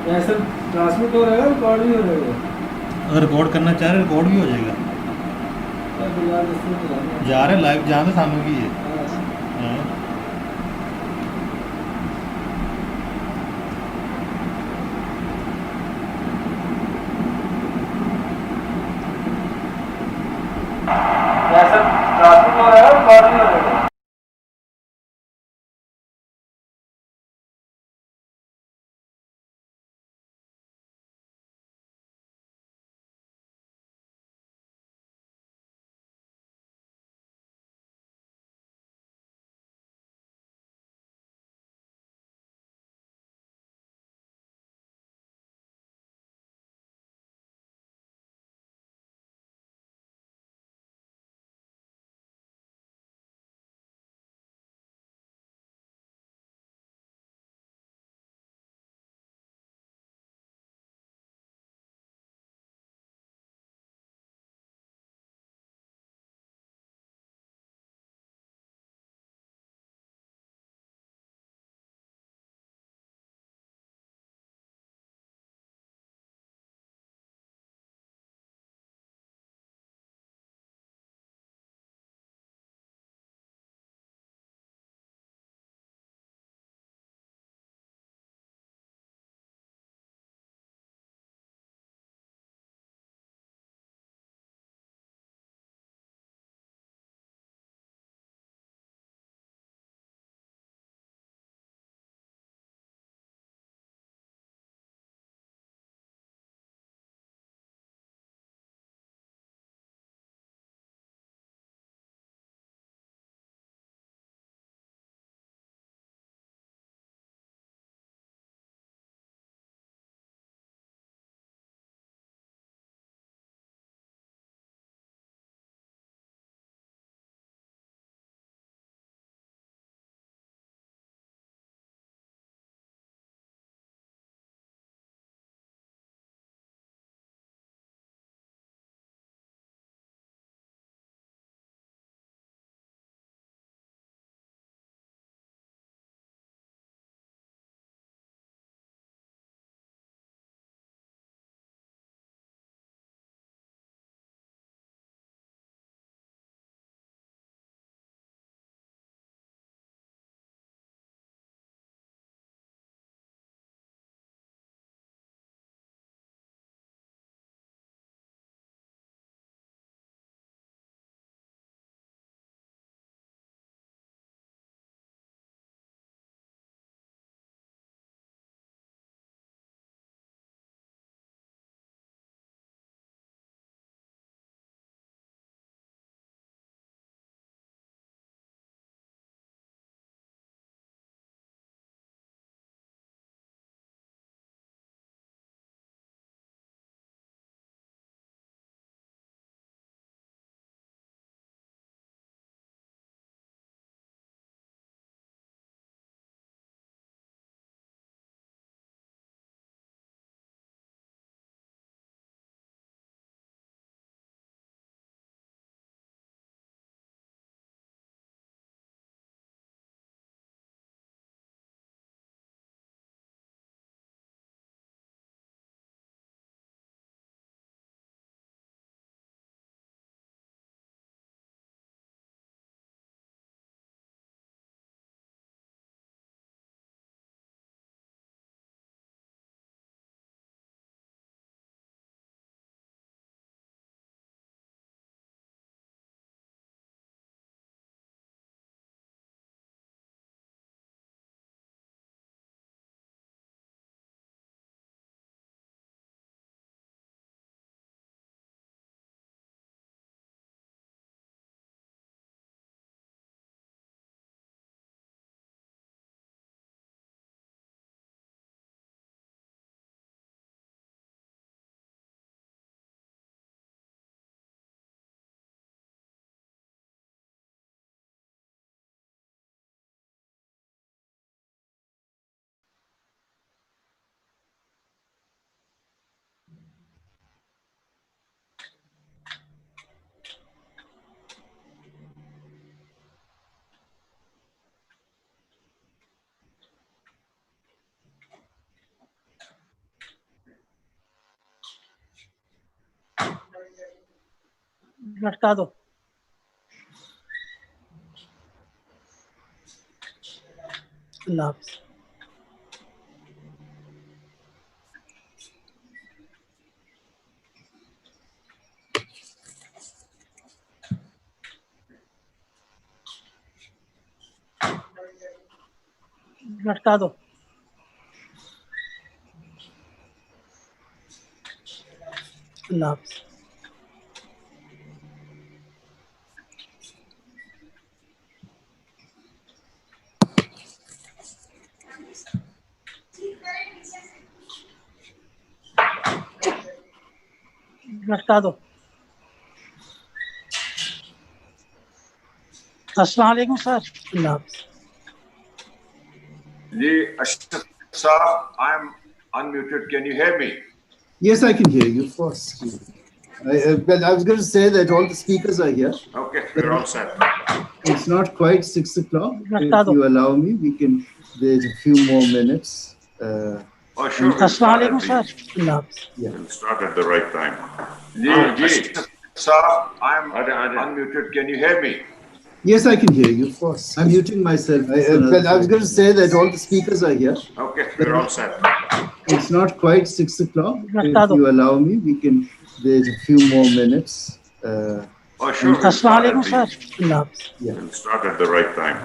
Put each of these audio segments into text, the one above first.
ऐसा ट्रांसमिट हो रहेगा, रिकॉर्ड भी हो रहेगा। अगर रिकॉर्ड करना चाह रहे रिकॉर्ड भी हो जाएगा। क्या बिल्ला दस्ती में जाना। जा रहे लाइव जहाँ तो सामने की है। हाँ। हाँ। ऐसा ट्रांसमिट हो रहेगा, रिकॉर्ड भी हो रहेगा। लटका दो। अल्लाह हाफ़िज़। लटका दो। अल्लाह हाफ़िज़। लटका दो। अस्सलाम वालेकुम सर। अल्लाह हाफ़िज़। Ji Ashraf Saab, I'm unmuted. Can you hear me? Yes, I can hear you, of course. Well, I was going to say that all the speakers are here. Okay, we're all set. It's not quite 6 o'clock. लटका If दो। you allow me, we can, there's a few more minutes. Oh, sure. We'll अस्सलाम start वालेकुम at sir. the, अल्लाह हाफ़िज़। Yeah. we'll start at the right time. Ji Ashraf Saab, I'm unmuted. Can you hear me? Yes, I can hear you, of course. I'm muting myself. Well, I was going to say that all the speakers are here. Okay, we're all set. It's not quite 6 o'clock. लटका If दो। you allow me, we can, there's a few more minutes. Oh, sure. We'll अस्सलाम start वालेकुम at sir. the, अल्लाह हाफ़िज़। Yeah. we'll start at the right time.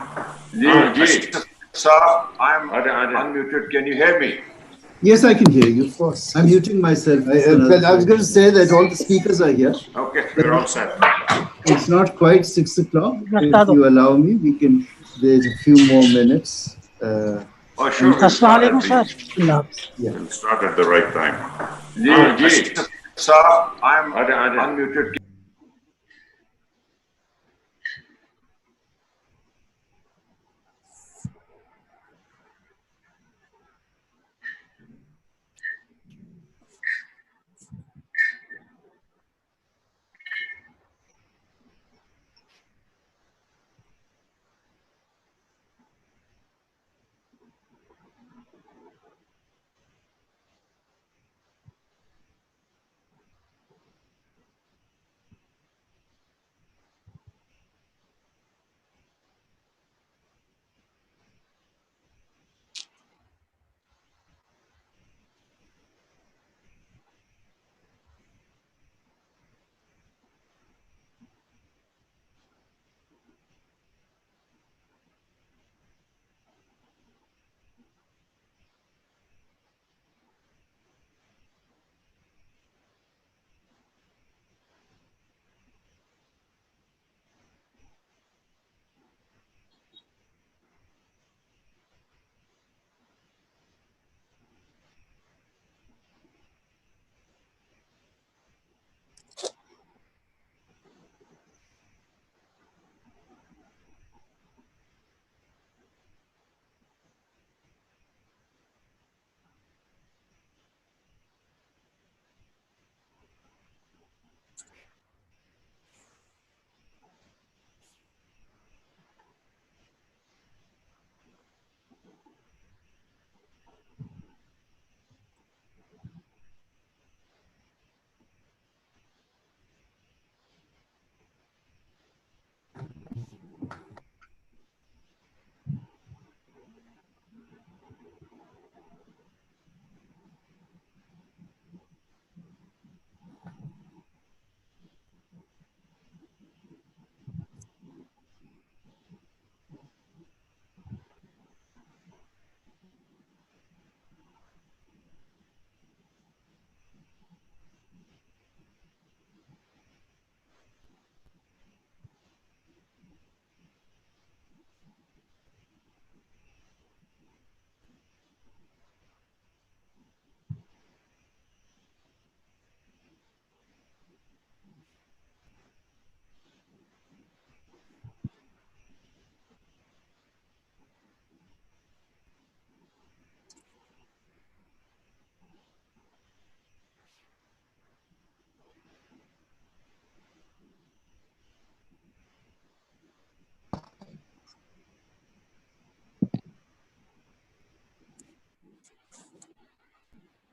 Ji Ashraf Saab, I'm unmuted. Can you hear me? Yes, I can hear you, of course. I'm muting myself. Well, I was going to say that all the speakers are here. Okay, we're all set. It's not quite 6 o'clock. लटका If दो। you allow me, we can, there's a few more minutes. Oh, sure. We'll अस्सलाम start वालेकुम at sir. the, अल्लाह हाफ़िज़। Yeah. we'll start at the right time. Ji Ashraf Saab, I'm unmuted.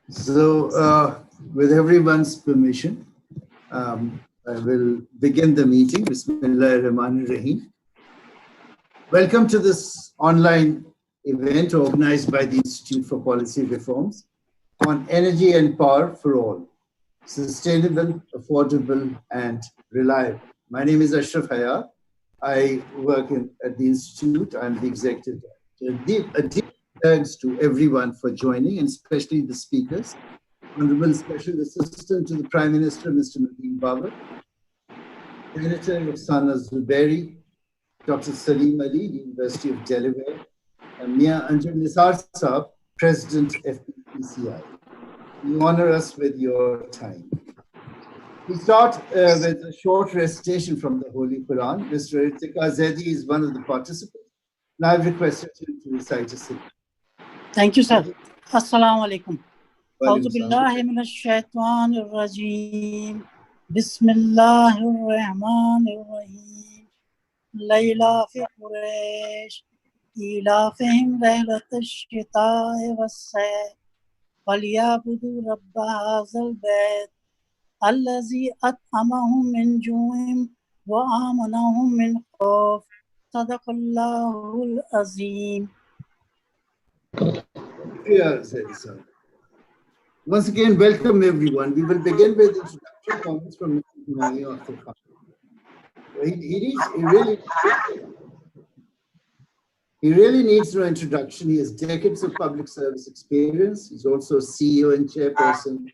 So, with everyone's permission, I will begin the meeting. Bismillahirrahmanirrahim. Welcome to this online event organized by the Institute for Policy Reforms on energy and power for all, sustainable, affordable, and reliable. My name is Ashraf Hayat. I work at the Institute. I'm the executive director. A deep thanks to everyone for joining, and especially the speakers. Honorable Special Assistant to the Prime Minister, Mr. Nadeem Babar, Senator Roxana Zuberi, Dr. Salim Ali, University of Delaware, and Mia Anjar Nisar Saab, President FPCI. You honor us with your time. We start with a short recitation from the Holy Quran. Mr. Irtika Zaidi is one of the participants, and I've requested him to recite a sikh. Thank you, sir. Assalamu alaikum. أعوذ بالله من الشيطان الرجيم بسم الله الرحمن الرحيم ليلى في قريش إيلافهم رحلة الشتاء والصيف فليعبدوا رب هذا البيت الذي أطعمهم من جوع وآمنهم من خوف صدق الله العظيم. Once again, welcome everyone. We will begin with introduction comments from Mr. Humayun Akhtar Khan. He really needs no introduction. He has decades of public service experience. He's also CEO and chairperson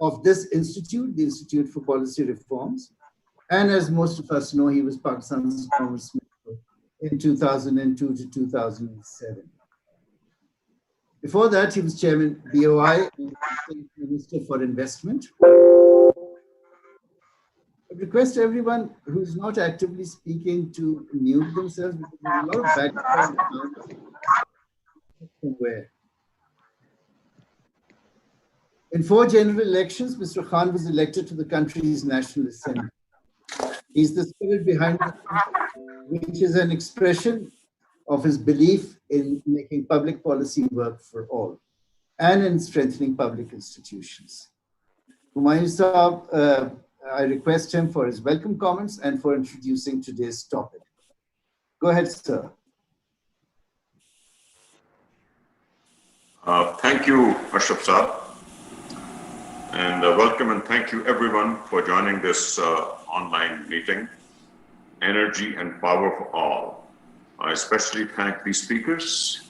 of this institute, the Institute for Policy Reforms. And as most of us know, he was Pakistan's Congress Minister in 2002 to 2007. Before that, he was Chairman BOI and State Minister for Investment. I request everyone who's not actively speaking to mute themselves because there's a lot of background noise somewhere. In 4 general elections, Mr. Khan was elected to the country's National Assembly. He's the spirit behind it, which is an expression of his belief in making public policy work for all and in strengthening public institutions. Humayun Saab, I request him for his welcome comments and for introducing today's topic. Go ahead, sir. Thank you, Ashraf Saab. And welcome and thank you everyone for joining this online meeting, Energy and Power for All. I especially thank these speakers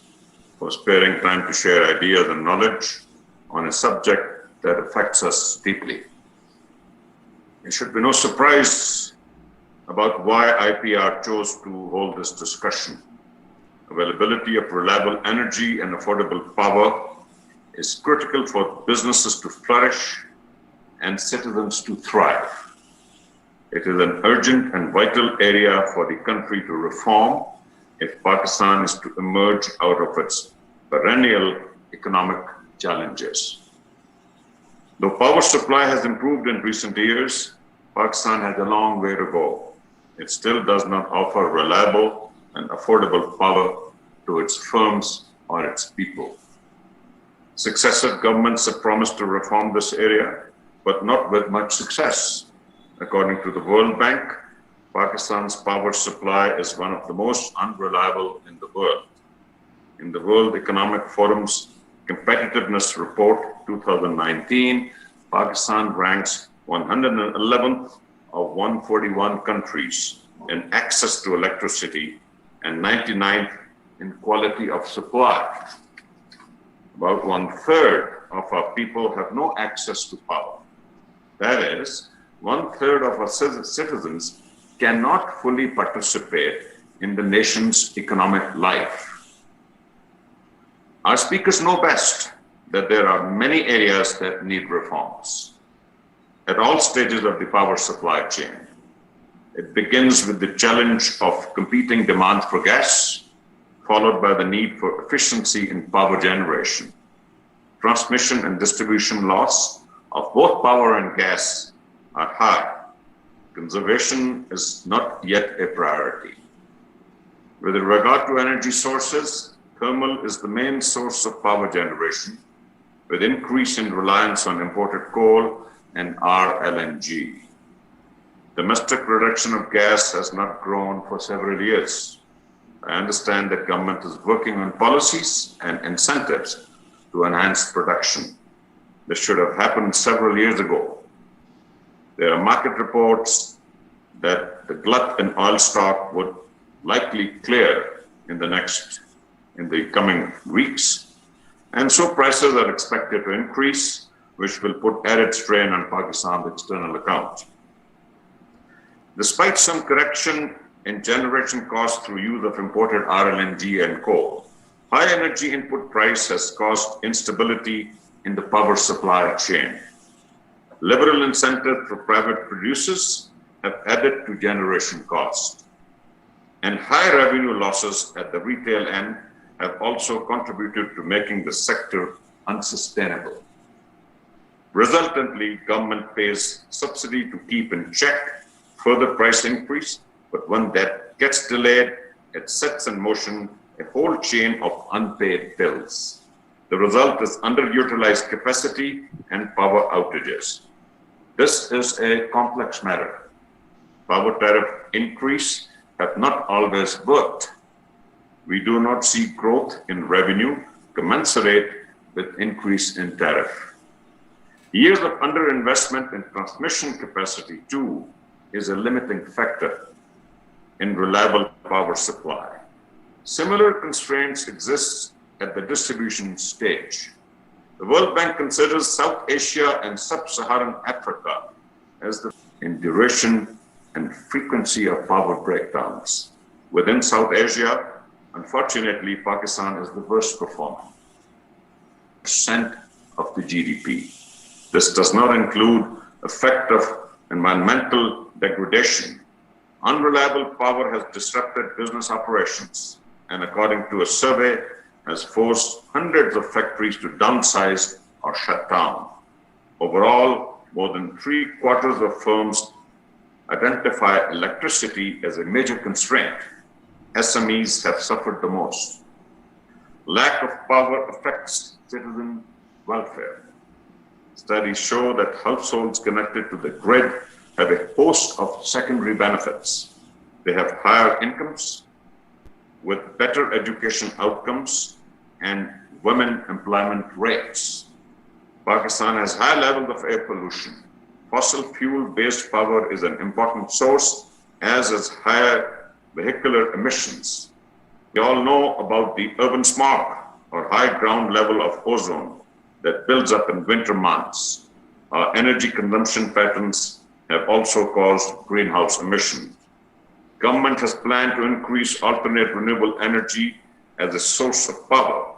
for sparing time to share ideas and knowledge on a subject that affects us deeply. It should be no surprise about why IPR chose to hold this discussion. Availability of reliable energy and affordable power is critical for businesses to flourish and citizens to thrive. It is an urgent and vital area for the country to reform if Pakistan is to emerge out of its perennial economic challenges. Though power supply has improved in recent years, Pakistan has a long way to go. It still does not offer reliable and affordable power to its firms or its people. Successive governments have promised to reform this area, but not with much success. According to the World Bank, Pakistan's power supply is one of the most unreliable in the world. In the World Economic Forum's Competitiveness Report 2019, Pakistan ranks 111th of 141 countries in access to electricity and 99th in quality of supply. About 1/3 of our people have no access to power. That is, 1/3 of our citizens cannot fully participate in the nation's economic life. Our speakers know best that there are many areas that need reforms at all stages of the power supply chain. It begins with the challenge of competing demand for gas, followed by the need for efficiency in power generation. Transmission and distribution loss of both power and gas are high. Conservation is not yet a priority. With regard to energy sources, thermal is the main source of power generation, with increase in reliance on imported coal and RLNG. Domestic production of gas has not grown for several years. I understand that government is working on policies and incentives to enhance production. This should have happened several years ago. There are market reports that the glut in oil stock would likely clear in the coming weeks. And so prices are expected to increase, which will put added strain on Pakistan's external account. Despite some correction in generation costs through use of imported RLNG and coal, high energy input price has caused instability in the power supply chain. Liberal incentives for private producers have added to generation costs, and high revenue losses at the retail end have also contributed to making the sector unsustainable. Resultantly, government pays subsidy to keep in check further price increase, but when that gets delayed, it sets in motion a whole chain of unpaid bills. The result is underutilized capacity and power outages. This is a complex matter. Power tariff increase have not always worked. We do not see growth in revenue commensurate with increase in tariff. Years of underinvestment in transmission capacity too is a limiting factor in reliable power supply. Similar constraints exist at the distribution stage. The World Bank considers South Asia and Sub-Saharan Africa as in duration and frequency of power breakdowns. Within South Asia, unfortunately, Pakistan is the worst performer, % of the GDP. This does not include effect of environmental degradation. Unreliable power has disrupted business operations, and according to a survey, has forced hundreds of factories to downsize or shut down. Overall, more than 3/4 of firms identify electricity as a major constraint. SMEs have suffered the most. Lack of power affects citizen welfare. Studies show that households connected to the grid have a host of secondary benefits. They have higher incomes with better education outcomes and women employment rates. Pakistan has high levels of air pollution. Fossil fuel-based power is an important source, as is higher vehicular emissions. We all know about the urban smog or high ground level of ozone that builds up in winter months. Our energy consumption patterns have also caused greenhouse emissions. Government has planned to increase alternate renewable energy as a source of power.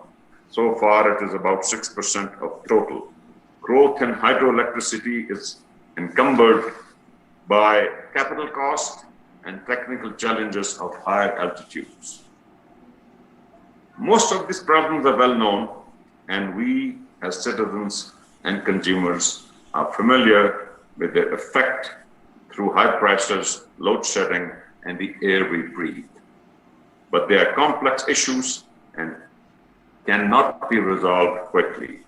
So far, it is about 6% of total. Growth in hydroelectricity is encumbered by capital cost and technical challenges of higher altitudes. Most of these problems are well known, and we as citizens and consumers are familiar with their effect through high prices, load shedding, and the air we breathe. But they are complex issues and cannot be resolved quickly.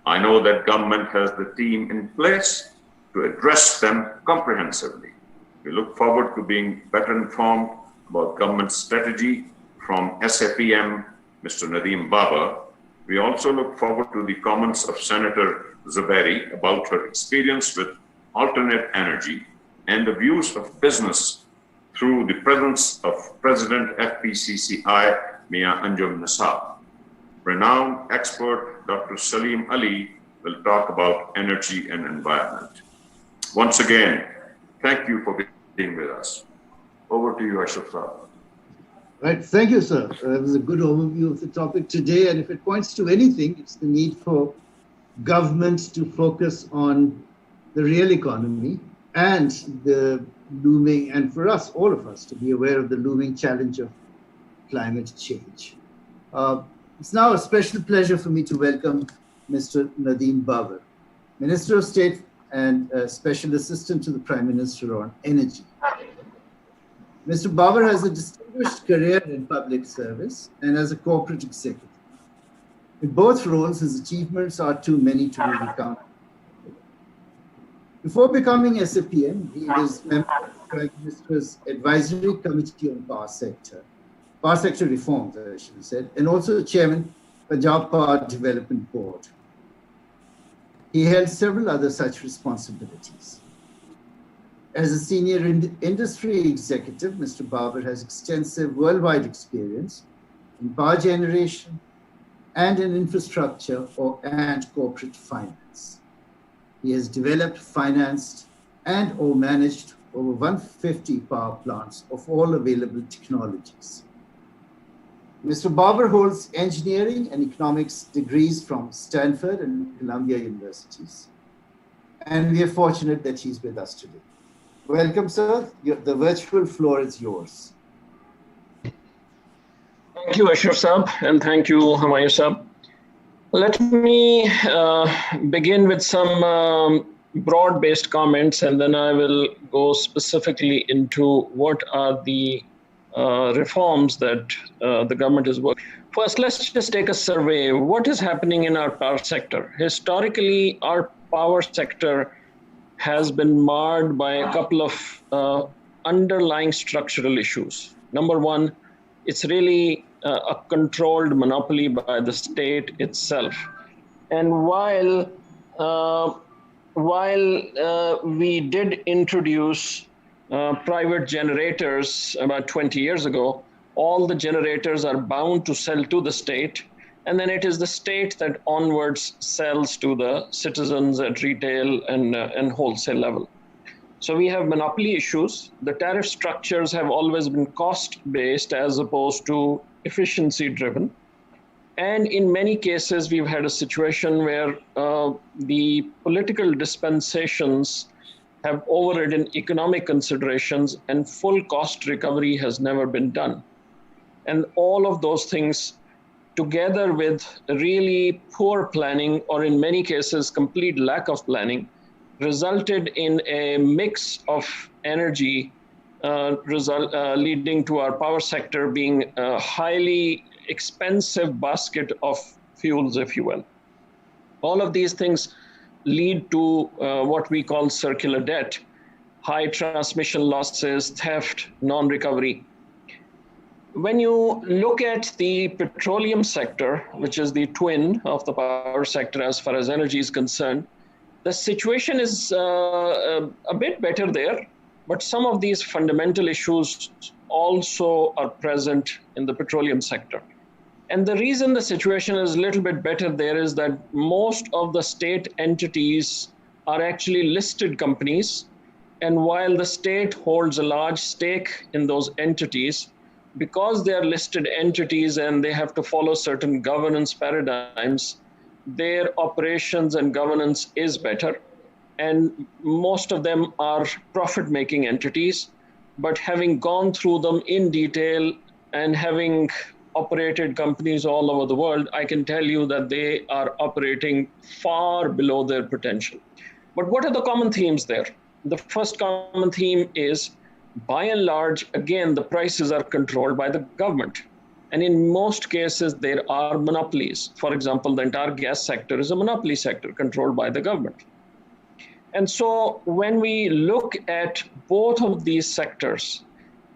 I know that government has the team in place to address them comprehensively. We look forward to being better informed about government strategy from SAPM, Mr. Nadeem Baba. We also look forward to the comments of Senator Zubairi about her experience with alternate energy and the views of business through the presence of President FPCCI, Mia Anjum Nassab. Renowned expert Dr. Salim Ali will talk about energy and environment. Once again, thank you for being with us. Over to you, Ashraf Saab. Right, thank you, sir. That was a good overview of the topic today, and if it points to anything, it's the need for government to focus on the real economy and the looming, and for us, all of us, to be aware of the looming challenge of climate change. It's now a special pleasure for me to welcome Mr. Nadeem Baba, Minister of State and Special Assistant to the Prime Minister on Energy. Mr. Baba has a distinguished career in public service and as a corporate executive. In both roles, his achievements are too many to be recounted. Before becoming SAPM, he was member of the Prime Minister's Advisory Committee on Power Sector Reforms, I should have said, and also chairman Punjab Power Development Board. He held several other such responsibilities. As a senior industry executive, Mr. Babar has extensive worldwide experience in power generation and in infrastructure and corporate finance. He has developed, financed, and or managed over 150 power plants of all available technologies. Mr. Babar holds engineering and economics degrees from Stanford and Columbia Universities. And we are fortunate that he's with us today. Welcome, sir. The virtual floor is yours. Thank you, Ashraf Saab, and thank you, Humayun Saab. Let me begin with some broad-based comments, and then I will go specifically into what are the reforms that the government is working. First, let's just take a survey. What is happening in our power sector? Historically, our power sector has been marred by a couple of underlying structural issues. Number one, it's really a controlled monopoly by the state itself. And while we did introduce private generators about 20 years ago, all the generators are bound to sell to the state, and then it is the state that onwards sells to the citizens at retail and wholesale level. So we have monopoly issues. The tariff structures have always been cost-based as opposed to efficiency-driven. And in many cases, we've had a situation where the political dispensations have overridden economic considerations, and full cost recovery has never been done. And all of those things, together with really poor planning, or in many cases, complete lack of planning, resulted in a mix of energy leading to our power sector being a highly expensive basket of fuels, if you will. All of these things lead to what we call circular debt, high transmission losses, theft, non-recovery. When you look at the petroleum sector, which is the twin of the power sector as far as energy is concerned, the situation is a bit better there, but some of these fundamental issues also are present in the petroleum sector. And the reason the situation is a little bit better there is that most of the state entities are actually listed companies. And while the state holds a large stake in those entities, because they are listed entities and they have to follow certain governance paradigms, their operations and governance is better. And most of them are profit-making entities. But having gone through them in detail and having operated companies all over the world, I can tell you that they are operating far below their potential. But what are the common themes there? The first common theme is, by and large, again, the prices are controlled by the government. And in most cases, there are monopolies. For example, the entire gas sector is a monopoly sector controlled by the government. And so when we look at both of these sectors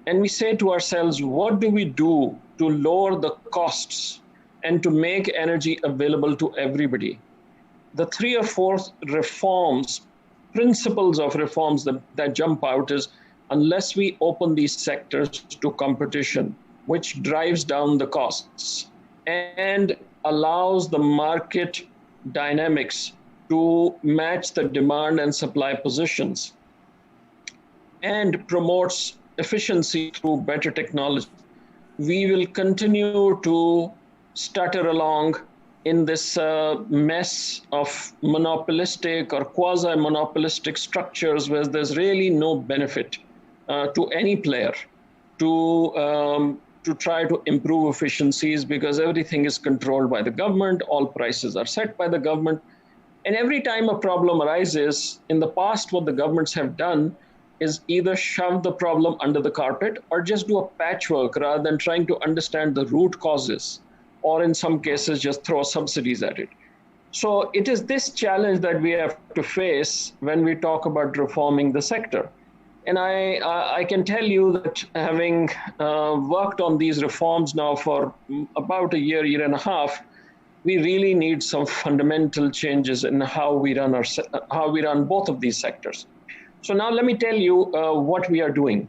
and we say to ourselves, what do we do to lower the costs and to make energy available to everybody? The 3 or 4 reforms, principles of reforms that jump out is, unless we open these sectors to competition, which drives down the costs and allows the market dynamics to match the demand and supply positions and promotes efficiency through better technology, we will continue to stutter along in this mess of monopolistic or quasi-monopolistic structures where there's really no benefit to any player to try to improve efficiencies, because everything is controlled by the government, all prices are set by the government. And every time a problem arises, in the past, what the governments have done is either shove the problem under the carpet or just do a patchwork rather than trying to understand the root causes, or in some cases, just throw subsidies at it. So it is this challenge that we have to face when we talk about reforming the sector. And I can tell you that having worked on these reforms now for about a year and a half, we really need some fundamental changes in how we run both of these sectors. So now let me tell you what we are doing.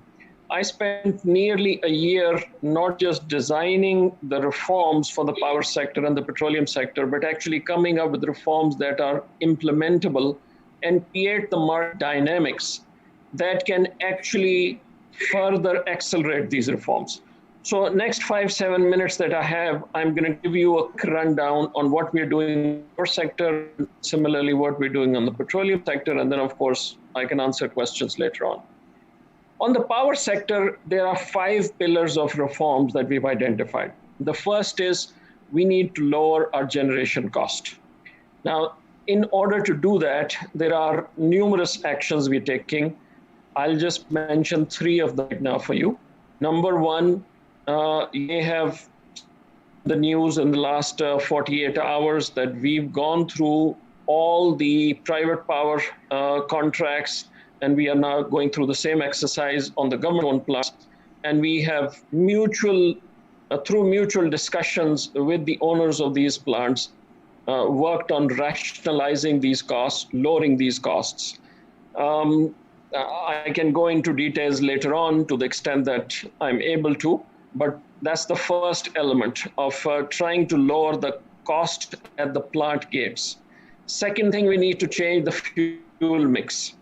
I spent nearly a year not just designing the reforms for the power sector and the petroleum sector, but actually coming up with reforms that are implementable and create the market dynamics that can actually further accelerate these reforms. So next 5-7 minutes that I have, I'm going to give you a rundown on what we're doing in the power sector, similarly what we're doing on the petroleum sector, and then of course I can answer questions later on. On the power sector, there are 5 pillars of reforms that we've identified. The first is we need to lower our generation cost. Now, in order to do that, there are numerous actions we're taking. I'll just mention 3 of them right now for you. Number 1, you have the news in the last 48 hours that we've gone through all the private power contracts, and we are now going through the same exercise on the government-owned plants. And we have through mutual discussions with the owners of these plants, worked on rationalizing these costs, lowering these costs. I can go into details later on to the extent that I'm able to, but that's the first element of trying to lower the cost at the plant gates. Second thing, we need to change the fuel mix.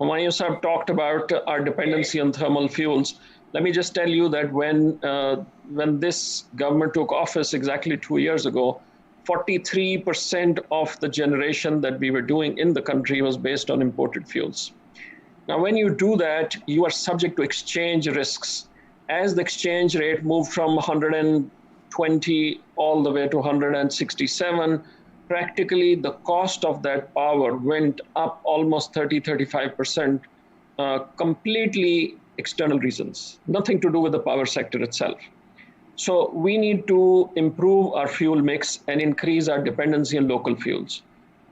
Humayun Sahab talked about our dependency on thermal fuels. Let me just tell you that when this government took office exactly 2 years ago, 43% of the generation that we were doing in the country was based on imported fuels. Now, when you do that, you are subject to exchange risks. As the exchange rate moved from 120 all the way to 167, practically the cost of that power went up almost 30-35%, completely external reasons, nothing to do with the power sector itself. So we need to improve our fuel mix and increase our dependency on local fuels.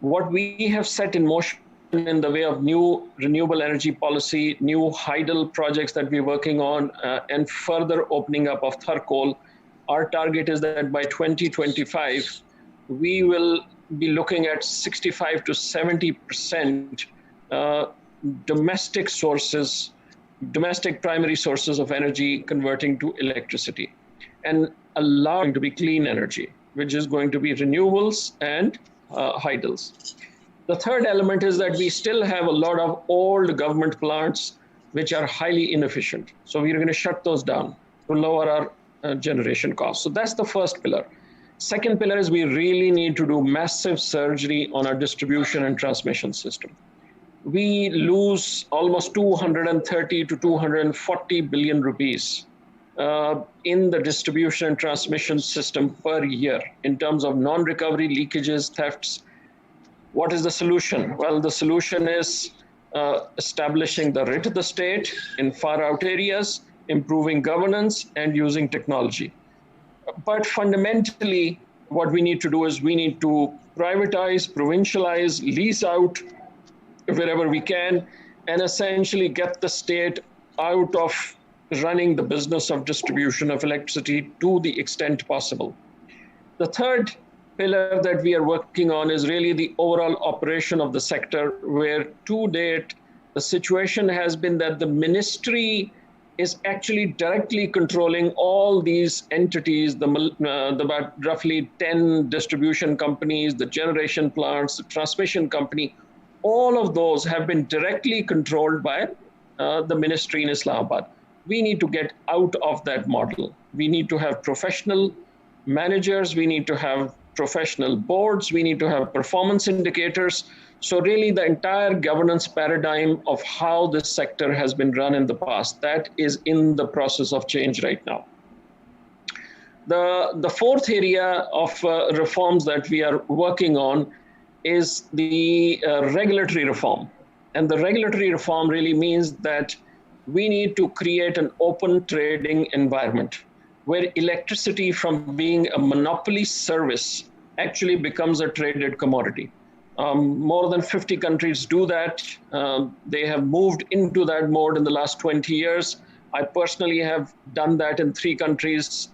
What we have set in motion in the way of new renewable energy policy, new hydel projects that we're working on, and further opening up of Tharcoal, our target is that by 2025, we will be looking at 65 to 70% domestic sources, domestic primary sources of energy converting to electricity, and allowing to be clean energy, which is going to be renewables and hydels. The third element is that we still have a lot of old government plants which are highly inefficient. So we're going to shut those down to lower our generation costs. So that's the first pillar. Second pillar is we really need to do massive surgery on our distribution and transmission system. We lose almost 230 to 240 billion rupees in the distribution and transmission system per year in terms of non-recovery, leakages, thefts. What is the solution? Well, the solution is establishing the writ of the state in far out areas, improving governance, and using technology. But fundamentally, what we need to do is we need to privatize, provincialize, lease out wherever we can, and essentially get the state out of running the business of distribution of electricity to the extent possible. The third pillar that we are working on is really the overall operation of the sector, where to date, the situation has been that the ministry is actually directly controlling all these entities, the about roughly 10 distribution companies, the generation plants, the transmission company. All of those have been directly controlled by the ministry in Islamabad. We need to get out of that model. We need to have professional managers. We need to have professional boards. We need to have performance indicators. So really the entire governance paradigm of how this sector has been run in the past, that is in the process of change right now. The fourth area of reforms that we are working on is the regulatory reform. And the regulatory reform really means that we need to create an open trading environment where electricity, from being a monopoly service, actually becomes a traded commodity. More than 50 countries do that. They have moved into that mode in the last 20 years. I personally have done that in 3 countries.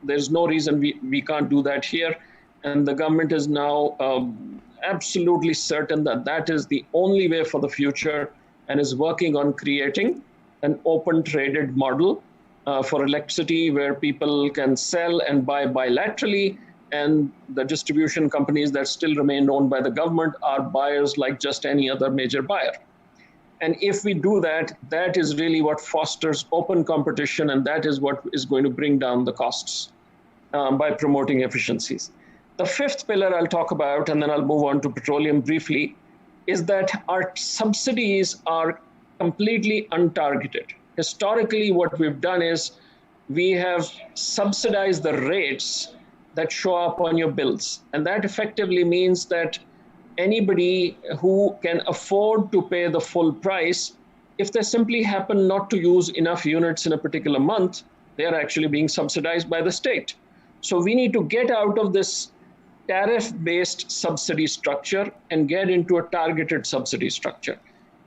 There's no reason we can't do that here. And the government is now absolutely certain that that is the only way for the future, and is working on creating an open traded model for electricity where people can sell and buy bilaterally, and the distribution companies that still remain owned by the government are buyers like just any other major buyer. And if we do that, that is really what fosters open competition, and that is what is going to bring down the costs by promoting efficiencies. The 5th pillar I'll talk about, and then I'll move on to petroleum briefly, is that our subsidies are completely untargeted. Historically, what we've done is we have subsidized the rates that show up on your bills. And that effectively means that anybody who can afford to pay the full price, if they simply happen not to use enough units in a particular month, they are actually being subsidized by the state. So we need to get out of this tariff-based subsidy structure and get into a targeted subsidy structure.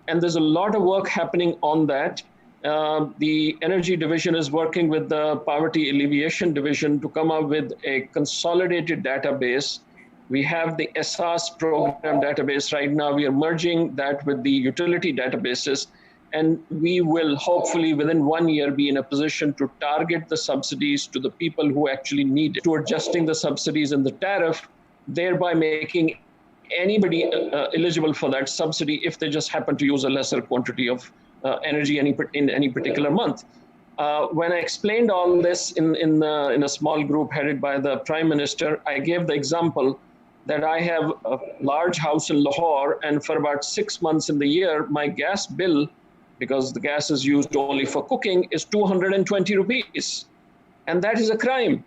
And there's a lot of work happening on that. The Energy Division is working with the Poverty Alleviation Division to come up with a consolidated database. We have the SAS program database right now. We are merging that with the utility databases, and we will hopefully within 1 year be in a position to target the subsidies to the people who actually need it, to adjusting the subsidies in the tariff, thereby making anybody eligible for that subsidy if they just happen to use a lesser quantity of energy in any particular month. When I explained all this in a small group headed by the Prime Minister, I gave the example that I have a large house in Lahore, and for about 6 months in the year, my gas bill, because the gas is used only for cooking, is 220 rupees. And that is a crime.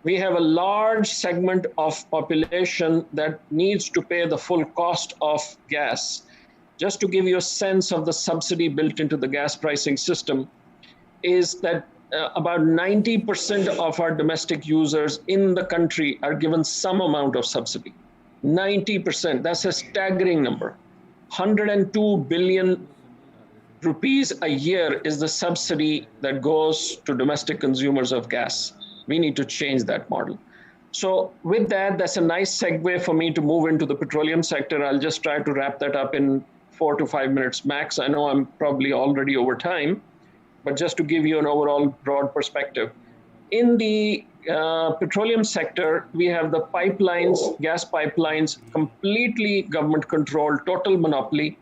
We have a large segment of population that needs to pay the full cost of gas. Just to give you a sense of the subsidy built into the gas pricing system, is that about 90% of our domestic users in the country are given some amount of subsidy. 90%, that's a staggering number. 102 billion rupees a year is the subsidy that goes to domestic consumers of gas. We need to change that model. So with that, that's a nice segue for me to move into the petroleum sector. I'll just try to wrap that up in 4 to 5 minutes max. I know I'm probably already over time, but just to give you an overall broad perspective. In the petroleum sector, we have the pipelines, gas pipelines, completely government controlled, total monopoly.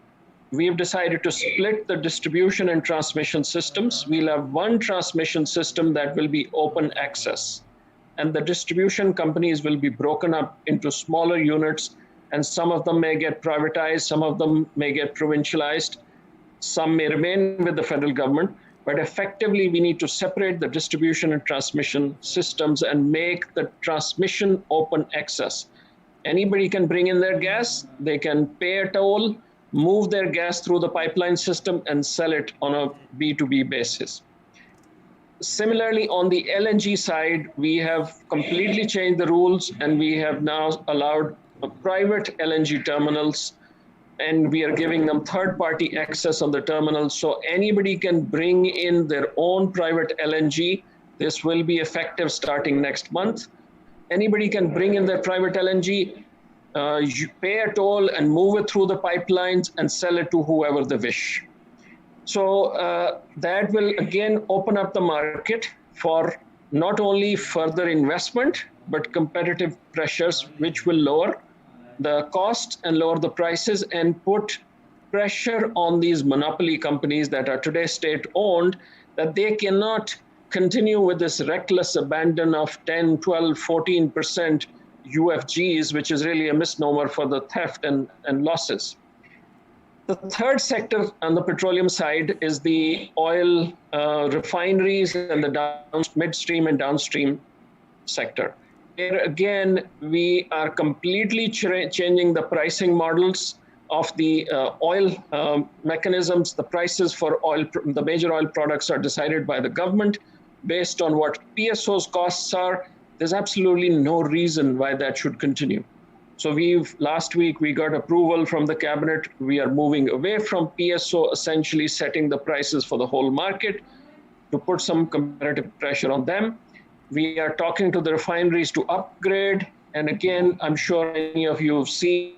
We have decided to split the distribution and transmission systems. We'll have one transmission system that will be open access. And the distribution companies will be broken up into smaller units, and some of them may get privatized, some of them may get provincialized, some may remain with the federal government. But effectively, we need to separate the distribution and transmission systems and make the transmission open access. Anybody can bring in their gas, they can pay a toll, move their gas through the pipeline system and sell it on a B2B basis. Similarly, on the LNG side, we have completely changed the rules, and we have now allowed private LNG terminals, and we are giving them third-party access on the terminal, so anybody can bring in their own private LNG. This will be effective starting next month. Anybody can bring in their private LNG, you pay a toll and move it through the pipelines and sell it to whoever they wish. So that will again open up the market for not only further investment, but competitive pressures, which will lower the cost and lower the prices and put pressure on these monopoly companies that are today state-owned, that they cannot continue with this reckless abandon of 10, 12, 14% UFGs, which is really a misnomer for the theft and losses. The third sector on the petroleum side is the oil refineries and the midstream and downstream sector. Here again, we are completely changing the pricing models of the oil mechanisms. The prices for oil, the major oil products, are decided by the government based on what PSO's costs are. there's absolutely no reason why that should continue. So last week we got approval from the cabinet. We are moving away from PSO, essentially setting the prices for the whole market to put some competitive pressure on them. We are talking to the refineries to upgrade. And again, I'm sure many of you have seen,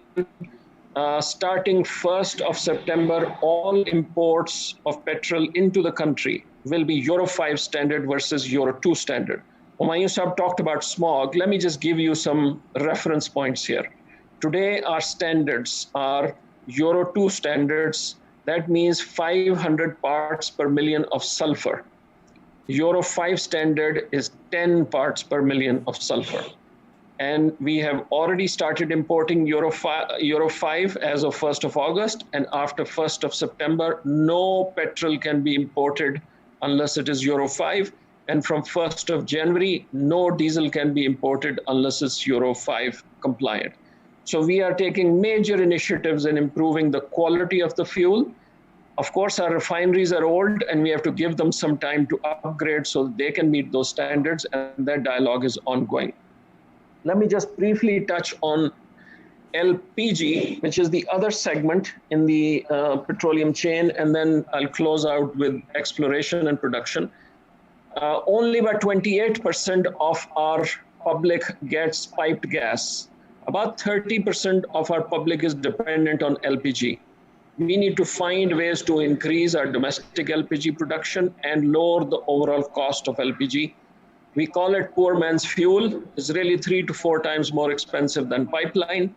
starting 1st of September, all imports of petrol into the country will be Euro 5 standard versus Euro 2 standard. Humayun Sahab talked about smog. Let me just give you some reference points here. Today, our standards are Euro 2 standards. That means 500 parts per million of sulfur. Euro 5 standard is 10 parts per million of sulfur. And we have already started importing Euro 5 as of 1st of August. And after 1st of September, no petrol can be imported unless it is Euro 5. And from 1st of January, no diesel can be imported unless it's Euro 5 compliant. So we are taking major initiatives in improving the quality of the fuel. Of course, our refineries are old and we have to give them some time to upgrade so that they can meet those standards, and that dialogue is ongoing. Let me just briefly touch on LPG, which is the other segment in the petroleum chain, and then I'll close out with exploration and production. Only about 28% of our public gets piped gas. About 30% of our public is dependent on LPG. We need to find ways to increase our domestic LPG production and lower the overall cost of LPG. We call it poor man's fuel. It's really 3 to 4 times more expensive than pipeline.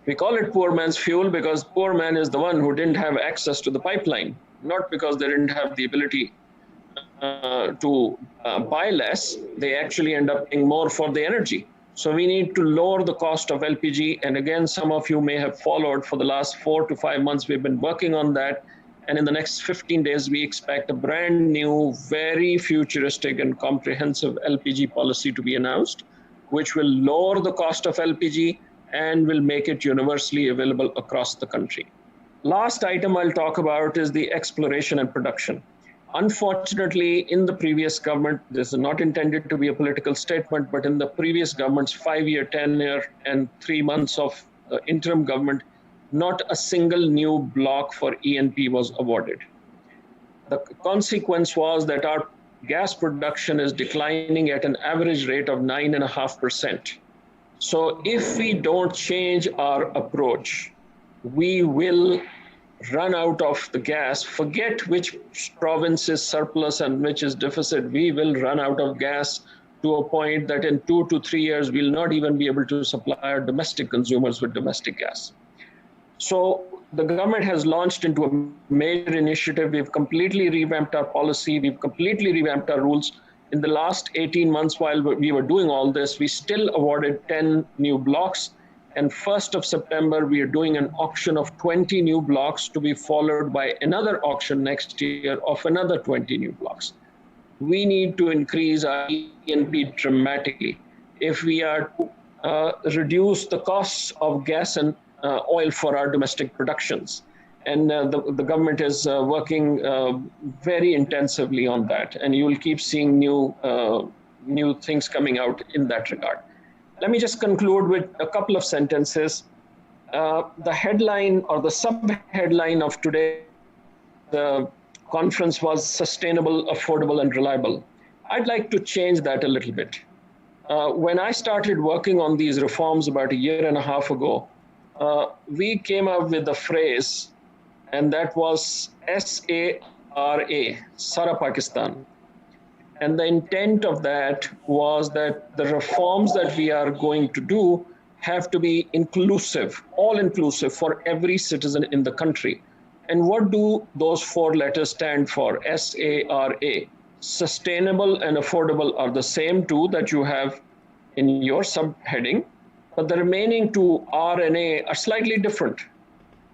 We call it poor man's fuel because poor man is the one who didn't have access to the pipeline, not because they didn't have the ability to buy less. They actually end up paying more for the energy. So we need to lower the cost of LPG. And again, some of you may have followed for the last 4 to 5 months, we've been working on that. And in the next 15 days, we expect a brand new, very futuristic and comprehensive LPG policy to be announced, which will lower the cost of LPG and will make it universally available across the country. Last item I'll talk about is the exploration and production. Unfortunately, in the previous government, this is not intended to be a political statement, but in the previous government's 5-year tenure and 3 months of interim government, not a single new block for E&P was awarded. The consequence was that our gas production is declining at an average rate of 9.5%. So if we don't change our approach, we will run out of the gas. Forget which province is surplus and which is deficit. We will run out of gas to a point that in 2 to 3 years, we'll not even be able to supply our domestic consumers with domestic gas. So the government has launched into a major initiative. We've completely revamped our policy. We've completely revamped our rules. In the last 18 months, while we were doing all this, we still awarded 10 new blocks. And 1st of September, we are doing an auction of 20 new blocks to be followed by another auction next year of another 20 new blocks. We need to increase our E&P dramatically if we are to reduce the costs of gas and oil for our domestic productions. And the government is working very intensively on that. And you will keep seeing new things coming out in that regard. Let me just conclude with a couple of sentences. The headline or the sub-headline of today, the conference was sustainable, affordable, and reliable. I'd like to change that a little bit. When I started working on these reforms about 1.5 years ago, we came up with a phrase, and that was SARA, Sara Pakistan. And the intent of that was that the reforms that we are going to do have to be inclusive, all inclusive for every citizen in the country. And what do those 4 letters stand for? SARA. Sustainable and affordable are the same 2 that you have in your subheading, but the remaining 2, R and A, are slightly different.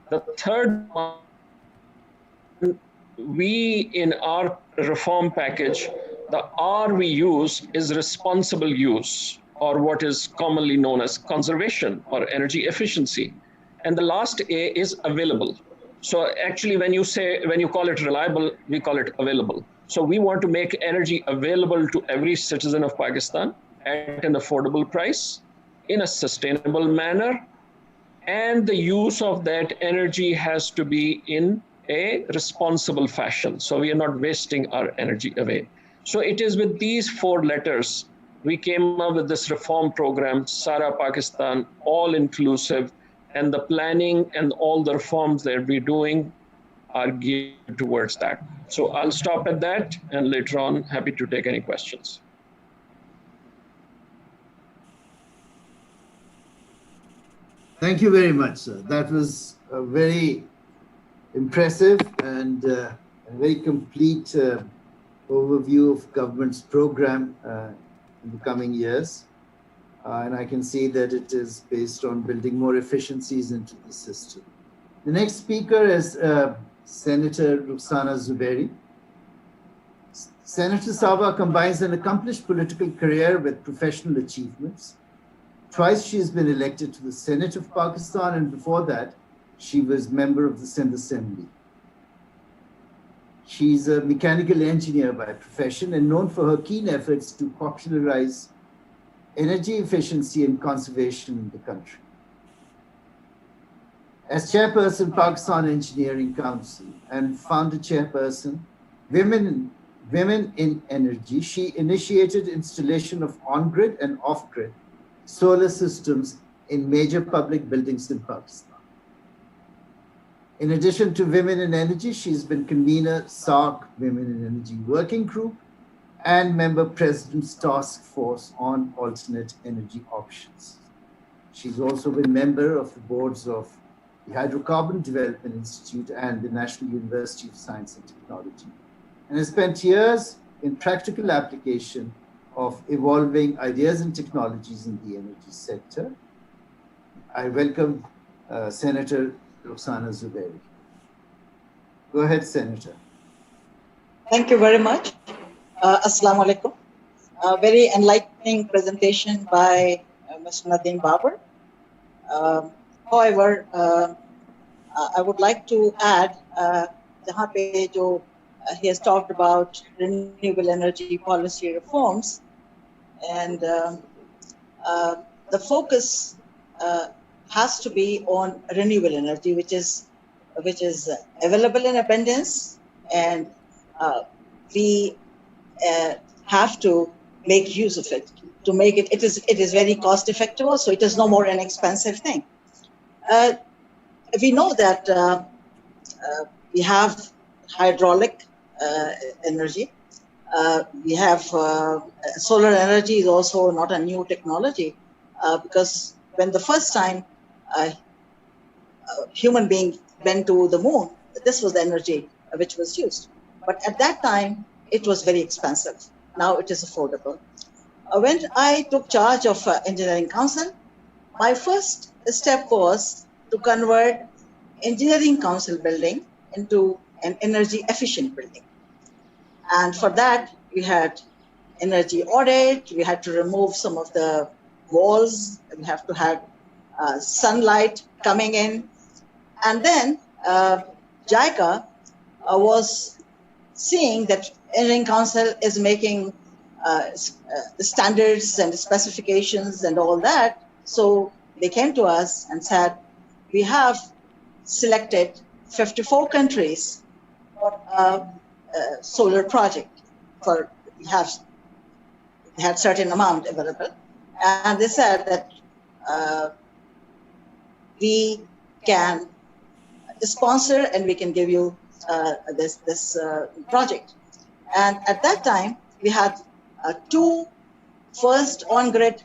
The third one, we in our reform package, the R we use is responsible use, or what is commonly known as conservation or energy efficiency. And the last A is available. So actually when you call it reliable, we call it available. So we want to make energy available to every citizen of Pakistan. at an affordable price in a sustainable manner, and the use of that energy has to be in a responsible fashion. So we are not wasting our energy away. So it is with these four letters we came up with this reform program, Sara Pakistan, all inclusive, and the planning and all the reforms that we're doing are geared towards that. So I'll stop at that, and later on, happy to take any questions. Thank you very much, sir. That was a very impressive and a very complete overview of government's program in the coming years. And I can see that it is based on building more efficiencies into the system. The next speaker is Senator Rukhsana Zubairi. Senator Saba combines an accomplished political career with professional achievements. Twice she has been elected to the Senate of Pakistan, and before that, she was member of the Sindh Assembly. She's a mechanical engineer by profession and known for her keen efforts to popularize energy efficiency and conservation in the country. As chairperson, Pakistan Engineering Council and founder chairperson, Women in Energy, she initiated installation of on-grid and off-grid solar systems in major public buildings in Pakistan. In addition to Women in Energy, she's been convener SARC Women in Energy Working Group and member President's Task Force on Alternate Energy Options. She's also been member of the boards of the Hydrocarbon Development Institute and the National University of Science and Technology, and has spent years in practical application of evolving ideas and technologies in the energy sector. I welcome Senator Rukhsana Zubairi. Go ahead, Senator. Thank you very much. Assalamu alaikum. A very enlightening presentation by Mr. Nadeem Babar. However, I would like to add, he has talked about renewable energy policy reforms, and the focus has to be on renewable energy, which is available in abundance, and we have to make use of it to make it. It is very cost effective, so it is no more an expensive thing. We know that we have hydraulic energy. We have solar energy is also not a new technology, because when the first time a human being went to the moon, this was the energy which was used. But at that time, it was very expensive. Now it is affordable. When I took charge of Engineering Council, my first step was to convert Engineering Council building into an energy efficient building. And for that, we had energy audit, we had to remove some of the walls, we have to have sunlight coming in. And then JICA was seeing that Engineering Council is making the standards and specifications and all that. So they came to us and said, we have selected 54 countries for a solar project. We had certain amount available. And they said that we can sponsor and we can give you this project. And at that time, we had two first on-grid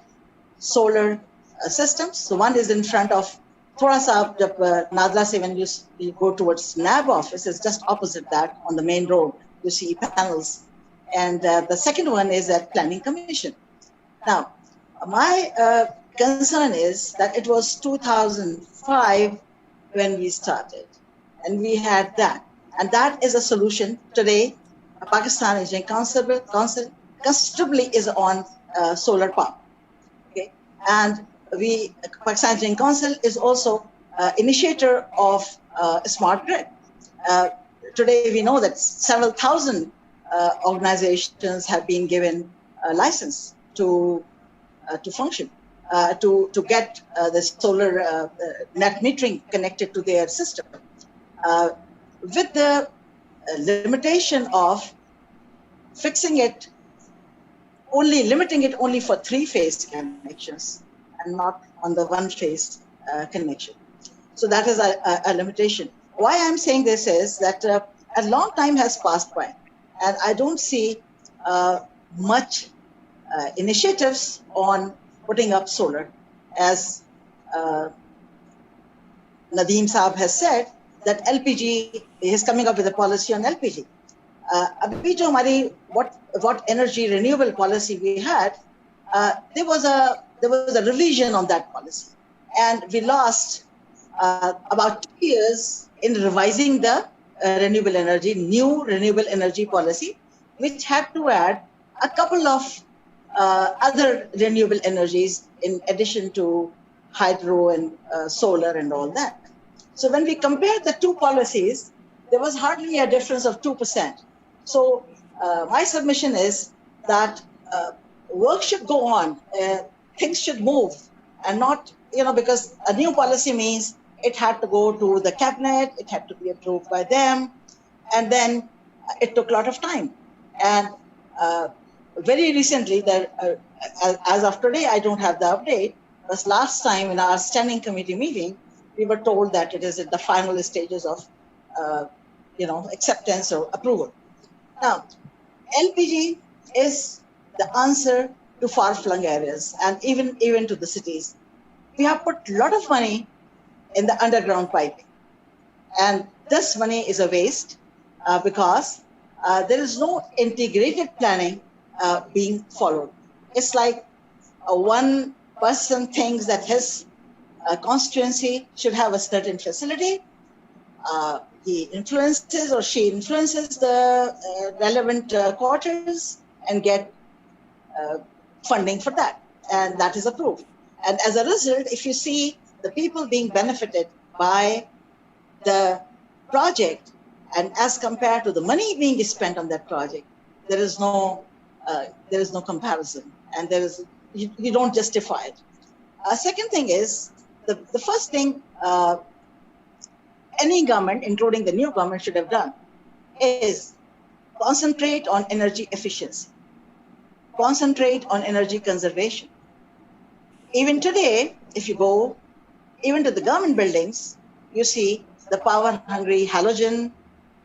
solar systems. So one is in front of Thoda sa Nadla se, when you go towards NAB office, it's just opposite that on the main road. You see panels. And the second one is at Planning Commission. Now, my concern is that it was 2005 when we started, and we had that. And that is a solution. Today, Pakistan Engineering Council comfortably is on solar power. Okay? And Pakistan Engineering Council is also initiator of smart grid. Today, we know that several thousand organizations have been given a license to to function, to get the solar net metering connected to their system. With the limitation of fixing it, limiting it only for 3-phase connections and not on the 1-phase connection. So that is a limitation. Why I'm saying this is that a long time has passed by, and I don't see much initiatives on putting up solar. As Nadeem Saab has said, that LPG is coming up with a policy on LPG. अभी जो हमारी what energy renewable policy we had, there was a revision on that policy, and we lost about 2 years in revising the new renewable energy policy, which had to add a couple of other renewable energies in addition to hydro and solar and all that. So when we compared the two policies, there was hardly a difference of 2%. So my submission is that work should go on, things should move, and not, because a new policy means it had to go to the cabinet, it had to be approved by them, and then it took a lot of time. And very recently, as of today, I don't have the update, but last time in our standing committee meeting, we were told that it is at the final stages of acceptance or approval. Now, LPG is the answer to far-flung areas and even to the cities. We have put a lot of money in the underground piping, and this money is a waste because there is no integrated planning being followed. It's like one person thinks that his constituency should have a certain facility. He influences or she influences the relevant quarters and get funding for that, and that is approved. And as a result, if you see the people being benefited by the project, and as compared to the money being spent on that project, there is no comparison, and you don't justify it. Second thing is the first thing any government, including the new government, should have done is concentrate on energy efficiency, concentrate on energy conservation. Even today, if you go even to the government buildings, you see the power-hungry halogen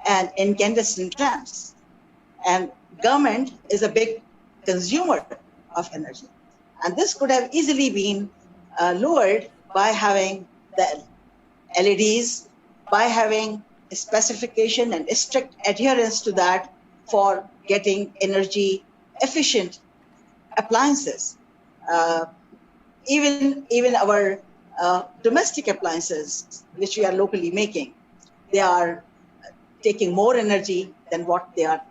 and incandescent lamps. And government is a big consumer of energy. And this could have easily been lowered by having the LEDs, by having a specification and a strict adherence to that for getting energy efficient appliances. Even our domestic appliances, which we are locally making, they are taking more energy than what they are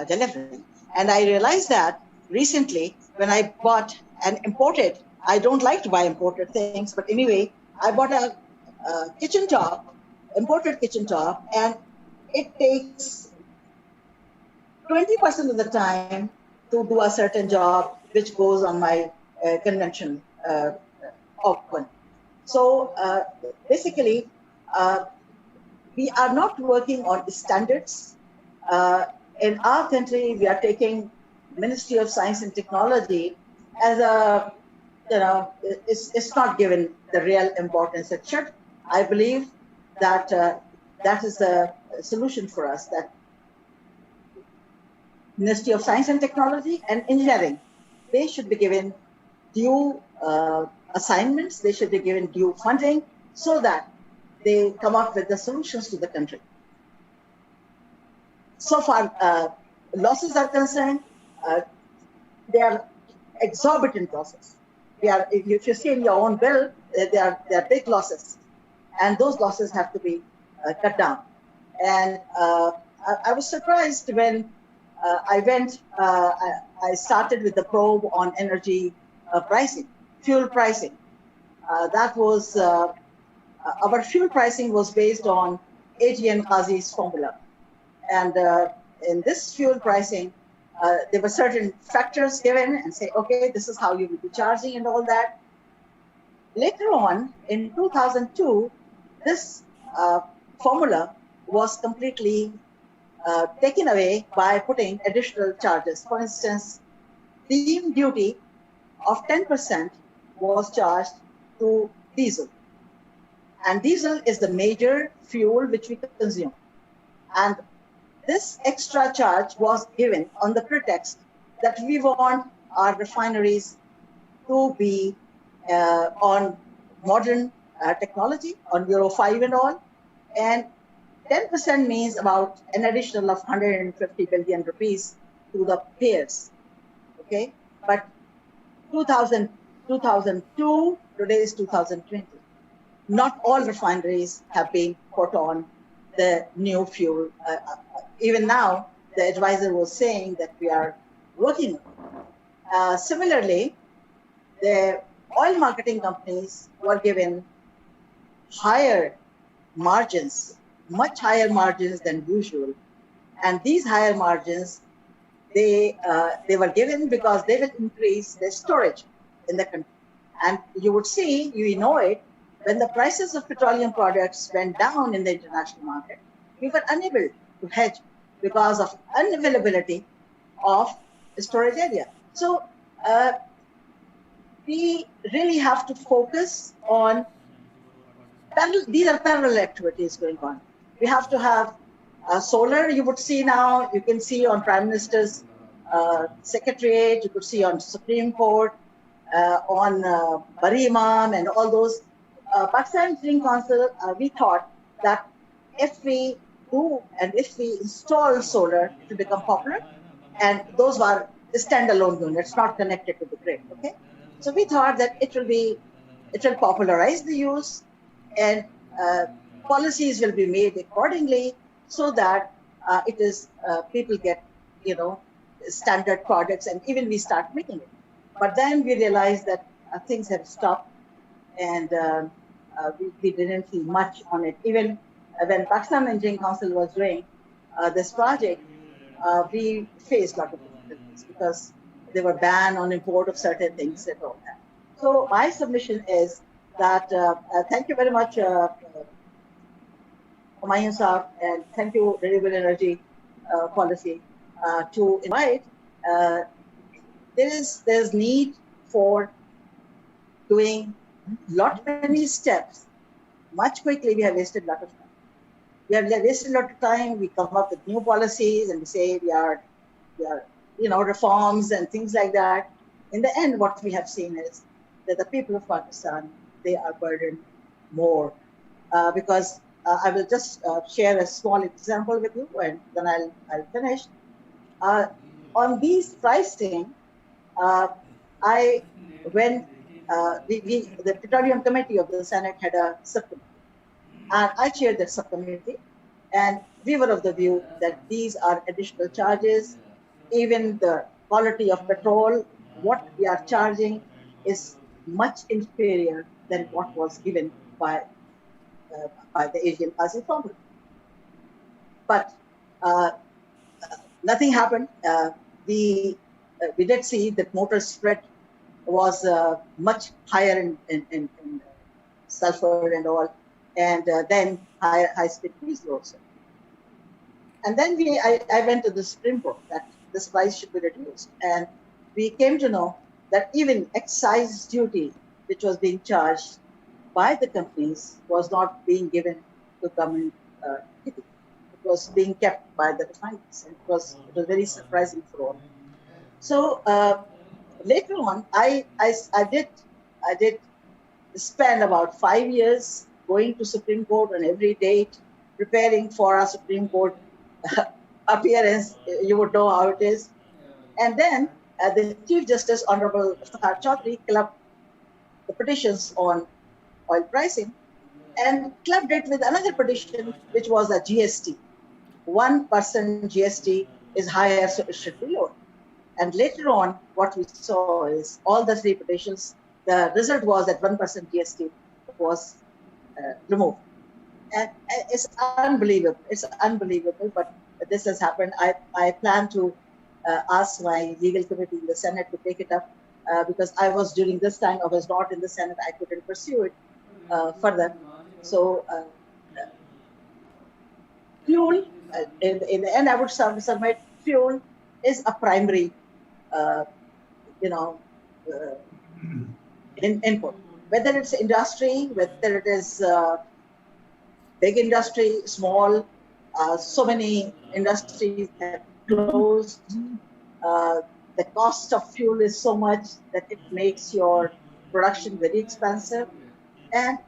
delivering. And I realized that recently when I bought an imported, I don't like to buy imported things, but anyway, I bought a kitchen top, imported kitchen top, and it takes 20% of the time to do a certain job, which goes on my conventional oven. So basically, we are not working on standards. In our country, we are taking Ministry of Science and Technology as a, it's not given the real importance it should. I believe that that is the solution for us, that Ministry of Science and Technology and Engineering, they should be given due assignments, they should be given due funding so that they come up with the solutions to the country. So far, losses are concerned, they are exorbitant losses. If you see in your own bill, they are big losses, and those losses have to be cut down. And I was surprised when I started with the probe on energy pricing, fuel pricing. That was, our fuel pricing was based on ATN Qazi's formula. And in this fuel pricing, there were certain factors given and say, okay, this is how you will be charging and all that. Later on, in 2002, this formula was completely taken away by putting additional charges. For instance, steam duty of 10% was charged to diesel. And diesel is the major fuel which we consume. And this extra charge was given on the pretext that we want our refineries to be on modern technology, on Euro 5 and all. And 10% means about an additional of 150 billion rupees to the payers. Okay, but 2002, today is 2020. Not all refineries have been put on the new fuel. Even now, the advisor was saying that we are working on it. Similarly, the oil marketing companies were given higher margins, much higher margins than usual. And these higher margins, they were given because they will increase the storage in the country. And you would see, you know it, when the prices of petroleum products went down in the international market, we were unable to hedge because of unavailability of storage area. So we really have to focus on these are parallel activities going on. We have to have solar. You would see now, you can see on Prime Minister's Secretariat, you could see on Supreme Court, on Bari Imam and all those. Pakistan Engineering Council, we thought that if we do and if we install solar to become popular, and those were standalone units, not connected to the grid, okay? So we thought that it will popularize the use, and policies will be made accordingly so that it is people get, standard products, and even we start making it. But then we realized that things have stopped, and we didn't see much on it. Even when Pakistan Engineering Council was doing this project, we faced a lot of difficulties because they were banned on import of certain things and all that. So my submission is that thank you very much, Humayun Saab, and thank you, Renewable Energy Policy, to invite. There's need for doing many steps much quickly. We have wasted a lot of time. We have wasted a lot of time. We come up with new policies and we say we are reforms and things like that. In the end, what we have seen is that the people of Pakistan, they are burdened more because I will just share a small example with you, and then I'll finish. On these pricing, the Petroleum Committee of the Senate had a subcommittee, and I chaired that subcommittee, and we were of the view that these are additional charges. Even the quality of petrol, what we are charging is much inferior than what was given by the Asian Qazi formula. But nothing happened. We did see that motor spread was much higher in sulfur and all, and then high-speed diesel also. And then I went to the Supreme Court that this price should be reduced, and we came to know that even excise duty, which was being charged by the companies, was not being given to government. It was being kept by the refineries, and it was very surprising for all. So later on, I did spend about 5 years going to Supreme Court on every date, preparing for our Supreme Court appearance. You would know how it is. And then the Chief Justice, Honorable Iftikhar Chaudhry, clubbed the petitions on oil pricing and clubbed it with another petition, which was a GST. 1% GST is higher, so it should be lower. And later on, what we saw is all the three petitions, the result was that 1% GST was removed. And it's unbelievable. It's unbelievable, but this has happened. I plan to ask my legal committee in the Senate to take it up because I was during this time, I was not in the Senate, I couldn't pursue it further. So fuel, in the end, I would submit fuel is a primary, input. Whether it's industry, whether it is big industry, small, so many industries have closed. The cost of fuel is so much that it makes your production very expensive. And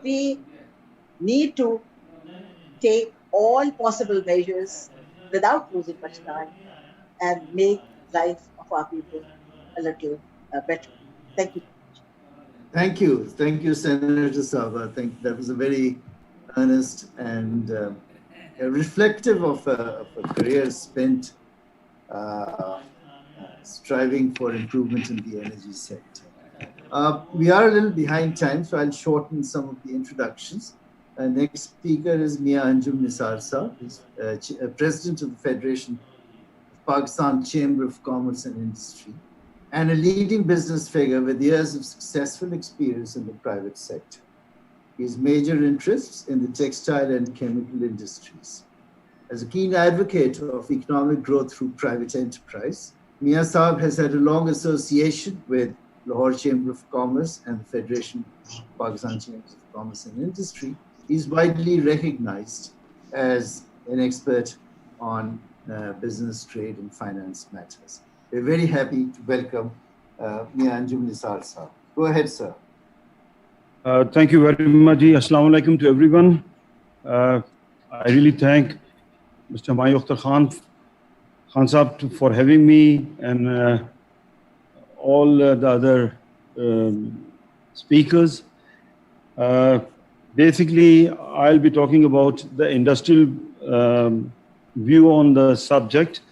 we need to take all possible measures without losing much time and make life of our people a little better. Thank you. Thank you. Thank you, Senator Saba. I think that was a very earnest and reflective of a career spent striving for improvement in the energy sector. We are a little behind time, so I'll shorten some of the introductions. Next speaker is Mia Anjum Nisar Saab, who's President of the Federation of Pakistan Chamber of Commerce and Industry, and a leading business figure with years of successful experience in the private sector. His major interests in the textile and chemical industries. As a keen advocate of economic growth through private enterprise, Mia Saab has had a long association with Lahore Chamber of Commerce and the Federation of Pakistan Chambers of Commerce and Industry. He's widely recognized as an expert on business, trade, and finance matters. We're very happy to welcome Mia Anjum Nisar Saab. Go ahead, sir. Thank you very much. Assalamu alaikum to everyone. I really thank Mr. Mai Akhtar Khan Saab for having me and all the other speakers. Basically, I'll be talking about the industrial view on the subject.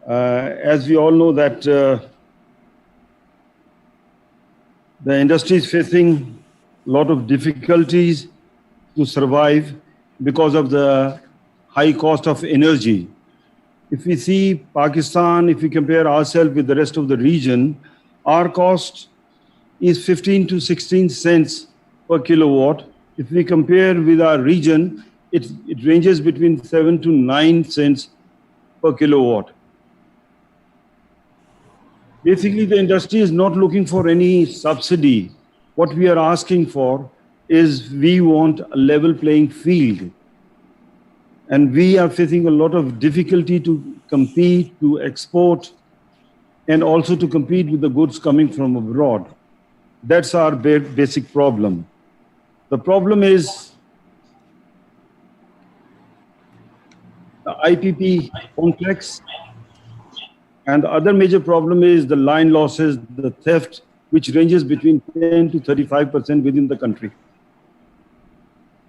As we all know that the industry is facing a lot of difficulties to survive because of the high cost of energy. If we see Pakistan, if we compare ourselves with the rest of the region, our cost is 15 to 16 cents per kilowatt. If we compare with our region, it ranges between 7 to 9 cents per kilowatt. Basically, the industry is not looking for any subsidy. What we are asking for is we want a level playing field. And we are facing a lot of difficulty to compete, to export, and also to compete with the goods coming from abroad. That's our basic problem. The problem is the IPP complex, and the other major problem is the line losses, the theft, which ranges between 10 to 35% within the country.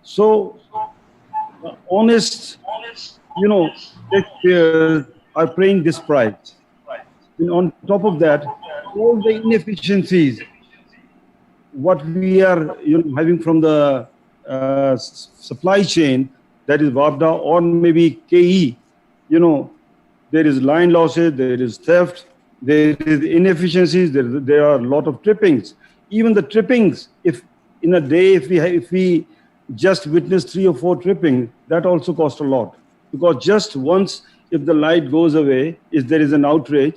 So, honest, taxpayers are paying this price. And on top of that, all the inefficiencies, what we are having from the supply chain, that is WAPDA or maybe KE, there is line losses, there is theft, there is inefficiencies, there are a lot of trippings. Even the trippings, if in a day, if we just witness 3 or 4 trippings, that also costs a lot. Because just once, if the light goes away, if there is an outrage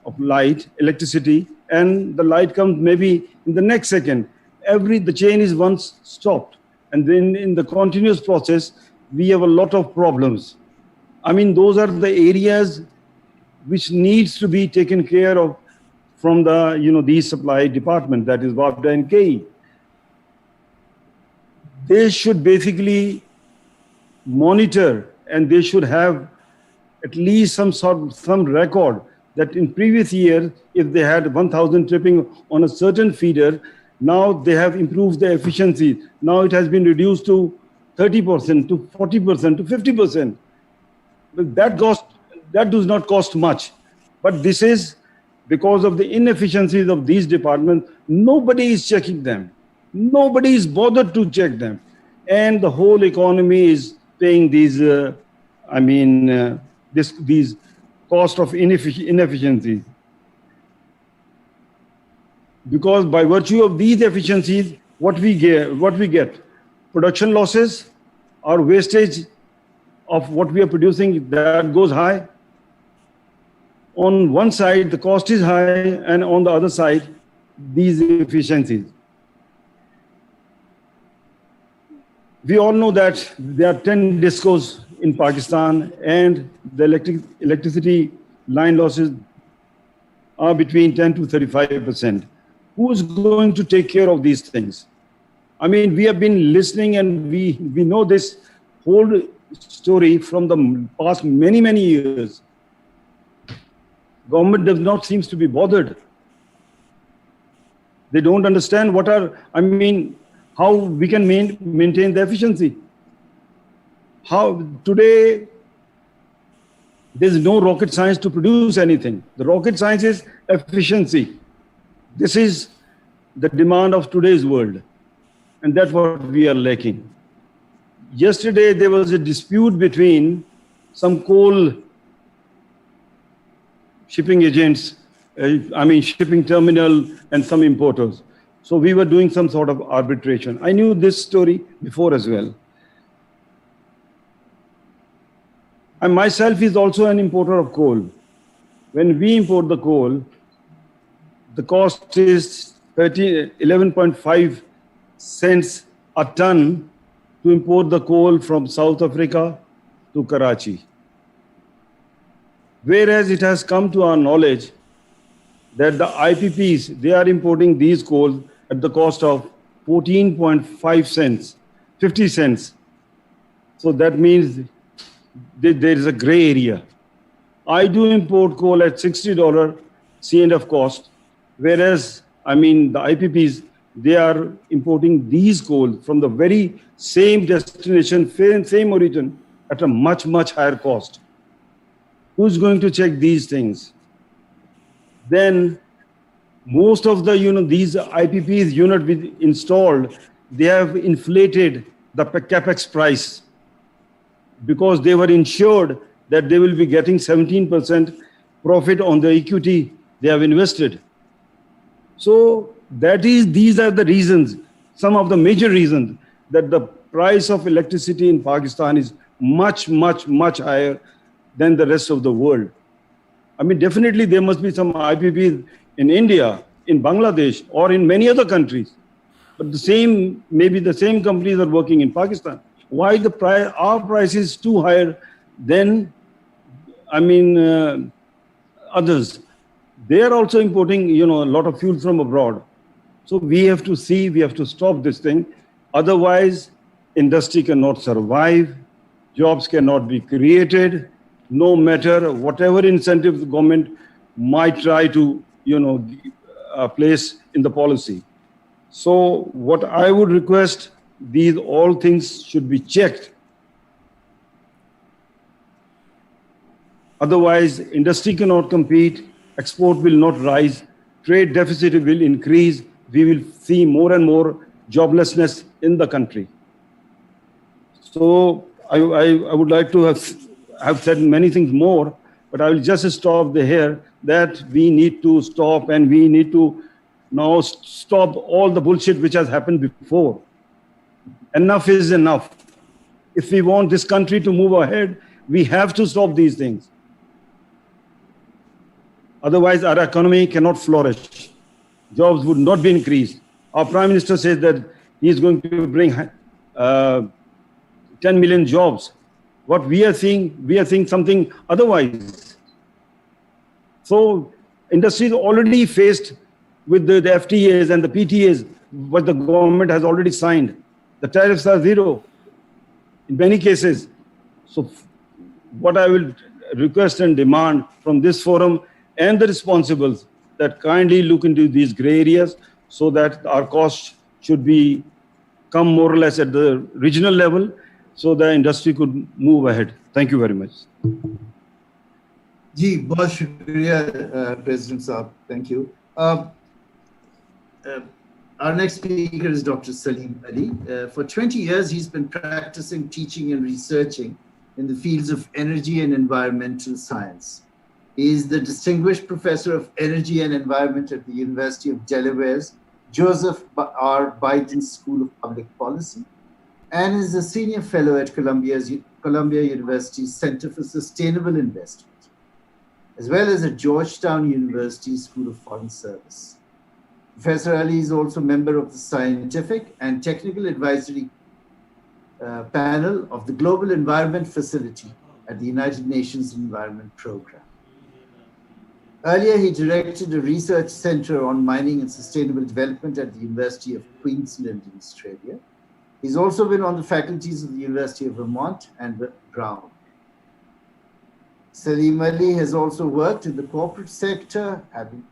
of light, electricity, and the light comes maybe in the next second, the chain is once stopped. And then in the continuous process, we have a lot of problems. I mean, those are the areas which needs to be taken care of from the, these supply department, that is WAPDA and KE. They should basically monitor, and they should have at least some record that in previous years, if they had 1,000 tripping on a certain feeder, now they have improved the efficiency. Now it has been reduced to 30%, to 40%, to 50%. But that does not cost much. But this is because of the inefficiencies of these departments. Nobody is checking them. Nobody is bothered to check them. And the whole economy is paying these, these cost of inefficiencies. Because by virtue of these efficiencies, what we get, production losses or wastage of what we are producing, that goes high. On one side, the cost is high, and on the other side, these efficiencies. We all know that there are 10 discos in Pakistan, and the electricity line losses are between 10 to 35%. Who's going to take care of these things? I mean, we have been listening, and we know this whole story from the past many years. Government does not seem to be bothered. They don't understand how we can maintain the efficiency. How today, there's no rocket science to produce anything. The rocket science is efficiency. This is the demand of today's world, and that's what we are lacking. Yesterday, there was a dispute between some coal shipping agents, shipping terminal, and some importers. So we were doing some sort of arbitration. I knew this story before as well. I myself is also an importer of coal. When we import the coal, the cost is 11.5 cents a ton to import the coal from South Africa to Karachi. Whereas it has come to our knowledge that the IPPs, they are importing these coal at the cost of 14.5 cents, 50 cents. So that means there is a gray area. I do import coal at $60 C&F cost, whereas, the IPPs, they are importing these coal from the very same destination, same origin, at a much higher cost. Who's going to check these things? Then most of the, these IPPs unit we installed, they have inflated the capex price because they were insured that they will be getting 17% profit on the equity they have invested. So these are the reasons, some of the major reasons that the price of electricity in Pakistan is much higher than the rest of the world. Definitely there must be some IPPs in India, in Bangladesh, or in many other countries. But maybe the same companies are working in Pakistan. Why our price is too higher than, others? They are also importing, a lot of fuel from abroad. So we have to stop this thing. Otherwise, industry cannot survive, jobs cannot be created, no matter whatever incentives the government might try to, place in the policy. So what I would request, all things should be checked. Otherwise, industry cannot compete, export will not rise, trade deficit will increase, we will see more and more joblessness in the country. So I would like to have said many things more, but I will just stop here that we need to stop, and we need to now stop all the bullshit which has happened before. Enough is enough. If we want this country to move ahead, we have to stop these things. Otherwise, our economy cannot flourish. Jobs would not be increased. Our Prime Minister says that he is going to bring 10 million jobs. What we are seeing something otherwise. So industry is already faced with the FTAs and the PTAs, what the government has already signed. The tariffs are zero in many cases. So what I will request and demand from this forum and the responsibles, that kindly look into these gray areas so that our costs should come more or less at the regional level, so the industry could move ahead. Thank you very much. जी बहुत शुक्रिया President Saab. Thank you. Our next speaker is Dr. Salim Ali. For 20 years, he's been practicing, teaching, and researching in the fields of energy and environmental science. He is the Distinguished Professor of Energy and Environment at the University of Delaware's Joseph R. Biden School of Public Policy, and is a Senior Fellow at Columbia University's Center for Sustainable Investment, as well as at Georgetown University School of Foreign Service. Professor Ali is also a member of the Scientific and Technical Advisory Panel of the Global Environment Facility at the United Nations Environment Programme. Earlier, he directed a research center on mining and sustainable development at the University of Queensland in Australia. He's also been on the faculties of the University of Vermont and Brown. Salim Ali has also worked in the corporate sector,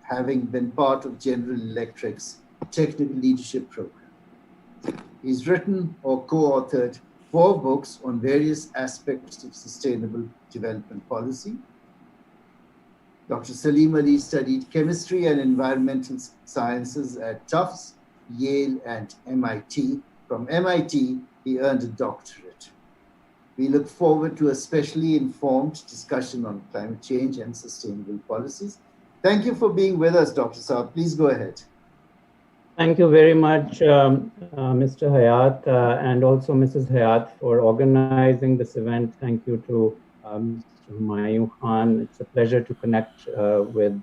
having been part of General Electric's Technical Leadership Program. He's written or co-authored 4 books on various aspects of sustainable development policy. Dr. Salim Ali studied chemistry and environmental sciences at Tufts, Yale, and MIT. From MIT, he earned a doctorate. We look forward to a specially informed discussion on climate change and sustainable policies. Thank you for being with us, Dr. Saab. Please go ahead. Thank you very much, Mr. Hayat, and also Mrs. Hayat for organizing this event. Thank you to Mr. Humayun Khan. It's a pleasure to connect with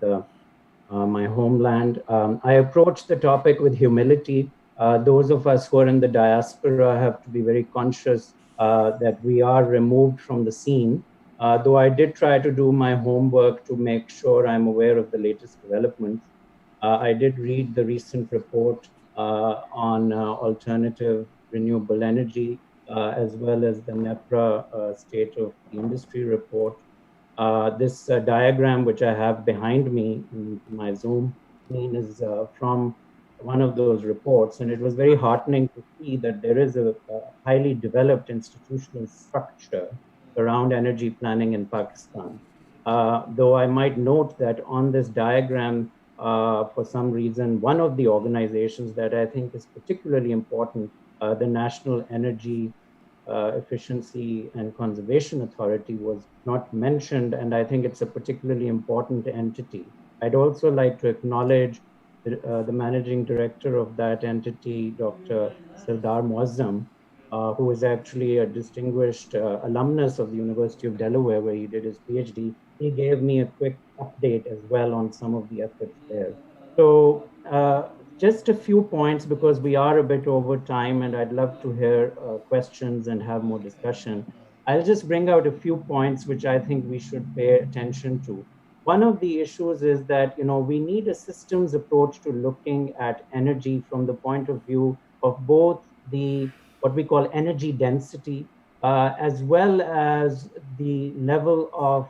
my homeland. I approach the topic with humility. Those of us who are in the diaspora have to be very conscious that we are removed from the scene. Though I did try to do my homework to make sure I'm aware of the latest developments. I did read the recent report on alternative renewable energy, as well as the NEPRA State of the Industry report. This diagram, which I have behind me in my Zoom screen, is from one of those reports. And it was very heartening to see that there is a highly developed institutional structure around energy planning in Pakistan. Though I might note that on this diagram, for some reason, one of the organizations that I think is particularly important, the National Energy Efficiency and Conservation Authority, was not mentioned, and I think it's a particularly important entity. I'd also like to acknowledge the managing director of that entity, Dr. Sardar Muazzam, who is actually a distinguished alumnus of the University of Delaware, where he did his PhD. He gave me a quick update as well on some of the efforts there. So just a few points, because we are a bit over time and I'd love to hear questions and have more discussion. I'll just bring out a few points which I think we should pay attention to. One of the issues is that, we need a systems approach to looking at energy from the point of view of both the what we call energy density, as well as the level of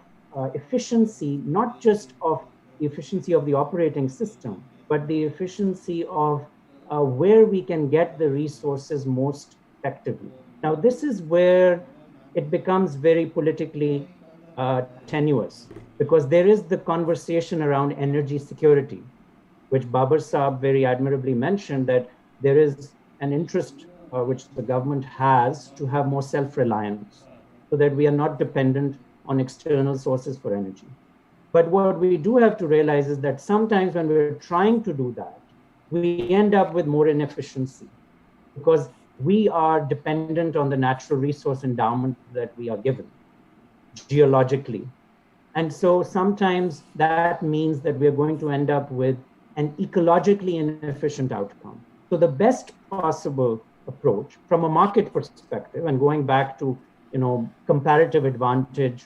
efficiency, not just of the efficiency of the operating system, but the efficiency of where we can get the resources most effectively. Now, this is where it becomes very politically tenuous, because there is the conversation around energy security, which Babar Saab very admirably mentioned, that there is an interest which the government has to have more self-reliance, so that we are not dependent on external sources for energy. But what we do have to realize is that sometimes when we're trying to do that, we end up with more inefficiency, because we are dependent on the natural resource endowment that we are given geologically. And so sometimes that means that we're going to end up with an ecologically inefficient outcome. So the best possible approach from a market perspective, and going back to comparative advantage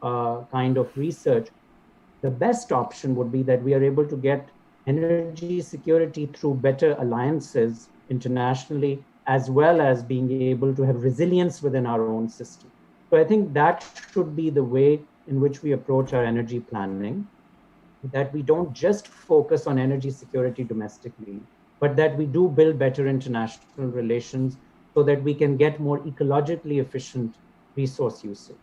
kind of research, the best option would be that we are able to get energy security through better alliances internationally, as well as being able to have resilience within our own system. So I think that should be the way in which we approach our energy planning, that we don't just focus on energy security domestically, but that we do build better international relations so that we can get more ecologically efficient resource usage.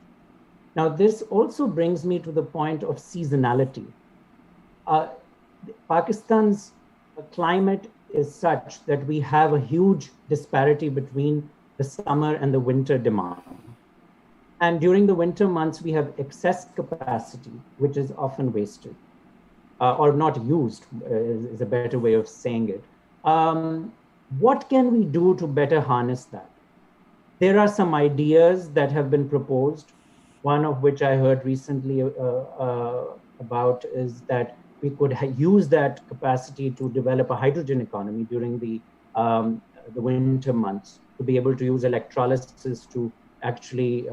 Now, this also brings me to the point of seasonality. Pakistan's climate is such that we have a huge disparity between the summer and the winter demand. And during the winter months, we have excess capacity, which is often wasted or not used, is a better way of saying it. What can we do to better harness that? There are some ideas that have been proposed. One of which I heard recently about is that we could use that capacity to develop a hydrogen economy during the winter months, to be able to use electrolysis to actually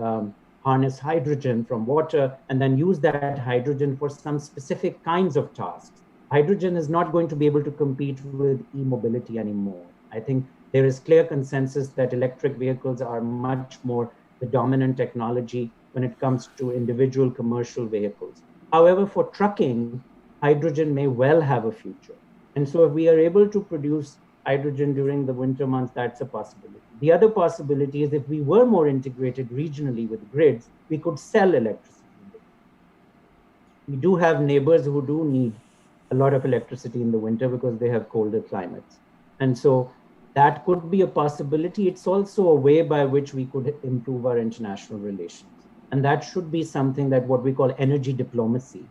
harness hydrogen from water and then use that hydrogen for some specific kinds of tasks. Hydrogen is not going to be able to compete with e-mobility anymore. I think there is clear consensus that electric vehicles are much more the dominant technology when it comes to individual commercial vehicles. However, for trucking, hydrogen may well have a future. And so if we are able to produce hydrogen during the winter months, that's a possibility. The other possibility is if we were more integrated regionally with grids, we could sell electricity. We do have neighbors who do need a lot of electricity in the winter because they have colder climates. And so that could be a possibility. It's also a way by which we could improve our international relations. And that should be something that what we call energy diplomacy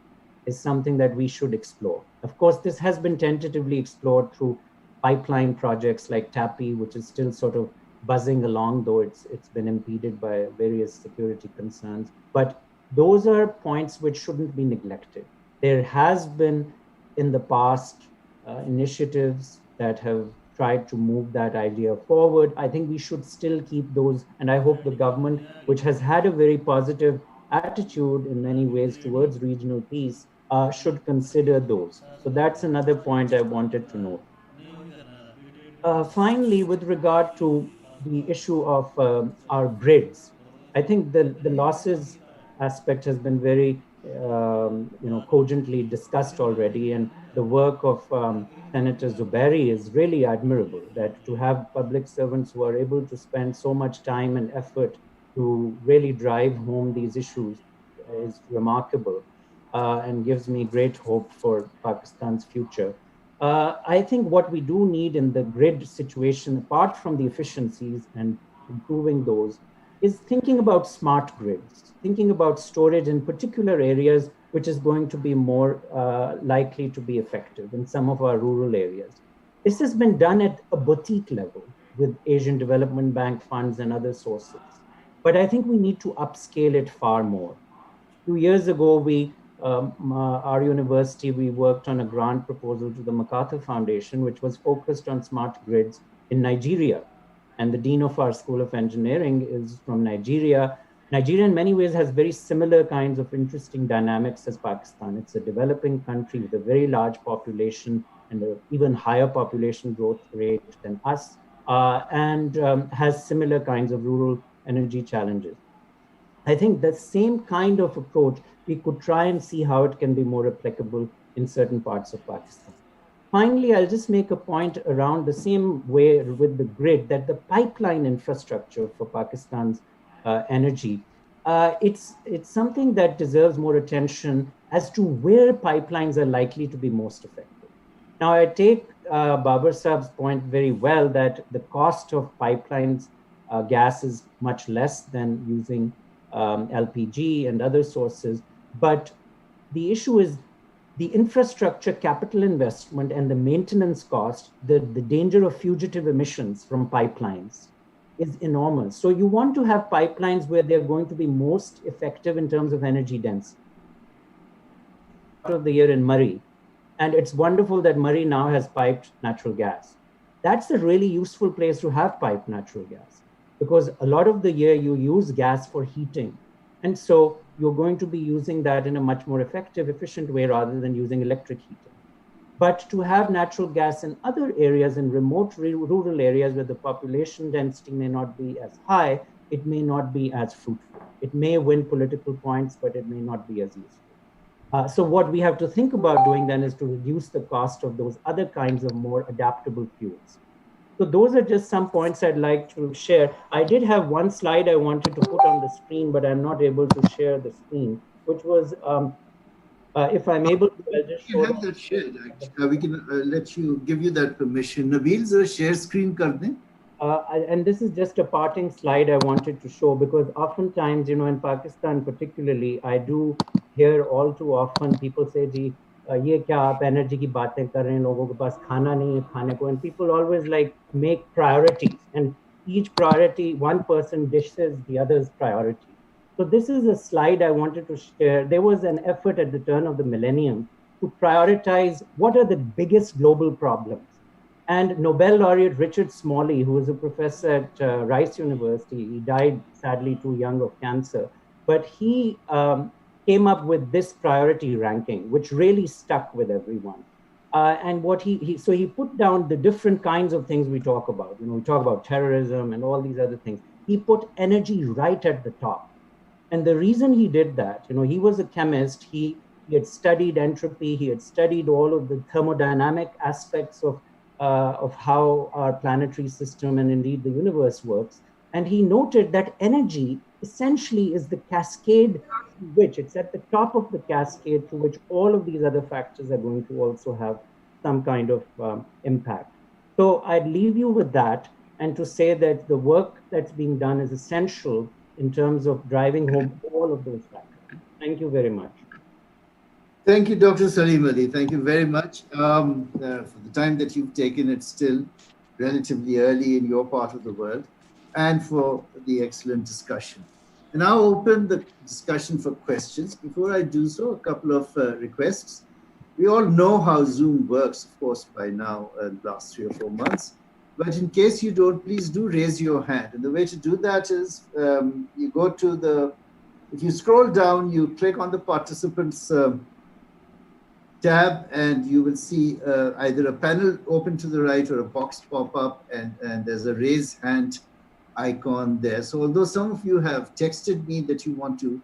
is something that we should explore. Of course, this has been tentatively explored through pipeline projects like TAPI, which is still sort of buzzing along, though it's been impeded by various security concerns. But those are points which shouldn't be neglected. There has been in the past initiatives that have tried to move that idea forward. I think we should still keep those, and I hope the government, which has had a very positive attitude in many ways towards regional peace, should consider those. So that's another point I wanted to note. Finally, with regard to the issue of our grids, I think the losses aspect has been very cogently discussed already, and the work of Senator Zubairi is really admirable, that to have public servants who are able to spend so much time and effort to really drive home these issues is remarkable and gives me great hope for Pakistan's future. I think what we do need in the grid situation, apart from the efficiencies and improving those, is thinking about smart grids, thinking about storage in particular areas, which is going to be more likely to be effective in some of our rural areas. This has been done at a boutique level with Asian Development Bank funds and other sources. But I think we need to upscale it far more. 2 years ago, our university, we worked on a grant proposal to the MacArthur Foundation, which was focused on smart grids in Nigeria. And the dean of our School of Engineering is from Nigeria. Nigeria in many ways has very similar kinds of interesting dynamics as Pakistan. It's a developing country with a very large population and an even higher population growth rate than us, and has similar kinds of rural energy challenges. I think the same kind of approach, we could try and see how it can be more applicable in certain parts of Pakistan. Finally, I'll just make a point around the same way with the grid, that the pipeline infrastructure for Pakistan's energy, it's something that deserves more attention as to where pipelines are likely to be most effective. Now, I take Babar Saab's point very well that the cost of pipelines, gas is much less than using LPG and other sources. But the issue is the infrastructure capital investment and the maintenance cost, the danger of fugitive emissions from pipelines is enormous. So you want to have pipelines where they're going to be most effective in terms of energy density. Of the year in Murray, and it's wonderful that Murray now has piped natural gas. That's a really useful place to have piped natural gas, because a lot of the year you use gas for heating. And so you're going to be using that in a much more effective, efficient way rather than using electric heating. But to have natural gas in other areas, in remote rural areas where the population density may not be as high, it may not be as fruitful. It may win political points, but it may not be as useful. So what we have to think about doing then is to reduce the cost of those other kinds of more adaptable fuels. So those are just some points I'd like to share. I did have one slide I wanted to put on the screen, but I'm not able to share the screen, which was, if I'm able to, I'll just show. We have that shared, actually. We can give you that permission. Nabil, zara share screen kar dein. And this is just a parting slide I wanted to show, because oftentimes, in Pakistan particularly, I do hear all too often people say, "Ji, ye kya aap energy ki baatein kar rahe hain? Logon ke paas khana nahi hai khane ko." And people always like make priorities, and each priority, one person dishes the other's priority. So this is a slide I wanted to share. There was an effort at the turn of the millennium to prioritize what are the biggest global problems. And Nobel laureate Richard Smalley, who was a professor at Rice University, he died sadly too young of cancer, but he came up with this priority ranking, which really stuck with everyone. And what so he put down the different kinds of things we talk about. We talk about terrorism and all these other things. He put energy right at the top. And the reason he did that, he was a chemist. He had studied entropy. He had studied all of the thermodynamic aspects of how our planetary system and indeed the universe works. And he noted that energy essentially is the cascade through which, it's at the top of the cascade through which all of these other factors are going to also have some kind of impact. So I'd leave you with that, and to say that the work that's being done is essential in terms of driving home all of those factors. Thank you very much. Thank you, Dr. Salim Ali. Thank you very much for the time that you've taken. It's still relatively early in your part of the world, and for the excellent discussion. And I'll open the discussion for questions. Before I do so, a couple of requests. We all know how Zoom works, of course, by now, in the last 3 or 4 months. But in case you don't, please do raise your hand. And the way to do that is you go to if you scroll down, you click on the participants tab, and you will see either a panel open to the right or a box pop up, and there's a raise hand icon there. So although some of you have texted me that you want to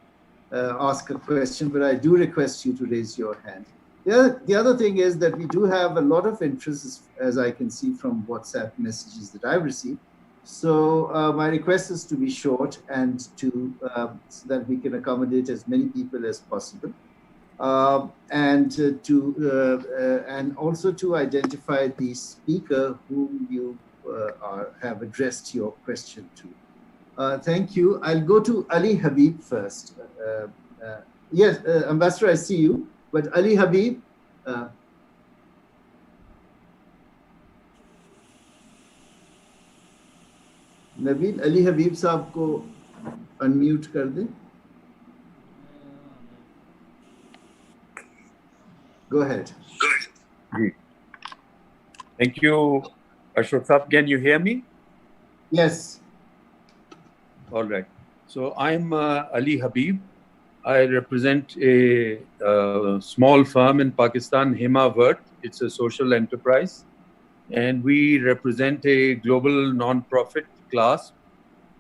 ask a question, but I do request you to raise your hand. The other thing is that we do have a lot of interest, as I can see from WhatsApp messages that I've received. So my request is to be short and so that we can accommodate as many people as possible. And also to identify the speaker whom you have addressed your question to. Thank you. I'll go to Ali Habib first. Yes, Ambassador, I see you, but Ali Habib. Naveed Ali हबीब साहब को unmute कर दें. Go ahead. Thank you, Ashok Saab. Can you hear me? Yes. All right. So I'm Ali Habib. I represent a small firm in Pakistan, Himavert. It's a social enterprise. And we represent a global non-profit class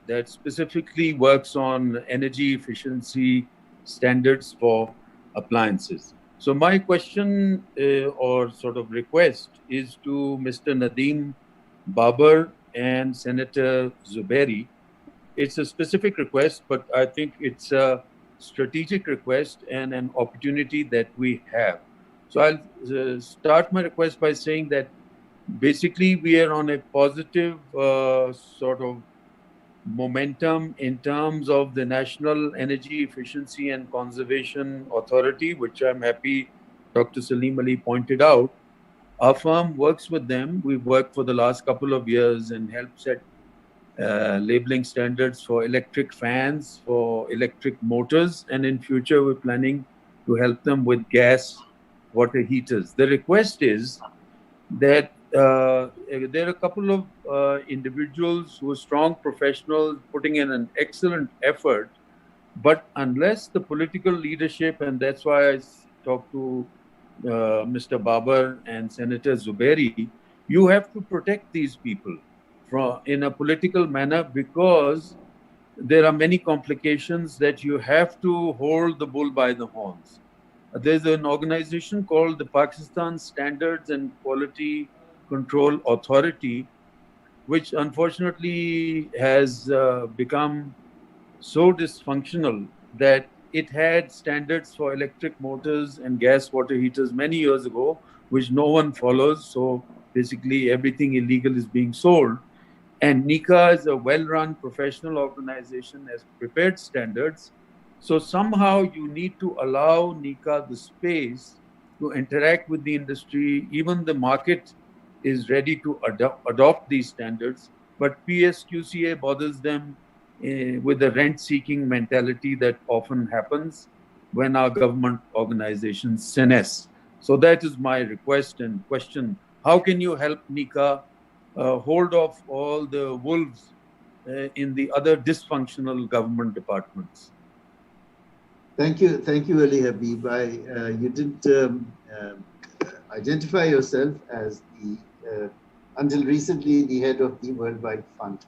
that specifically works on energy efficiency standards for appliances. So my question or sort of request is to Mr. Nadeem Babar and Senator Zubairi. It's a specific request, but I think it's a strategic request and an opportunity that we have. So I'll start my request by saying that basically we are on a positive sort of momentum in terms of the National Energy Efficiency and Conservation Authority, which I'm happy Dr. Salim Ali pointed out. Our firm works with them. We've worked for the last couple of years and helped set labeling standards for electric fans, for electric motors, and in future we're planning to help them with gas water heaters. The request is that there are a couple of individuals who are strong professionals putting in an excellent effort, but unless the political leadership, and that's why I talked to Mr. Babar and Senator Zubairi, you have to protect these people in a political manner, because there are many complications that you have to hold the bull by the horns. There's an organization called the Pakistan Standards and Quality Control Authority, which unfortunately has become so dysfunctional that it had standards for electric motors and gas water heaters many years ago, which no one follows. So basically everything illegal is being sold. And NICA is a well-run professional organization, has prepared standards. So somehow you need to allow NICA the space to interact with the industry. Even the market is ready to adopt these standards, but PSQCA bothers them with the rent-seeking mentality that often happens when our government organizations senesce. So that is my request and question. How can you help NICA hold off all the wolves in the other dysfunctional government departments? Thank you, Ali Habib. You did identify yourself as until recently, the head of the World Wide Fund,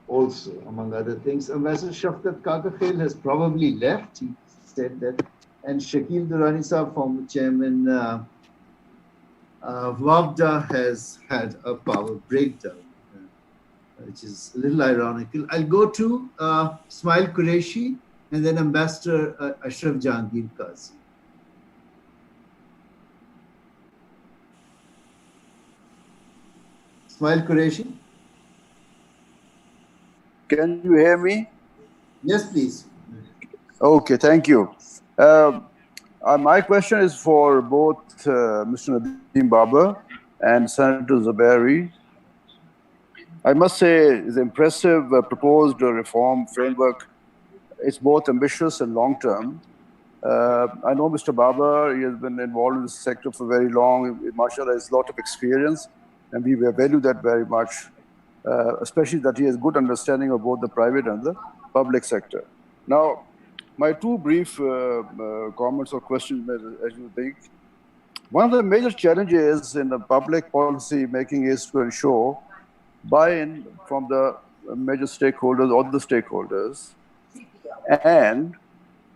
also, among other things. Ambassador Shafkat Kakakhail has probably left, he said that, and Shakil Durrani Saab, former chairman, WAPDA has had a power breakdown, which is a little ironical. I'll go to Ismail Qureshi and then Ambassador Ashraf Jahangir Qazi. Ismail Qureshi. Can you hear me? Yes, please. Okay, thank you. My question is for both Mr. Nadeem Babar and Senator Zuberi. I must say, it's an impressive proposed reform framework. It's both ambitious and long-term. I know Mr. Babar, he has been involved in this sector for very long. Mashallah, has a lot of experience, and we value that very much, especially that he has good understanding of both the private and the public sector. Now, my two brief comments or questions, as you think. One of the major challenges in the public policy making is to ensure buy-in from the major stakeholders or the stakeholders and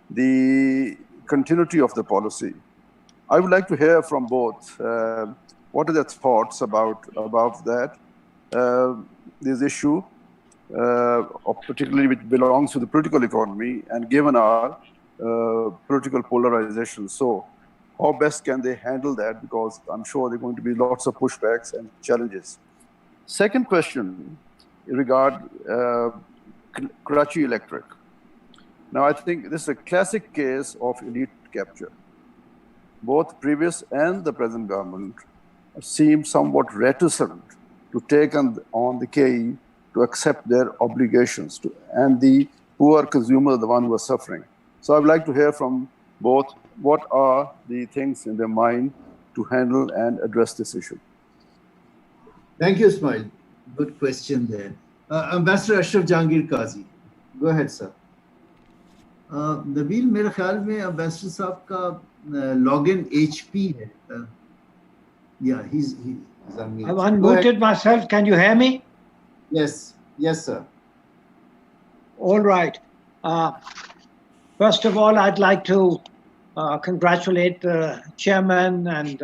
the continuity of the policy. I would like to hear from both. What are their thoughts about that, this issue, particularly which belongs to the political economy and given our political polarization. So how best can they handle that? Because I'm sure there are going to be lots of pushbacks and challenges. Second question regard Karachi Electric. Now, I think this is a classic case of elite capture. Both previous and the present government seem somewhat reticent to take on the KE to accept their obligations to, and the poor consumers are the one who are suffering. So I would like to hear from both what are the things in their mind to handle and address this issue. Thank you, Ismail. Good question there. Ambassador Ashraf Jahangir Qazi. Go ahead, sir. Nabil, मेरे ख्याल में Ambassador साहब का login HP है. Yeah, he's unmuted. I've unmuted myself. Can you hear me? Yes, yes, sir. All right. First of all, I'd like to congratulate the chairman and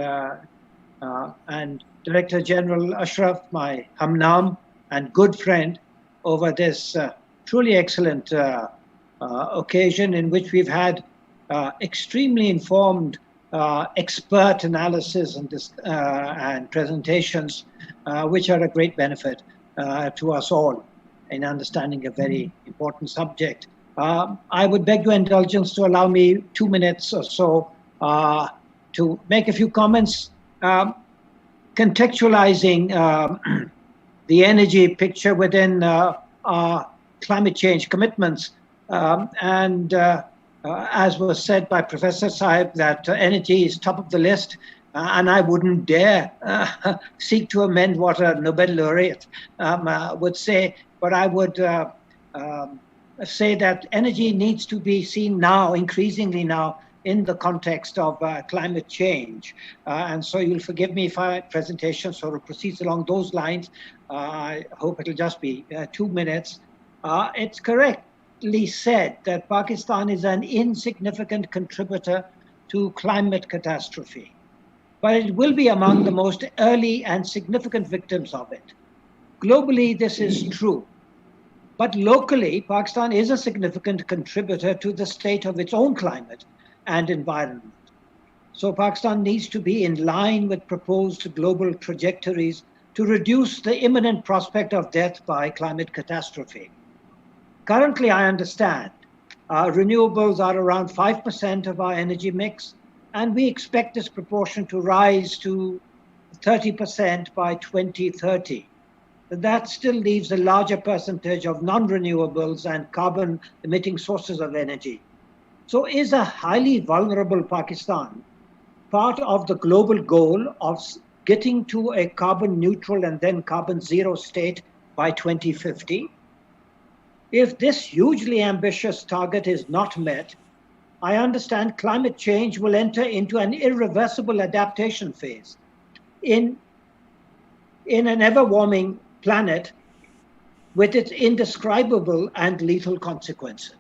Director General Ashraf, my hamnam and good friend, over this truly excellent occasion in which we've had extremely informed expert analysis and presentations, which are a great benefit to us all in understanding a very important subject. I would beg your indulgence to allow me 2 minutes or so to make a few comments contextualizing the energy picture within our climate change commitments. As was said by Professor Saib, that energy is top of the list, and I wouldn't dare seek to amend what a Nobel laureate would say, but I would say that energy needs to be seen now, increasingly now, in the context of climate change. And so you'll forgive me if my presentation sort of proceeds along those lines. I hope it'll just be 2 minutes. It's correctly said that Pakistan is an insignificant contributor to climate catastrophe, but it will be among the most early and significant victims of it. Globally, this is true. But locally, Pakistan is a significant contributor to the state of its own climate and environment. So Pakistan needs to be in line with proposed global trajectories to reduce the imminent prospect of death by climate catastrophe. Currently, I understand renewables are around 5% of our energy mix, and we expect this proportion to rise to 30% by 2030. That still leaves a larger percentage of non-renewables and carbon-emitting sources of energy. So is a highly vulnerable Pakistan part of the global goal of getting to a carbon neutral and then carbon zero state by 2050? If this hugely ambitious target is not met, I understand climate change will enter into an irreversible adaptation phase in an ever-warming planet with its indescribable and lethal consequences.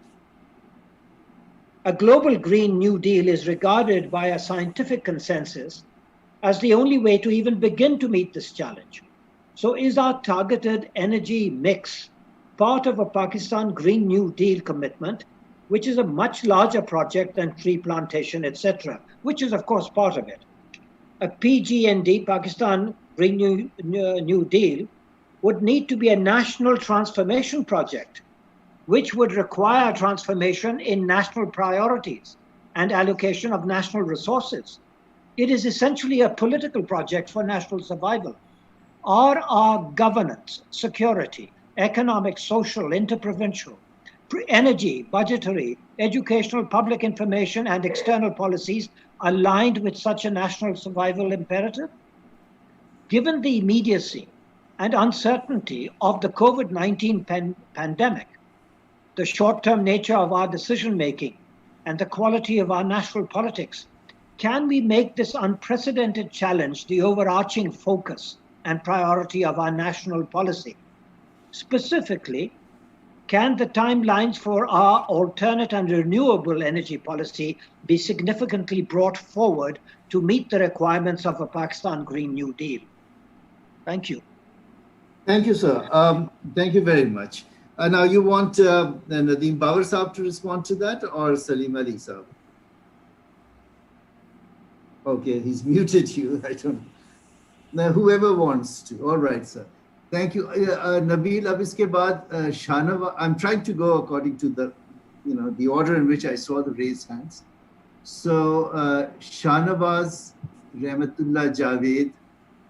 A global Green New Deal is regarded by a scientific consensus as the only way to even begin to meet this challenge. So is our targeted energy mix part of a Pakistan Green New Deal commitment, which is a much larger project than tree plantation, etc., which is of course part of it? A PGND, Pakistan Green New Deal, would need to be a national transformation project, which would require transformation in national priorities and allocation of national resources. It is essentially a political project for national survival. Are our governance, security, economic, social, interprovincial, energy, budgetary, educational, public information, and external policies aligned with such a national survival imperative? Given the immediacy and uncertainty of the COVID-19 pandemic, the short-term nature of our decision-making, and the quality of our national politics, can we make this unprecedented challenge the overarching focus and priority of our national policy? Specifically, can the timelines for our alternate and renewable energy policy be significantly brought forward to meet the requirements of a Pakistan Green New Deal? Thank you. Thank you, sir. Thank you very much. Now you want Nadeem Babar Saab to respond to that, or Salim Ali Saab? Okay, he's muted you. I don't know. Now, whoever wants to. All right, sir. Thank you. Nabil, ab iske baad, Shahnawaz, I'm trying to go according to the order in which I saw the raised hands. So, Shahnawaz, Rahmatullah Javed,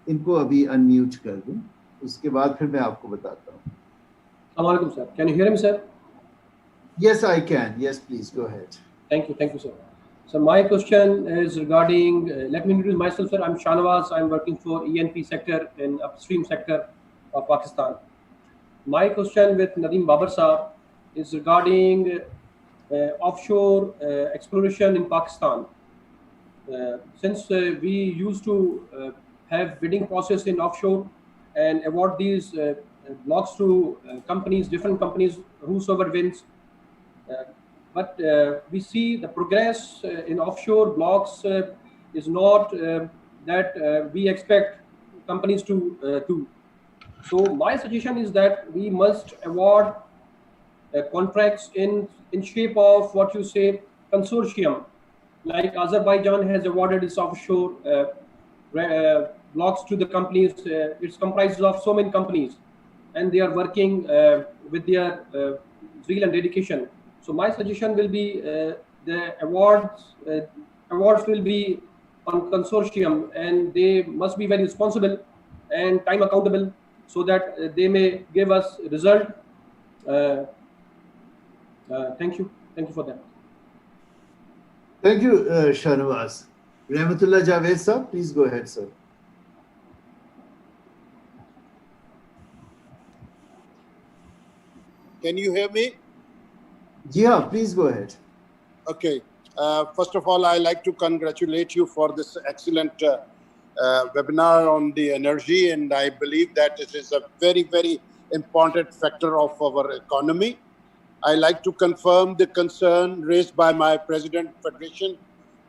इनको अभी unmute कर दूं. उसके बाद फिर मैं आपको बताता हूँ. Assalamualaikum, sir. Can you hear me, sir? Yes, I can. Yes, please go ahead. Thank you, sir. So my question is regarding, let me introduce myself, sir. I'm Shahnawaz. I'm working for ENP sector in upstream sector of Pakistan. My question with Nadeem Babar Saab is regarding offshore exploration in Pakistan. Since we used to have bidding process in offshore and award these blocks to companies, different companies, whosoever wins. But we see the progress in offshore blocks is not that we expect companies to do. So my suggestion is that we must award contracts in shape of what you say consortium, like Azerbaijan has awarded its offshore blocks to the companies. It's comprises of so many companies, and they are working with their zeal and dedication. So my suggestion will be the awards will be on consortium, and they must be very responsible and time accountable, so that they may give us result. Thank you for that. Thank you, Shahnawaz. Rahmatullah Javed sir, please go ahead, sir. Can you hear me? Yeah, please go ahead. Okay. First of all, I'd like to congratulate you for this excellent webinar on the energy, and I believe that it is a very, very important factor of our economy. I like to confirm the concern raised by my President Federation,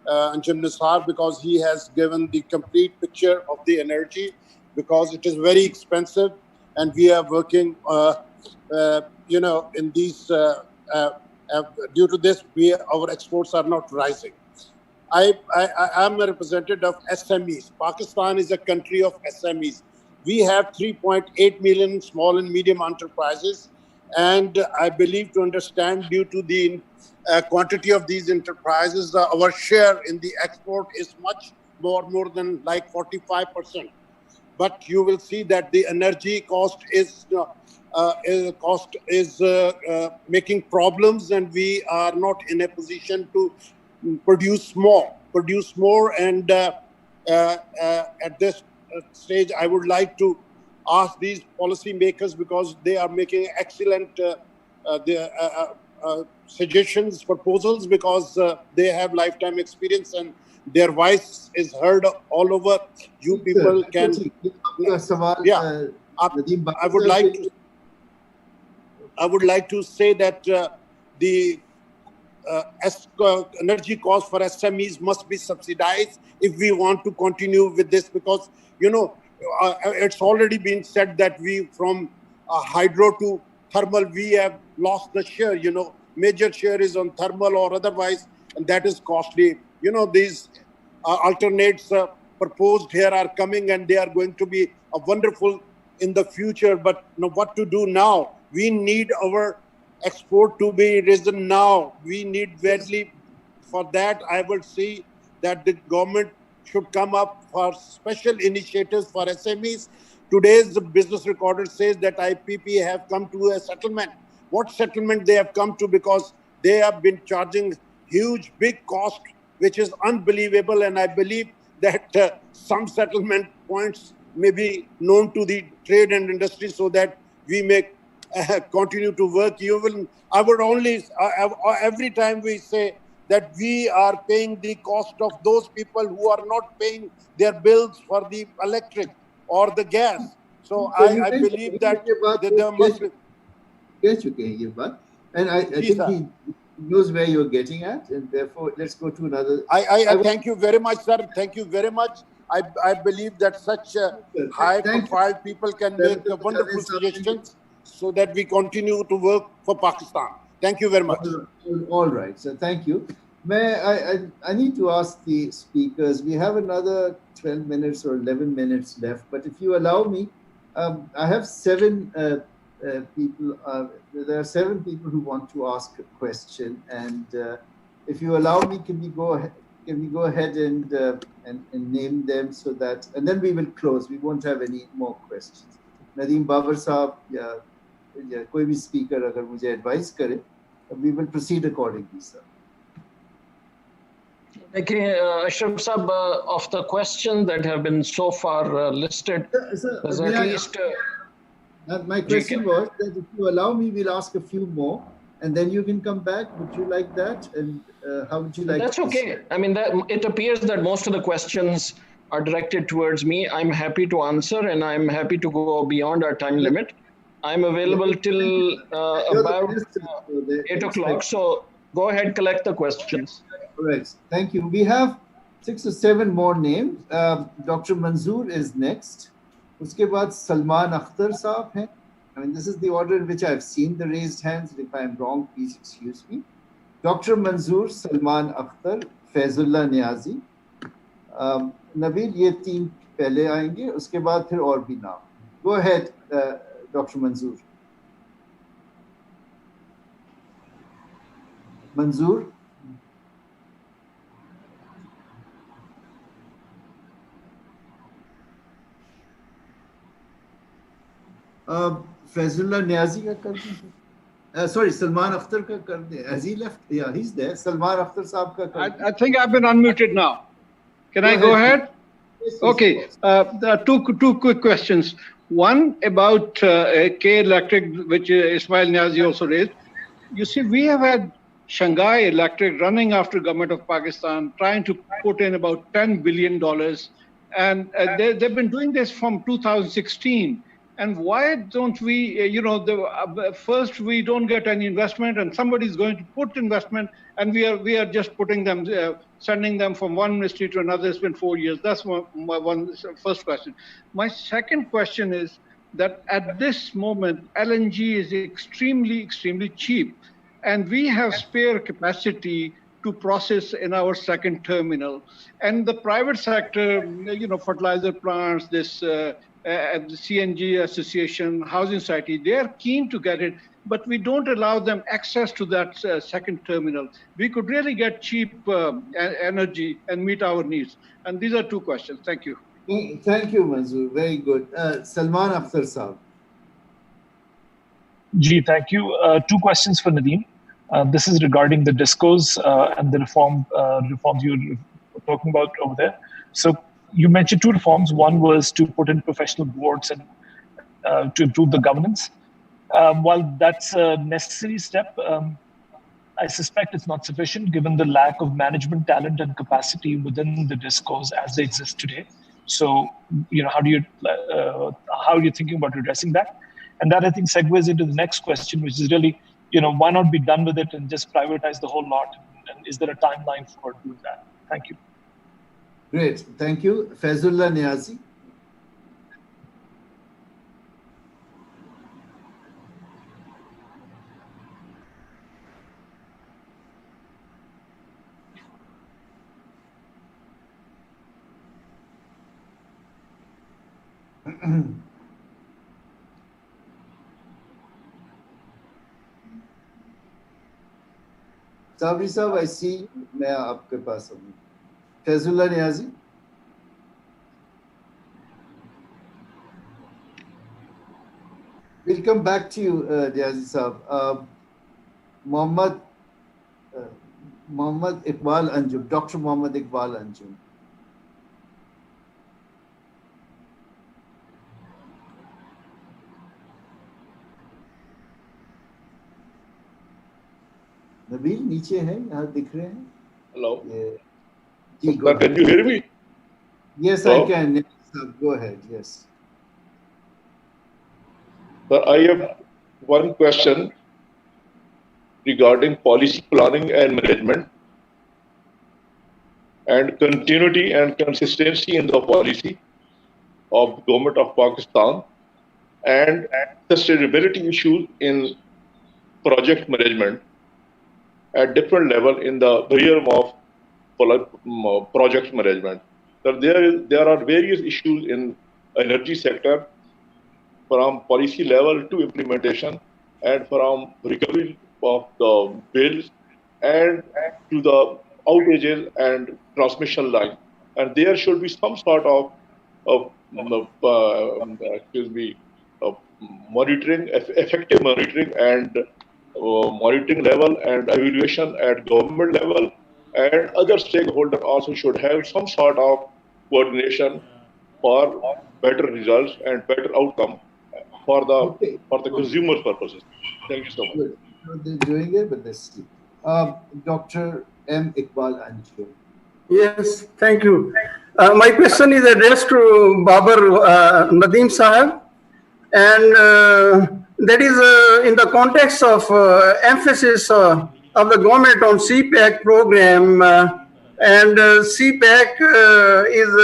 Anjum Nisar, because he has given the complete picture of the energy, because it is very expensive, and we are working, in these. Due to this, our exports are not rising. I am a representative of SMEs. Pakistan is a country of SMEs. We have 3.8 million small and medium enterprises. And I believe to understand, due to the quantity of these enterprises, our share in the export is much more than like 45%. But you will see that the energy cost is making problems, and we are not in a position to produce more. And at this stage, I would like to ask these policymakers, because they are making excellent suggestions, proposals, because they have lifetime experience and their voice is heard all over. You people can. Yeah, I would like to say that the energy cost for SMEs must be subsidized if we want to continue with this, because it's already been said that we, from hydro to thermal, we have lost the share. Major share is on thermal or otherwise, and that is costly. These alternates proposed here are coming, and they are going to be wonderful in the future. But what to do now? We need our export to be risen now. We need badly. For that, I would see that the government should come up for special initiatives for SMEs. Today's business recorder says that IPP have come to a settlement. What settlement they have come to? Because they have been charging huge, big cost, which is unbelievable. And I believe that some settlement points may be known to the trade and industry, so that we may continue to work. I would only, every time we say that we are paying the cost of those people who are not paying their bills for the electric or the gas. So I believe that there must be. And I think he knows where you're getting at, and therefore let's go to another. I thank you very much, sir. Thank you very much. I believe that such high-profile people can make wonderful suggestions, so that we continue to work for Pakistan. Thank you very much. All right, so thank you. I need to ask the speakers, we have another 12 minutes or 11 minutes left, but if you allow me, I have 7 people, there are 7 people who want to ask a question, and if you allow me, can we go ahead and name them, so that, and then we will close. We won't have any more questions. Nadeem Babar Saab, या कोई भी speaker अगर मुझे advise करे, we will proceed accordingly, sir. Okay, Ashraf Saab, of the questions that have been so far listed, there's at least. My question was that if you allow me, we'll ask a few more, and then you can come back. Would you like that? And how would you like? That's okay. I mean, it appears that most of the questions are directed towards me. I'm happy to answer, and I'm happy to go beyond our time limit. I'm available till about 8 o'clock. So go ahead, collect the questions. All right. Thank you. We have 6 or 7 more names. Dr. Manzoor is next. Uske baad Salman Akhtar Saab hai. I mean, this is the order in which I've seen the raised hands. If I'm wrong, please excuse me. Dr. Manzoor, Salman Akhtar, Faizullah Niazi. Nabil, ये 3 पहले आएंगे. उसके बाद फिर और भी नाम. Go ahead, Dr. Manzoor. Manzoor. Faizullah Niazi ka kar dein. Sorry, Salman Akhtar ka kar dein. Has he left? Yeah, he's there. Salman Akhtar Saab ka kar dein. I think I've been unmuted now. Can I go ahead? Yes, okay. There are two quick questions. One about K Electric, which Ismail Niazi also raised. You see, we have had Shanghai Electric running after government of Pakistan, trying to put in about $10 billion. And they've been doing this from 2016. And why don't we, first we don't get any investment, and somebody's going to put investment, and we are just putting them, sending them from one ministry to another. It's been 4 years. That's my first question. My second question is that at this moment, LNG is extremely, extremely cheap, and we have spare capacity to process in our second terminal. And the private sector, fertilizer plants, this at the CNG Association, Housing Society, they are keen to get it, but we don't allow them access to that second terminal. We could really get cheap energy and meet our needs. And these are two questions. Thank you. Thank you, Manzoor. Very good. Salman Akhtar Saab. Ji, thank you. Two questions for Nadeem. This is regarding the discos and the reforms you're talking about over there. So you mentioned two reforms. One was to put in professional boards and to improve the governance. While that's a necessary step, I suspect it's not sufficient given the lack of management talent and capacity within the discos as they exist today. So, how are you thinking about addressing that? And that, I think, segues into the next question, which is really, why not be done with it and just privatize the whole lot? And is there a timeline for doing that? Thank you. Great. Thank you. Faizullah Niazi. Sabri Saab, I see. मैं आपके पास हूँ. Faizullah Niazi. We'll come back to you, Niazi Saab. Mohammad Iqbal Anjum, Dr. Mohammad Iqbal Anjum. Nabeel नीचे हैं, यहाँ दिख रहे हैं. Hello. Can you hear me? Yes, Hello? I can. Yes, go ahead. Yes. Sir, I have one question regarding policy planning and management and continuity and consistency in the policy of the government of Pakistan and sustainability issues in project management at different level in the realm of project management. So there are various issues in energy sector from policy level to implementation and from recovery of the bills and to the outages and transmission line. And there should be some sort of monitoring, effective monitoring and monitoring level and evaluation at government level, and other stakeholders also should have some sort of coordination for better results and better outcome for the consumer purposes. Thank you so much. Good. They're doing it, but let's see. Dr. M. Iqbal Anjum. Yes, thank you. My question is addressed to Babar Nadeem Sahab, and that is in the context of emphasis of the government on CPAC program, and CPAC is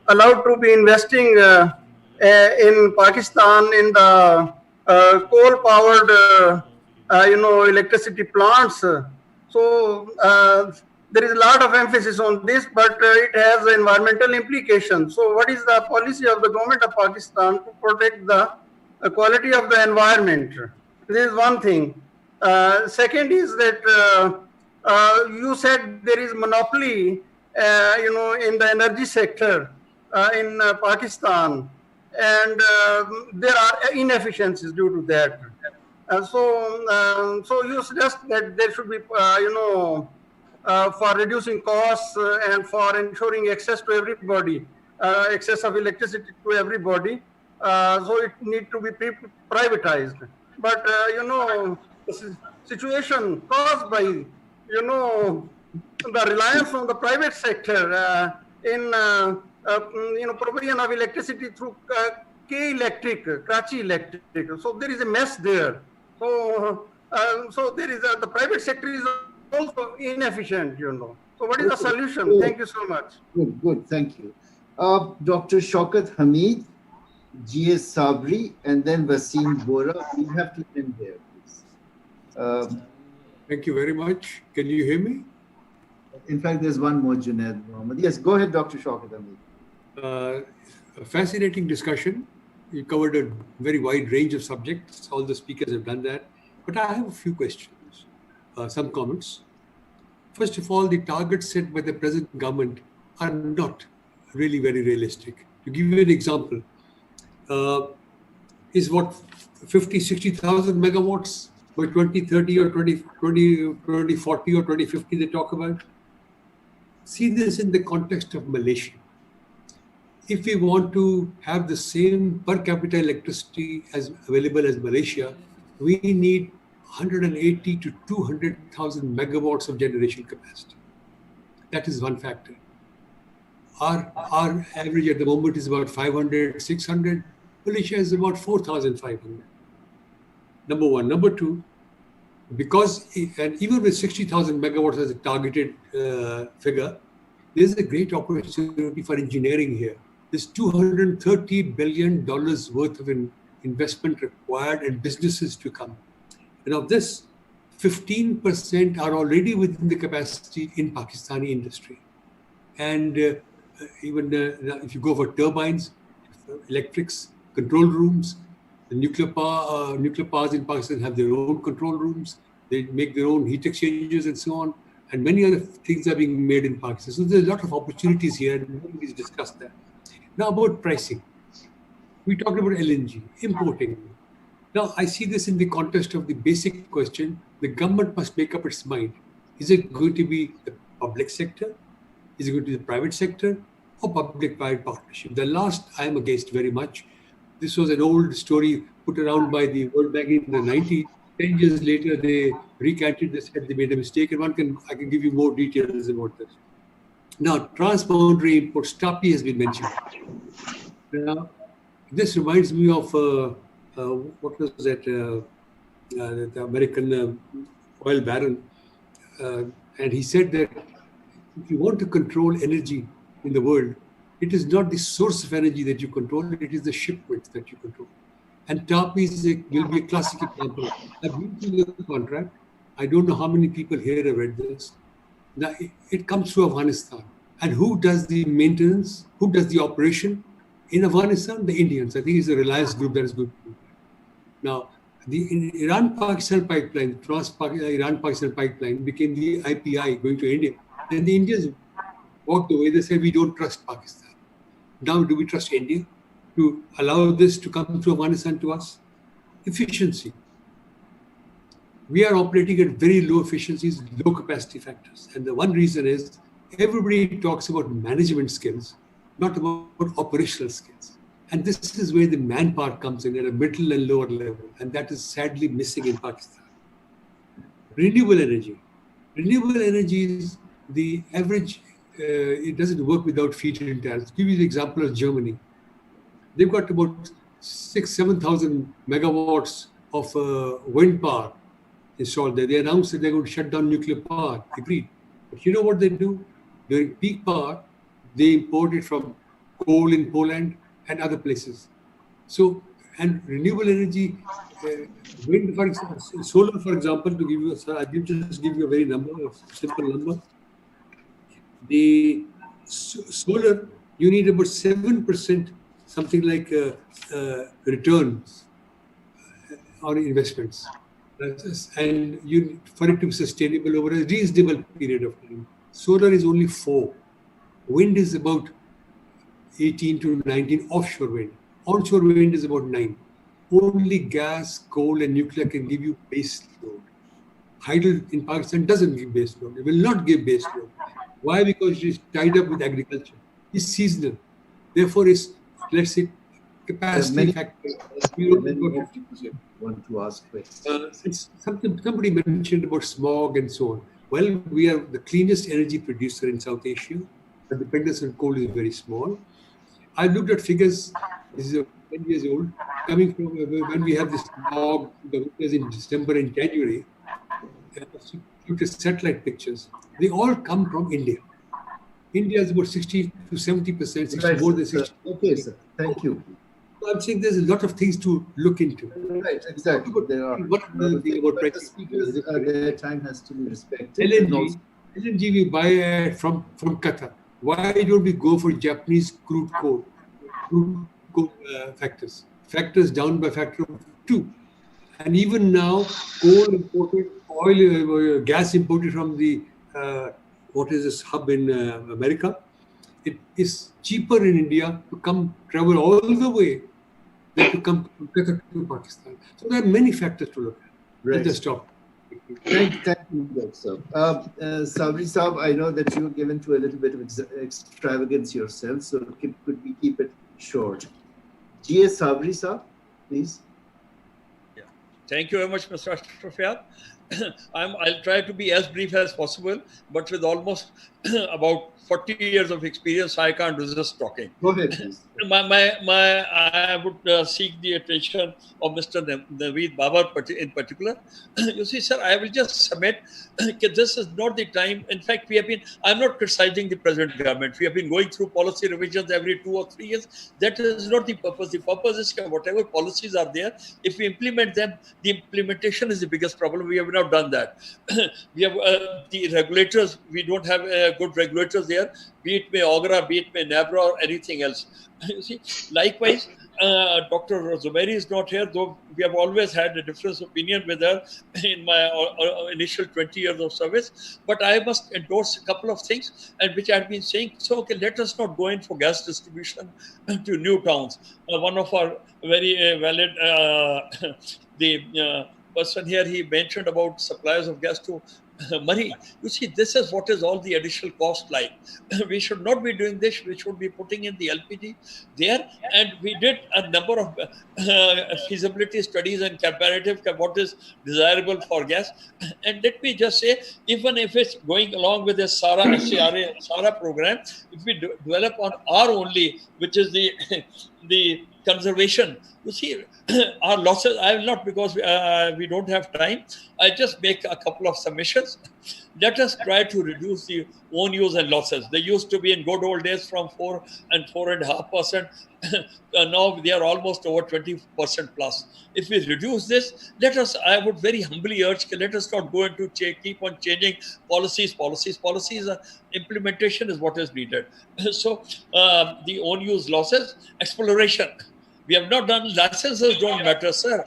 allowed to be investing in Pakistan in the coal-powered, electricity plants. So there is a lot of emphasis on this, but it has environmental implications. So what is the policy of the government of Pakistan to protect the quality of the environment? This is one thing. Second is that you said there is monopoly, in the energy sector in Pakistan, and there are inefficiencies due to that. So you suggest that there should be, for reducing costs and for ensuring access to everybody, access of electricity to everybody. So it need to be privatized. But the situation caused by the reliance on the private sector in provision of electricity through K Electric, Karachi Electric. So there is a mess there. So there is the private sector is also inefficient. So what is the solution? Thank you so much. Good. Thank you. Dr. Shaukat Hamid, G.S. Sabri, and then Wasim Bora. We have to end there, please. Thank you very much. Can you hear me? In fact, there's one more, Junaid Mohammed. Yes, go ahead, Dr. Shaukat Hamid. a fascinating discussion. You covered a very wide range of subjects. All the speakers have done that. But I have a few questions, some comments. First of all, the targets set by the present government are not really very realistic. To give you an example, is what 50, 60,000 megawatts by 2030 or 2040 or 2050 they talk about? See this in the context of Malaysia. If we want to have the same per capita electricity as available as Malaysia, we need 180 to 200,000 megawatts of generation capacity. That is one factor. Our average at the moment is about 500, 600. Malaysia is about 4,500. Number one. Number two, because, and even with 60,000 megawatts as a targeted figure, there's a great opportunity for engineering here. There's $230 billion worth of investment required and businesses to come. And of this, 15% are already within the capacity in Pakistani industry. And even if you go for turbines, electrics, control rooms, the nuclear powers in Pakistan have their own control rooms. They make their own heat exchangers and so on. And many other things are being made in Pakistan. So there's a lot of opportunities here, and nobody's discussed that. Now about pricing. We talked about LNG, importing. Now I see this in the context of the basic question, the government must make up its mind. Is it going to be the public sector? Is it going to be the private sector? Or public-private partnership? The last I am against very much. This was an old story put around by the World Bank in the 90s. 10 years later, they recanted this, said they made a mistake, and I can give you more details about this. Now, transboundary imports, TAPI has been mentioned. Now, this reminds me of, what was that, the American oil baron, and he said that if you want to control energy in the world, it is not the source of energy that you control, it is the shipment that you control. And TAPI will be a classic example. I've been through the contract. I don't know how many people here have read this. Now, it comes through Afghanistan. And who does the maintenance? Who does the operation? In Afghanistan, the Indians. I think it's the Reliance Group that is good. Now, the Iran-Pakistan pipeline, Iran-Pakistan pipeline became the IPI going to India. And the Indians walked away. They said, we don't trust Pakistan. Now, do we trust India to allow this to come through Afghanistan to us? Efficiency. We are operating at very low efficiencies, low capacity factors. And the one reason is everybody talks about management skills, not about operational skills. And this is where the manpower comes in at a middle and lower level. And that is sadly missing in Pakistan. Renewable energy. Renewable energy is the average, it doesn't work without feed-in tariffs. Give you the example of Germany. They've got about 7,000 megawatts of wind power installed there. They announced that they're going to shut down nuclear power. Agreed. But you know what they do? During peak power, they import it from coal in Poland and other places. So, and renewable energy, wind, for example, solar, for example, to give you, I'll just give you a very simple number. The solar, you need about 7%, something like returns on investments. And for it to be sustainable over a reasonable period of time. Solar is only 4. Wind is about 18 to 19, offshore wind. Onshore wind is about 9. Only gas, coal, and nuclear can give you base load. Hydro in Pakistan doesn't give base load. It will not give base load. Why? Because it is tied up with agriculture. It's seasonal. Therefore, it's, let's say, capacity factor. Want to ask questions. Somebody mentioned about smog and so on. Well, we are the cleanest energy producer in South Asia. The dependence on coal is very small. I looked at figures, this is 10 years old, coming from when we have this smog, the winters in December and January. Look at satellite pictures. They all come from India. India is about 60 to 70%, Right, more than 60. Okay, sir. Thank you. I'm saying there's a lot of things to look into. Right, exactly. There are. What the thing about the speakers, their time has to be respected. LNG we buy from Qatar. Why don't we go for Japanese crude coal? factors. Factors down by factor of 2. And even now, coal imported, oil, gas imported from the, what is this hub in America, it is cheaper in India to travel all the way than to come from Calcutta to Pakistan. So there are many factors to look at. Right. Let us stop. Thank you, Dr. Sabri Saab, I know that you're given to a little bit of extravagance yourself, so could we keep it short? G.S. Sabri Saab, please. Thank you very much, Mr. Ashraf. I'll try to be as brief as possible, but with almost about 40 years of experience, I can't resist talking. Go ahead, please. I would seek the attention of Mr. Naveed Babar in particular. You see, sir, I will just submit that this is not the time. In fact, I'm not criticizing the present government. We have been going through policy revisions every 2 or 3 years. That is not the purpose. The purpose is that whatever policies are there, if we implement them, the implementation is the biggest problem. We have not done that. We have the regulators. We don't have good regulators there, be it may Agra, be it may NABRA or anything else. You see, likewise, Dr. Zubairi is not here, though we have always had a different opinion with her in my initial 20 years of service. But I must endorse a couple of things, and which I have been saying. So, okay, let us not go in for gas distribution to new towns. One of our very valid, the person here, he mentioned about suppliers of gas to money. You see, this is what is all the additional cost like. We should not be doing this. We should be putting in the LPG there. And we did a number of feasibility studies and comparative what is desirable for gas. And let me just say, even if it's going along with the SARA program, if we develop on R only, which is the conservation, you see, our losses, I will not, because we don't have time, I just make a couple of submissions. Let us try to reduce the own use and losses. They used to be in good old days from 4 and 4.5%. Now they are almost over 20% plus. If we reduce this, I would very humbly urge, let us not go into keep on changing policies. Implementation is what is needed. So the own use losses, exploration. We have not done, licenses don't matter, sir.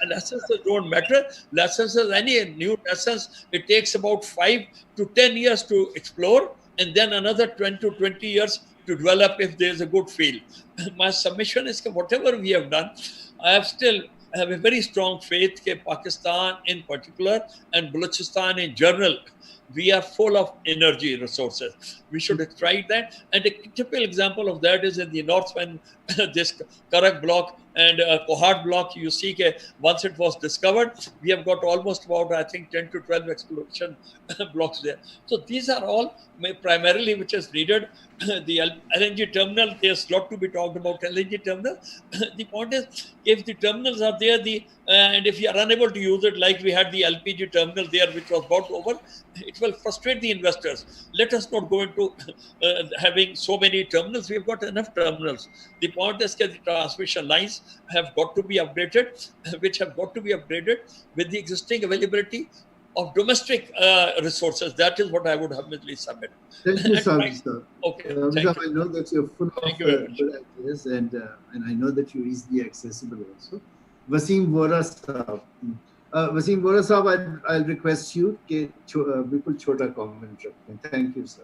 Licenses don't matter. Licenses, any new license, it takes about 5 to 10 years to explore, and then another 20 to 20 years to develop if there is a good field. My submission is that whatever we have done, I have a very strong faith that Pakistan in particular and Balochistan in general, we are full of energy resources. We should extract that. And a typical example of that is in the north, when this Karak block and Kohad block, you see that once it was discovered, we have got almost about, I think, 10 to 12 exploration blocks there. So these are all primarily which is needed. The LNG terminal, there's a lot to be talked about LNG terminal. The point is, if the terminals are there, and if you are unable to use it, like we had the LPG terminal there, which was bought over, it will frustrate the investors. Let us not go into having so many terminals. We've got enough terminals. The point is that the transmission lines have got to be updated, which have got to be upgraded with the existing availability of domestic resources. That is what I would humbly submit. Thank you, sir. Okay. I know that you're full of good ideas, and I know that you're easily accessible also. Wasim Vora Saab. Wasim Vora Saab, I'll request you to बिल्कुल छोटा comment रखें. Thank you, sir.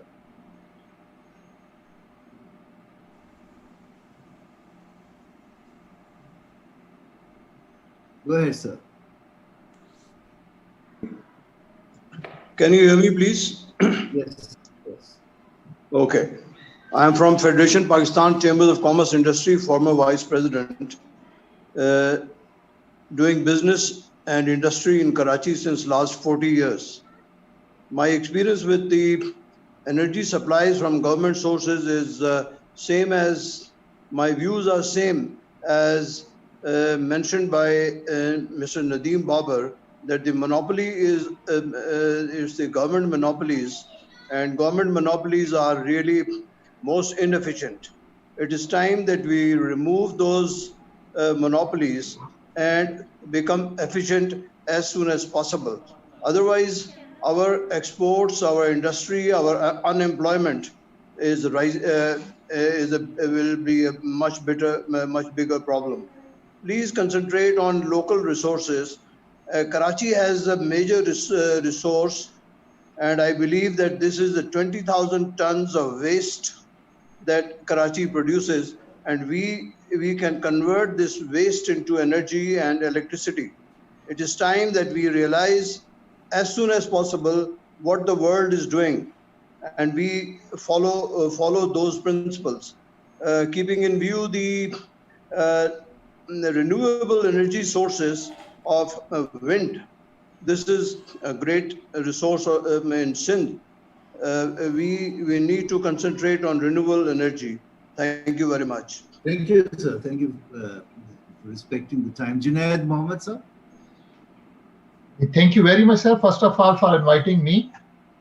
Go ahead, sir. Can you hear me, please? Yes. Okay. I am from Federation Pakistan Chambers of Commerce Industry, former Vice President, doing business and industry in Karachi since last 40 years. My experience with the energy supplies from government sources is same as, my views are same as mentioned by Mr. Nadeem Babar, that the monopoly is the government monopolies, and government monopolies are really most inefficient. It is time that we remove those monopolies and become efficient as soon as possible. Otherwise, our exports, our industry, our unemployment is will be a much bigger problem. Please concentrate on local resources. Karachi has a major resource, and I believe that this is the 20,000 tons of waste that Karachi produces, and we can convert this waste into energy and electricity. It is time that we realize as soon as possible what the world is doing, and we follow those principles, keeping in view the renewable energy sources of wind. This is a great resource in Sindh. We need to concentrate on renewable energy. Thank you very much. Thank you, sir. Thank you for respecting the time. Junaid Mohammed, sir. Thank you very much, sir. First of all, for inviting me.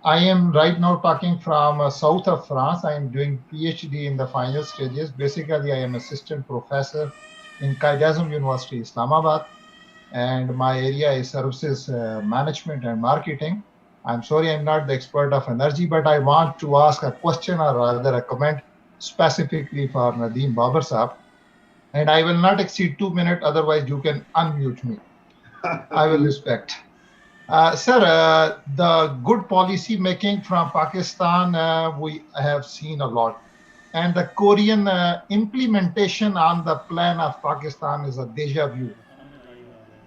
I am right now talking from south of France. I am doing PhD in the final stages. Basically, I am assistant professor in Qaid-e-Azam University, Islamabad, and my area is services management and marketing. I'm sorry I'm not the expert of energy, but I want to ask a question or rather a comment specifically for Nadeem Babar Saab. And I will not exceed 2 minutes, otherwise you can unmute me. I will respect. Sir, the good policy making from Pakistan, we have seen a lot. And the Korean implementation on the plan of Pakistan is a deja vu.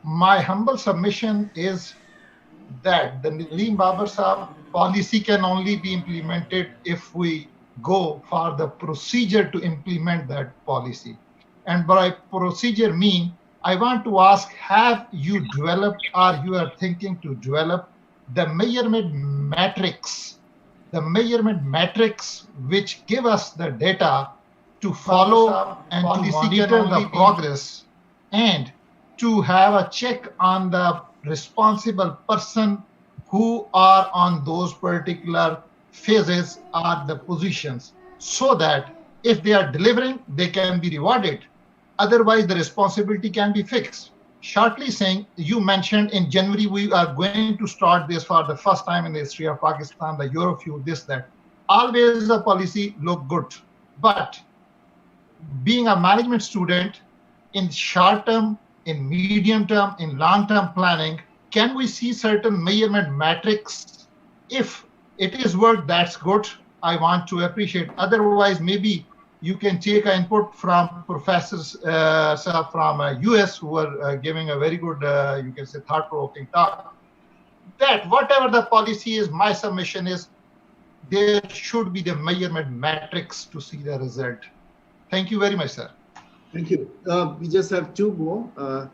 My humble submission is that the Nadeem Babar Saab policy can only be implemented if we go for the procedure to implement that policy. And by procedure mean, I want to ask, have you developed or you are thinking to develop the measurement matrix which give us the data to follow and to monitor the progress and to have a check on the responsible person who are on those particular phases or the positions, so that if they are delivering, they can be rewarded. Otherwise, the responsibility can be fixed. Shortly saying, you mentioned in January, we are going to start this for the first time in the history of Pakistan, the Eurofuel, this, that. Always the policy look good. But being a management student, in short term, in medium term, in long term planning, can we see certain measurement metrics? If it is work, that's good. I want to appreciate. Otherwise, maybe you can take an input from professors from US who are giving a very good, you can say, thought-provoking talk. That whatever the policy is, my submission is there should be the measurement metrics to see the result. Thank you very much, sir. Thank you. We just have two more.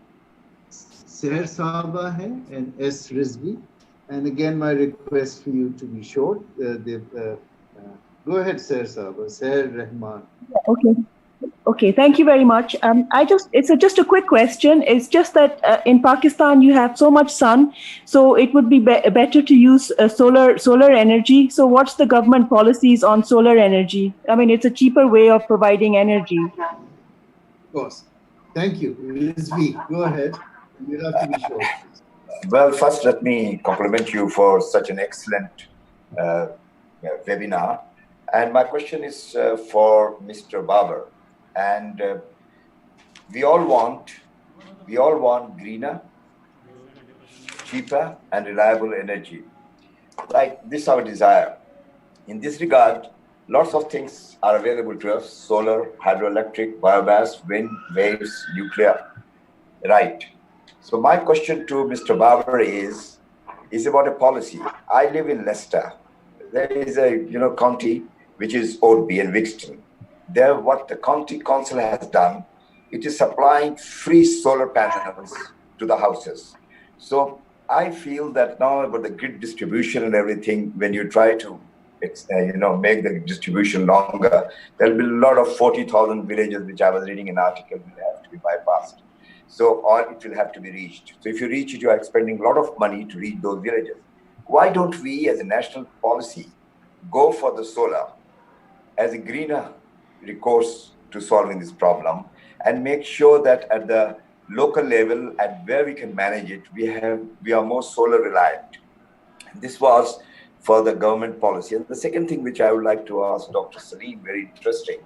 Seher Sahaba hai and S. Rizvi. And again, my request for you to be short. Go ahead, Seher Sahaba. Seher Rahman. Okay. Okay, thank you very much. It's just a quick question. It's just that in Pakistan you have so much sun, so it would be better to use solar energy. So what's the government policies on solar energy? I mean, it's a cheaper way of providing energy. Of course. Thank you. Rizvi, go ahead. You have to be short. Well, first let me compliment you for such an excellent webinar. And my question is for Mr. Babar. And we all want greener, cheaper, and reliable energy. Like this is our desire. In this regard, lots of things are available to us: solar, hydroelectric, biomass, wind, waves, nuclear. Right. So my question to Mr. Babar is about a policy. I live in Leicester. There is a county which is Oadby and Wixton. There, what the county council has done, it is supplying free solar panels to the houses. So I feel that now about the grid distribution and everything, when you try to make the distribution longer, there'll be a lot of 40,000 villages, which I was reading an article, will have to be bypassed. So, or it will have to be reached. So if you reach it, you are expending a lot of money to reach those villages. Why don't we, as a national policy, go for the solar as a greener recourse to solving this problem, and make sure that at the local level, at where we can manage it, we are more solar reliant. This was for the government policy. And the second thing which I would like to ask Dr. Salim, very interesting,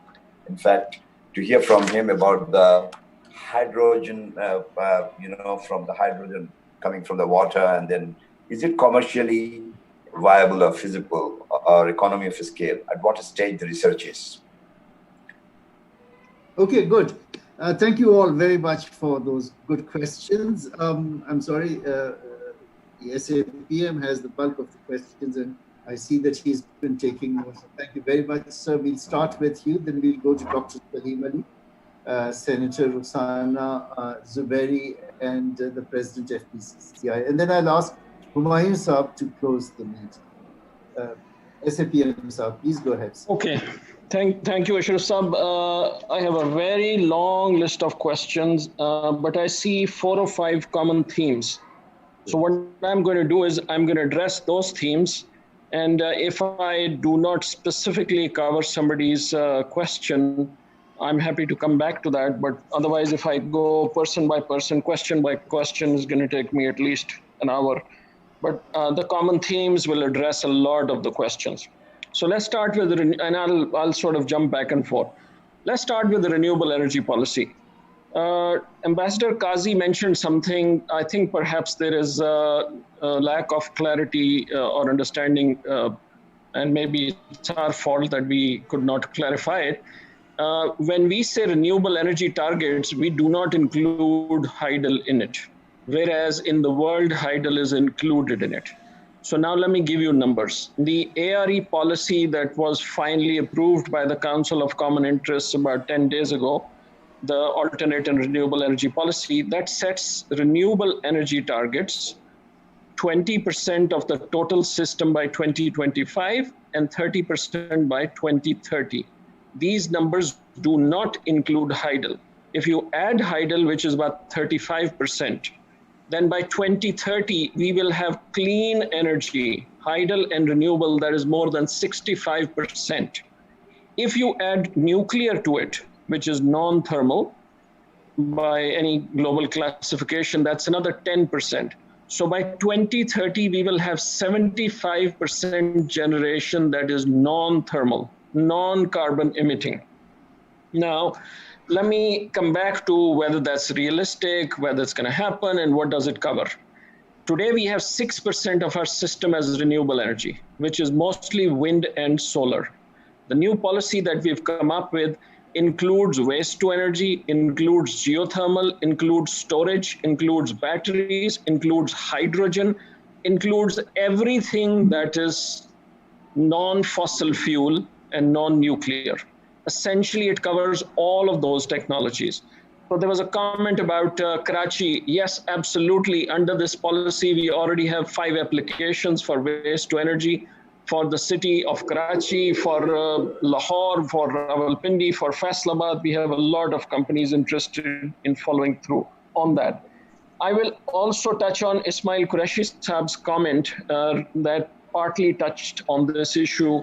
In fact, to hear from him about the hydrogen, from the hydrogen coming from the water, and then is it commercially viable or feasible or economy of scale? At what stage the research is? Okay, good. Thank you all very much for those good questions. I'm sorry, the SAPM has the bulk of the questions, and I see that he's been taking notes. Thank you very much, sir. We'll start with you, then we'll go to Dr. Salim Ali, Senator Rukhsana Zuberi, and the President of FPCCI. And then I'll ask Humayun Saab to close the meeting. SAPM Saab, please go ahead, sir. Okay. Thank you, Ashraf Saab. I have a very long list of questions, but I see 4 or 5 common themes. So what I'm going to do is I'm going to address those themes. And if I do not specifically cover somebody's question, I'm happy to come back to that. But otherwise, if I go person by person, question by question, is going to take me at least an hour. But the common themes will address a lot of the questions. So let's start with, and I'll sort of jump back and forth. Let's start with the renewable energy policy. Ambassador Kazi mentioned something. I think perhaps there is a lack of clarity or understanding, and maybe it's our fault that we could not clarify it. When we say renewable energy targets, we do not include hydel in it, whereas in the world, hydel is included in it. So now let me give you numbers. The ARE policy that was finally approved by the Council of Common Interests about 10 days ago, the alternate and renewable energy policy, that sets renewable energy targets, 20% of the total system by 2025 and 30% by 2030. These numbers do not include hydel. If you add hydel, which is about 35%, then by 2030, we will have clean energy, hydel and renewable, that is more than 65%. If you add nuclear to it, which is non-thermal by any global classification, that's another 10%. So by 2030, we will have 75% generation that is non-thermal, non-carbon emitting. Now, let me come back to whether that's realistic, whether it's going to happen, and what does it cover. Today, we have 6% of our system as renewable energy, which is mostly wind and solar. The new policy that we've come up with includes waste to energy, includes geothermal, includes storage, includes batteries, includes hydrogen, includes everything that is non-fossil fuel and non-nuclear. Essentially, it covers all of those technologies. So there was a comment about Karachi. Yes, absolutely. Under this policy, we already have 5 applications for waste to energy for the city of Karachi, for Lahore, for Rawalpindi, for Faisalabad. We have a lot of companies interested in following through on that. I will also touch on Ismail Qureshi Saab's comment that partly touched on this issue.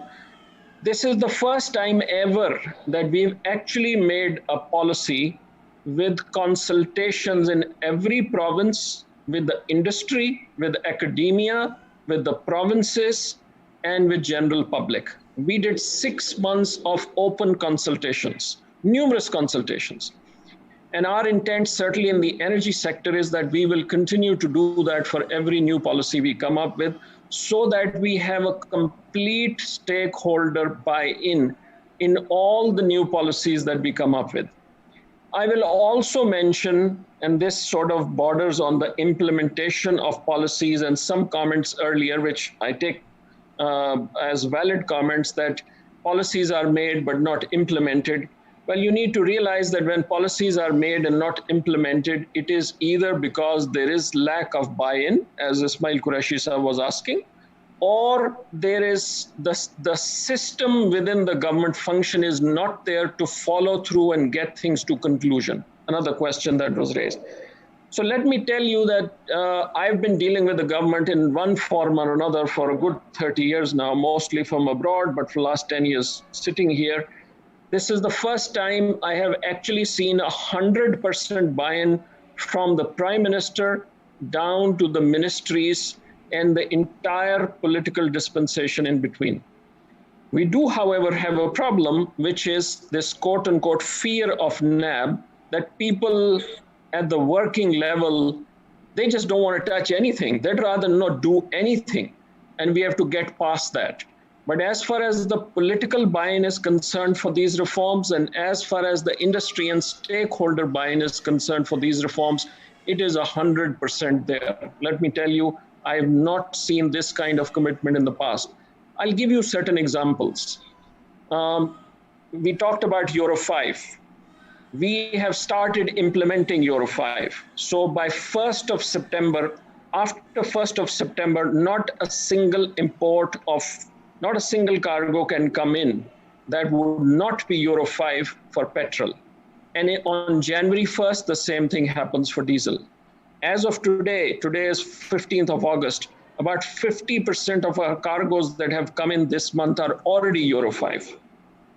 This is the first time ever that we've actually made a policy with consultations in every province, with the industry, with academia, with the provinces, and with general public. We did 6 months of open consultations, numerous consultations. And our intent, certainly in the energy sector, is that we will continue to do that for every new policy we come up with, so that we have a complete stakeholder buy-in in all the new policies that we come up with. I will also mention, and this sort of borders on the implementation of policies and some comments earlier, which I take as valid comments, that policies are made but not implemented. Well, you need to realize that when policies are made and not implemented, it is either because there is lack of buy-in, as Ismail Qureshi Saab was asking, or there is the system within the government function is not there to follow through and get things to conclusion. Another question that was raised. So let me tell you that I've been dealing with the government in one form or another for a good 30 years now, mostly from abroad, but for the last 10 years sitting here. This is the first time I have actually seen 100% buy-in from the Prime Minister down to the ministries and the entire political dispensation in between. We do, however, have a problem, which is this quote unquote fear of NAB, that people at the working level, they just don't want to touch anything. They'd rather not do anything. And we have to get past that. But as far as the political buy-in is concerned for these reforms, and as far as the industry and stakeholder buy-in is concerned for these reforms, it is 100% there. Let me tell you, I have not seen this kind of commitment in the past. I'll give you certain examples. We talked about Euro 5. We have started implementing Euro 5. So by 1st of September, after 1st of September, not a single cargo can come in that would not be Euro 5 for petrol. And on January 1st, the same thing happens for diesel. As of today is 15th of August, about 50% of our cargoes that have come in this month are already Euro 5.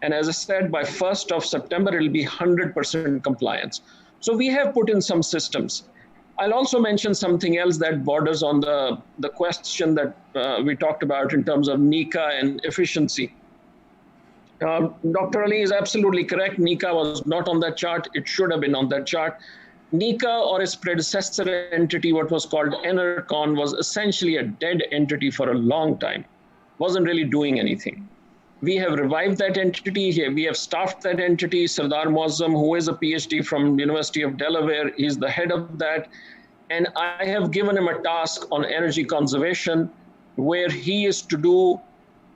And as I said, by 1st of September, it'll be 100% compliance. So we have put in some systems. I'll also mention something else that borders on the question that we talked about in terms of NICA and efficiency. Dr. Ali is absolutely correct. NICA was not on that chart. It should have been on that chart. NICA or its predecessor entity, what was called Enercon, was essentially a dead entity for a long time. Wasn't really doing anything. We have revived that entity here. We have staffed that entity. Sardar Muazzam, who is a PhD from the University of Delaware, is the head of that. And I have given him a task on energy conservation, where he is to do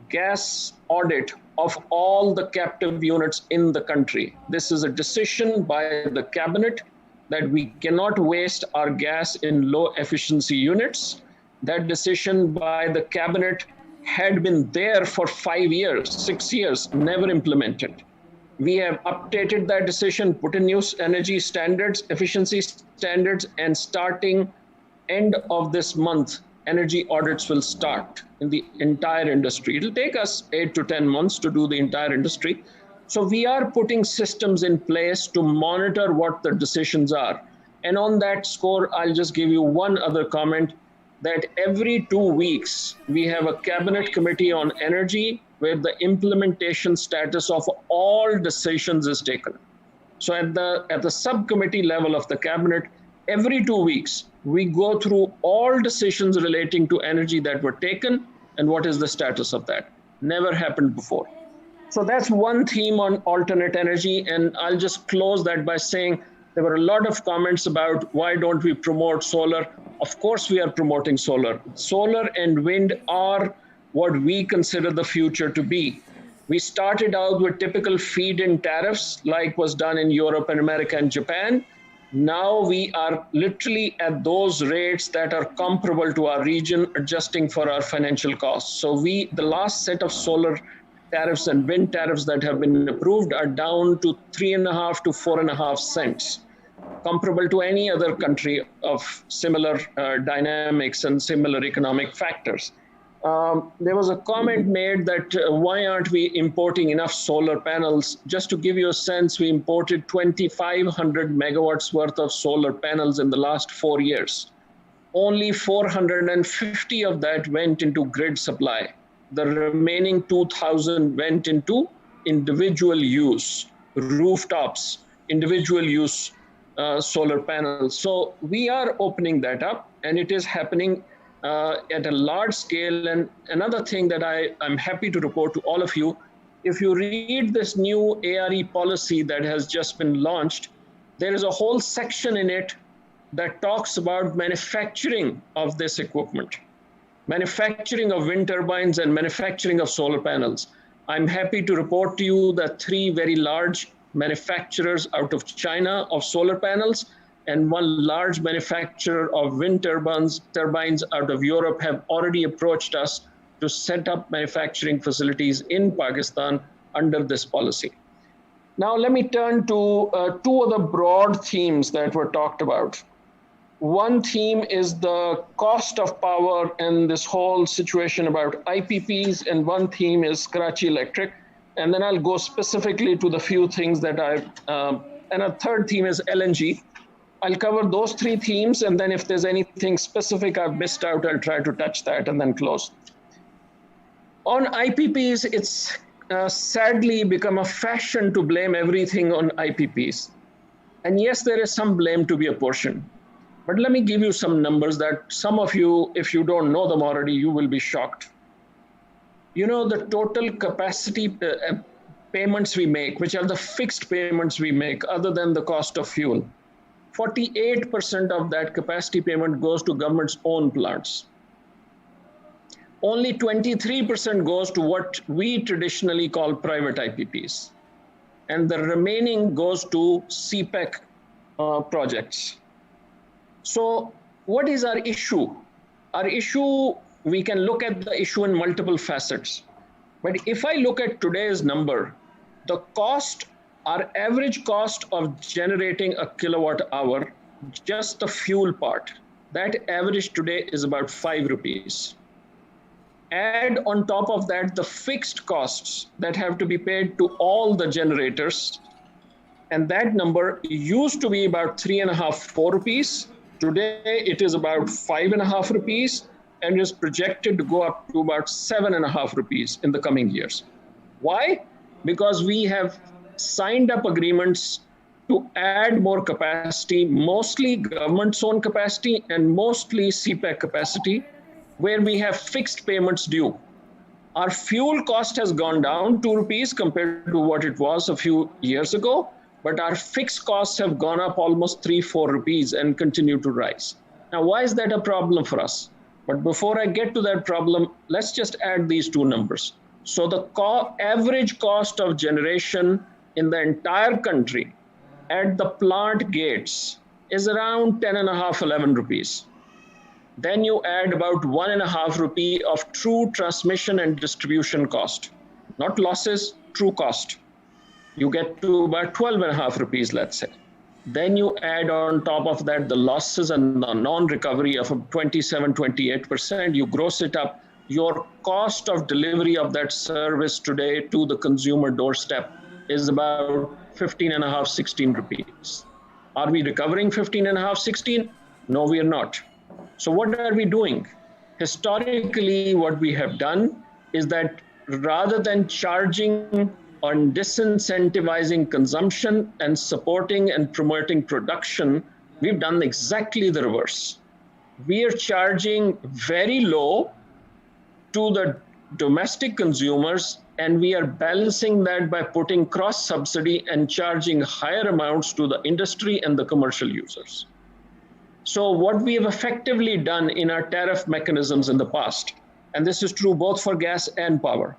gas audit of all the captive units in the country. This is a decision by the cabinet that we cannot waste our gas in low efficiency units. That decision by the cabinet had been there for 5 years, 6 years, never implemented. We have updated that decision, put in new energy standards, efficiency standards, and starting end of this month, energy audits will start in the entire industry. It'll take us 8 to 10 months to do the entire industry. So we are putting systems in place to monitor what the decisions are. And on that score, I'll just give you one other comment, that every 2 weeks, we have a cabinet committee on energy where the implementation status of all decisions is taken. So at the subcommittee level of the cabinet, every 2 weeks, we go through all decisions relating to energy that were taken and what is the status of that. Never happened before. So that's one theme on alternate energy. And I'll just close that by saying there were a lot of comments about why don't we promote solar? Of course we are promoting solar. Solar and wind are what we consider the future to be. We started out with typical feed-in tariffs like was done in Europe and America and Japan. Now we are literally at those rates that are comparable to our region, adjusting for our financial costs. So the last set of solar tariffs and wind tariffs that have been approved are down to 3.5 to 4.5 cents, comparable to any other country of similar dynamics and similar economic factors. There was a comment made that why aren't we importing enough solar panels? Just to give you a sense, we imported 2,500 megawatts worth of solar panels in the last 4 years. Only 450 of that went into grid supply. The remaining 2,000 went into individual use, rooftops, individual use solar panels. So we are opening that up, and it is happening at a large scale. And another thing that I'm happy to report to all of you, if you read this new ARE policy that has just been launched, there is a whole section in it that talks about manufacturing of this equipment. Manufacturing of wind turbines and manufacturing of solar panels. I'm happy to report to you that 3 very large manufacturers out of China of solar panels and 1 large manufacturer of wind turbines out of Europe have already approached us to set up manufacturing facilities in Pakistan under this policy. Now let me turn to 2 other broad themes that were talked about. One theme is the cost of power and this whole situation about IPPs, and one theme is Karachi Electric. And then I'll go specifically to the few things that and a third theme is LNG. I'll cover those 3 themes, and then if there's anything specific I've missed out, I'll try to touch that and then close. On IPPs, sadly become a fashion to blame everything on IPPs. And yes, there is some blame to be apportioned. But let me give you some numbers that some of you, if you don't know them already, you will be shocked. You know, the total capacity payments we make, which are the fixed payments we make other than the cost of fuel, 48% of that capacity payment goes to government's own plants. Only 23% goes to what we traditionally call private IPPs. And the remaining goes to CPEC projects. So what is our issue? Our issue, we can look at the issue in multiple facets. But if I look at today's number, the cost, our average cost of generating a kilowatt hour, just the fuel part, that average today is about 5 rupees. Add on top of that the fixed costs that have to be paid to all the generators. And that number used to be about 3.5, 4 rupees. Today it is about 5.5 rupees and is projected to go up to about 7.5 rupees in the coming years. Why? Because we have signed up agreements to add more capacity, mostly government's own capacity and mostly CPEC capacity, where we have fixed payments due. Our fuel cost has gone down 2 rupees compared to what it was a few years ago, but our fixed costs have gone up almost 3-4 rupees and continue to rise. Now, why is that a problem for us? But before I get to that problem, let's just add these two numbers. So the average cost of generation in the entire country at the plant gates is around 10.5, 11 rupees. Then you add about 1.5 rupee of true transmission and distribution cost, not losses, true cost. You get to about 12.5 rupees, let's say. Then you add on top of that the losses and the non-recovery of 27, 28%. You gross it up. Your cost of delivery of that service today to the consumer doorstep is about 15.5, 16 rupees. Are we recovering 15.5, 16? No, we are not. So what are we doing? Historically, what we have done is that rather than charging on disincentivizing consumption and supporting and promoting production, we've done exactly the reverse. We are charging very low to the domestic consumers, and we are balancing that by putting cross subsidy and charging higher amounts to the industry and the commercial users. So what we have effectively done in our tariff mechanisms in the past, and this is true both for gas and power,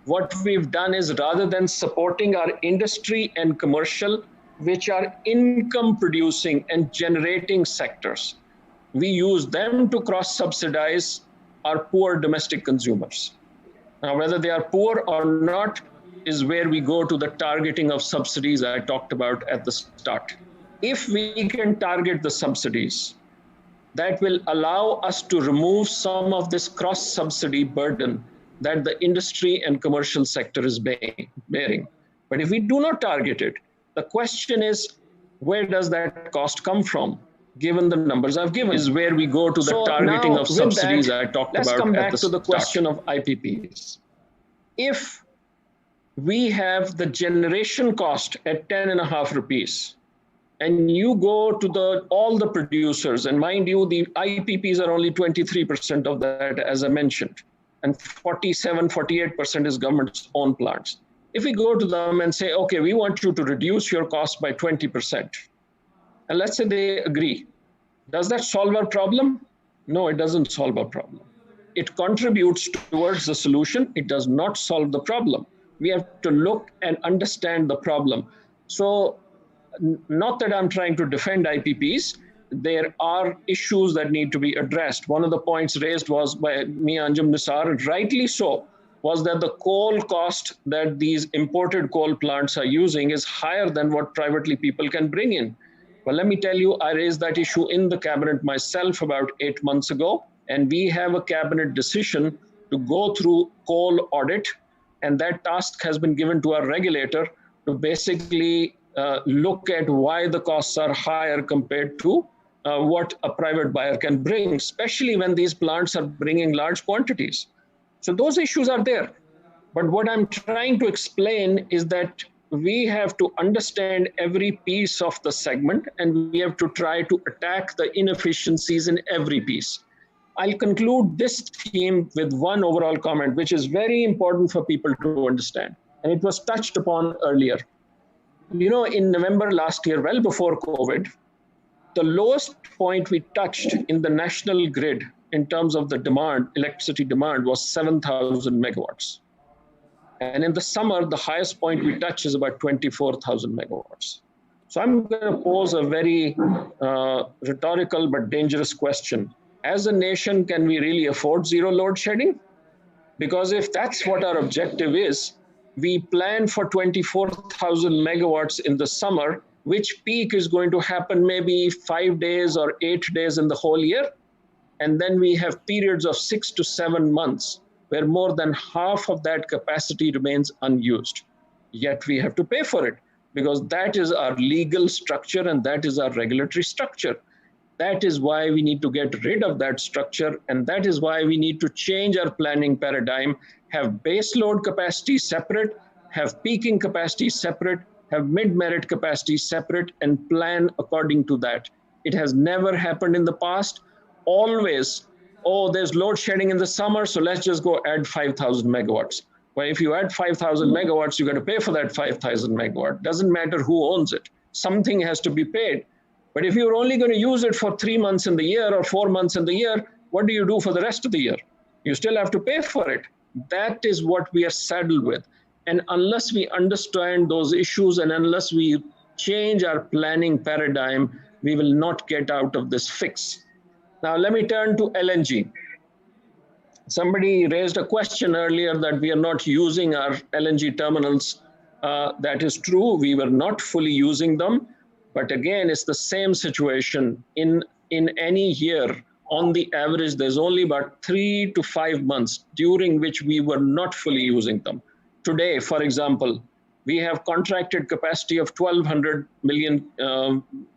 what we've done is rather than supporting our industry and commercial, which are income producing and generating sectors, we use them to cross subsidize our poor domestic consumers. Now, whether they are poor or not is where we go to the targeting of subsidies I talked about at the start. If we can target the subsidies, that will allow us to remove some of this cross-subsidy burden that the industry and commercial sector is bearing. But if we do not target it, the question is, where does that cost come from? Given the numbers I've given, is where we go to the targeting of subsidies I talked about. Let's come back to the question of IPPs. If we have the generation cost at 10.5 rupees, and you go to all the producers, and mind you, the IPPs are only 23% of that, as I mentioned, and 47, 48% is government's own plants. If we go to them and say, okay, we want you to reduce your cost by 20%, and let's say they agree, does that solve our problem? No, it doesn't solve our problem. It contributes towards the solution. It does not solve the problem. We have to look and understand the problem. So, not that I'm trying to defend IPPs, there are issues that need to be addressed. One of the points raised was by Mia Anjum Nisar, and rightly so, was that the coal cost that these imported coal plants are using is higher than what privately people can bring in. Well, let me tell you, I raised that issue in the cabinet myself about 8 months ago, and we have a cabinet decision to go through coal audit, and that task has been given to our regulator to basically look at why the costs are higher compared to what a private buyer can bring, especially when these plants are bringing large quantities. So those issues are there. But what I'm trying to explain is that we have to understand every piece of the segment, and we have to try to attack the inefficiencies in every piece. I'll conclude this theme with one overall comment, which is very important for people to understand. And it was touched upon earlier. You know, in November last year, well before COVID, the lowest point we touched in the national grid in terms of the demand, electricity demand, was 7,000 megawatts. And in the summer, the highest point we touch is about 24,000 megawatts. So I'm going to pose a very rhetorical but dangerous question. As a nation, can we really afford zero load shedding? Because if that's what our objective is, we plan for 24,000 megawatts in the summer, which peak is going to happen maybe 5 days or 8 days in the whole year. And then we have periods of 6 to 7 months where more than half of that capacity remains unused. Yet we have to pay for it because that is our legal structure and that is our regulatory structure. That is why we need to get rid of that structure, and that is why we need to change our planning paradigm, have base load capacity separate, have peaking capacity separate, have mid-merit capacity separate, and plan according to that. It has never happened in the past. Always, oh, there's load shedding in the summer, so let's just go add 5,000 megawatts. Well, if you add 5,000 megawatts, you got to pay for that 5,000 megawatt. Doesn't matter who owns it. Something has to be paid. But if you're only going to use it for 3 months in the year or 4 months in the year, what do you do for the rest of the year? You still have to pay for it. That is what we are saddled with. And unless we understand those issues and unless we change our planning paradigm, we will not get out of this fix. Now, let me turn to LNG. Somebody raised a question earlier that we are not using our LNG terminals. That is true. We were not fully using them. But again, it's the same situation. In any year, on the average, there's only about 3 to 5 months during which we were not fully using them. Today, for example, we have contracted capacity of 1,200 million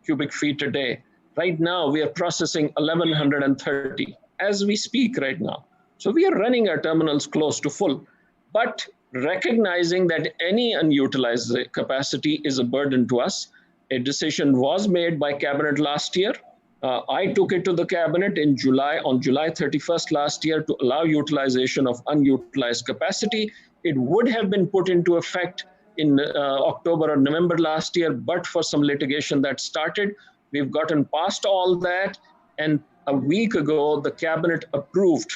cubic feet a day. Right now, we are processing 1,130 as we speak right now. So we are running our terminals close to full, but recognizing that any unutilized capacity is a burden to us. A decision was made by cabinet last year. I took it to the cabinet in July, on July 31st last year, to allow utilization of unutilized capacity. It would have been put into effect in October or November last year, but for some litigation that started. We've gotten past all that. And a week ago, the cabinet approved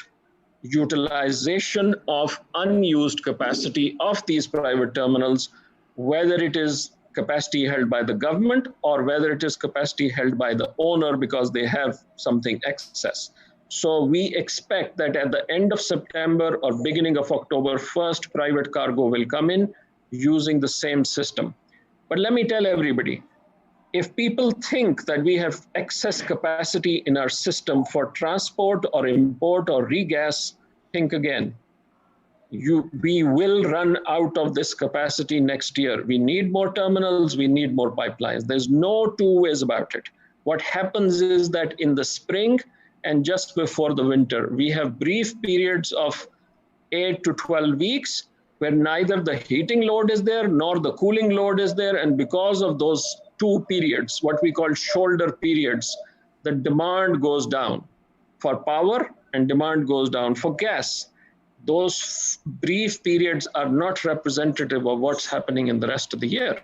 utilization of unused capacity of these private terminals, whether it is capacity held by the government or whether it is capacity held by the owner because they have something excess. So we expect that at the end of September or beginning of October, first private cargo will come in using the same system. But let me tell everybody, if people think that we have excess capacity in our system for transport or import or regas, think again. We will run out of this capacity next year. We need more terminals, we need more pipelines. There's no two ways about it. What happens is that in the spring and just before the winter, we have brief periods of 8 to 12 weeks where neither the heating load is there nor the cooling load is there. And because of those two periods, what we call shoulder periods, the demand goes down for power and demand goes down for gas. Those brief periods are not representative of what's happening in the rest of the year.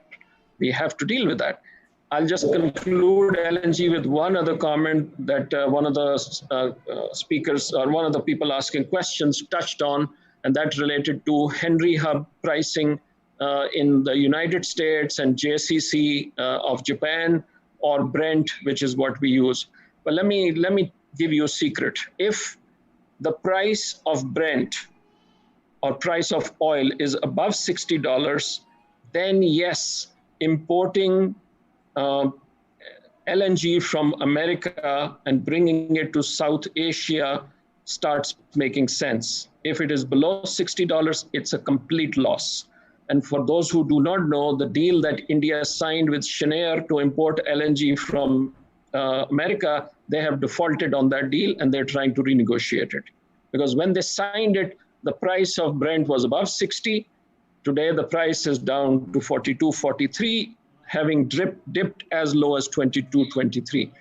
We have to deal with that. I'll just conclude LNG with one other comment that one of the speakers or one of the people asking questions touched on, and that related to Henry Hub pricing in the United States and JCC of Japan, or Brent, which is what we use. But let me give you a secret. If the price of Brent or price of oil is above $60, then yes, importing LNG from America and bringing it to South Asia starts making sense. If it is below $60, it's a complete loss. And for those who do not know, the deal that India signed with Cheniere to import LNG from America, they have defaulted on that deal and they're trying to renegotiate it. Because when they signed it, the price of Brent was above 60. Today, the price is down to 42, 43, having dipped as low as 22, 23.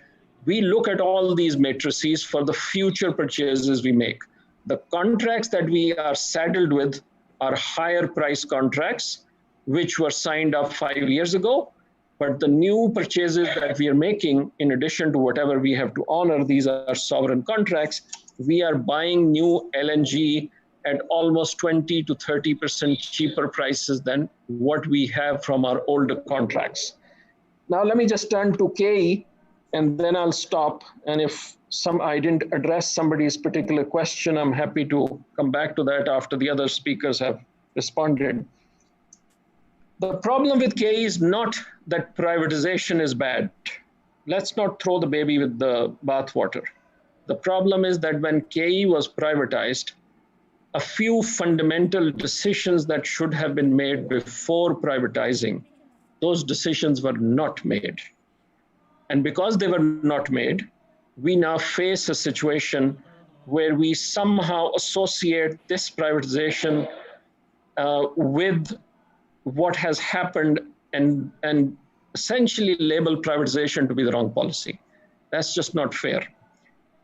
We look at all these matrices for the future purchases we make. The contracts that we are saddled with are higher price contracts, which were signed up 5 years ago. But the new purchases that we are making, in addition to whatever we have to honor, these are sovereign contracts. We are buying new LNG at almost 20 to 30% cheaper prices than what we have from our older contracts. Now, let me just turn to KE, and then I'll stop. And if I didn't address somebody's particular question, I'm happy to come back to that after the other speakers have responded. The problem with KE is not that privatization is bad. Let's not throw the baby with the bathwater. The problem is that when KE was privatized, a few fundamental decisions that should have been made before privatizing, those decisions were not made. And because they were not made, we now face a situation where we somehow associate this privatization with what has happened and essentially label privatization to be the wrong policy. That's just not fair.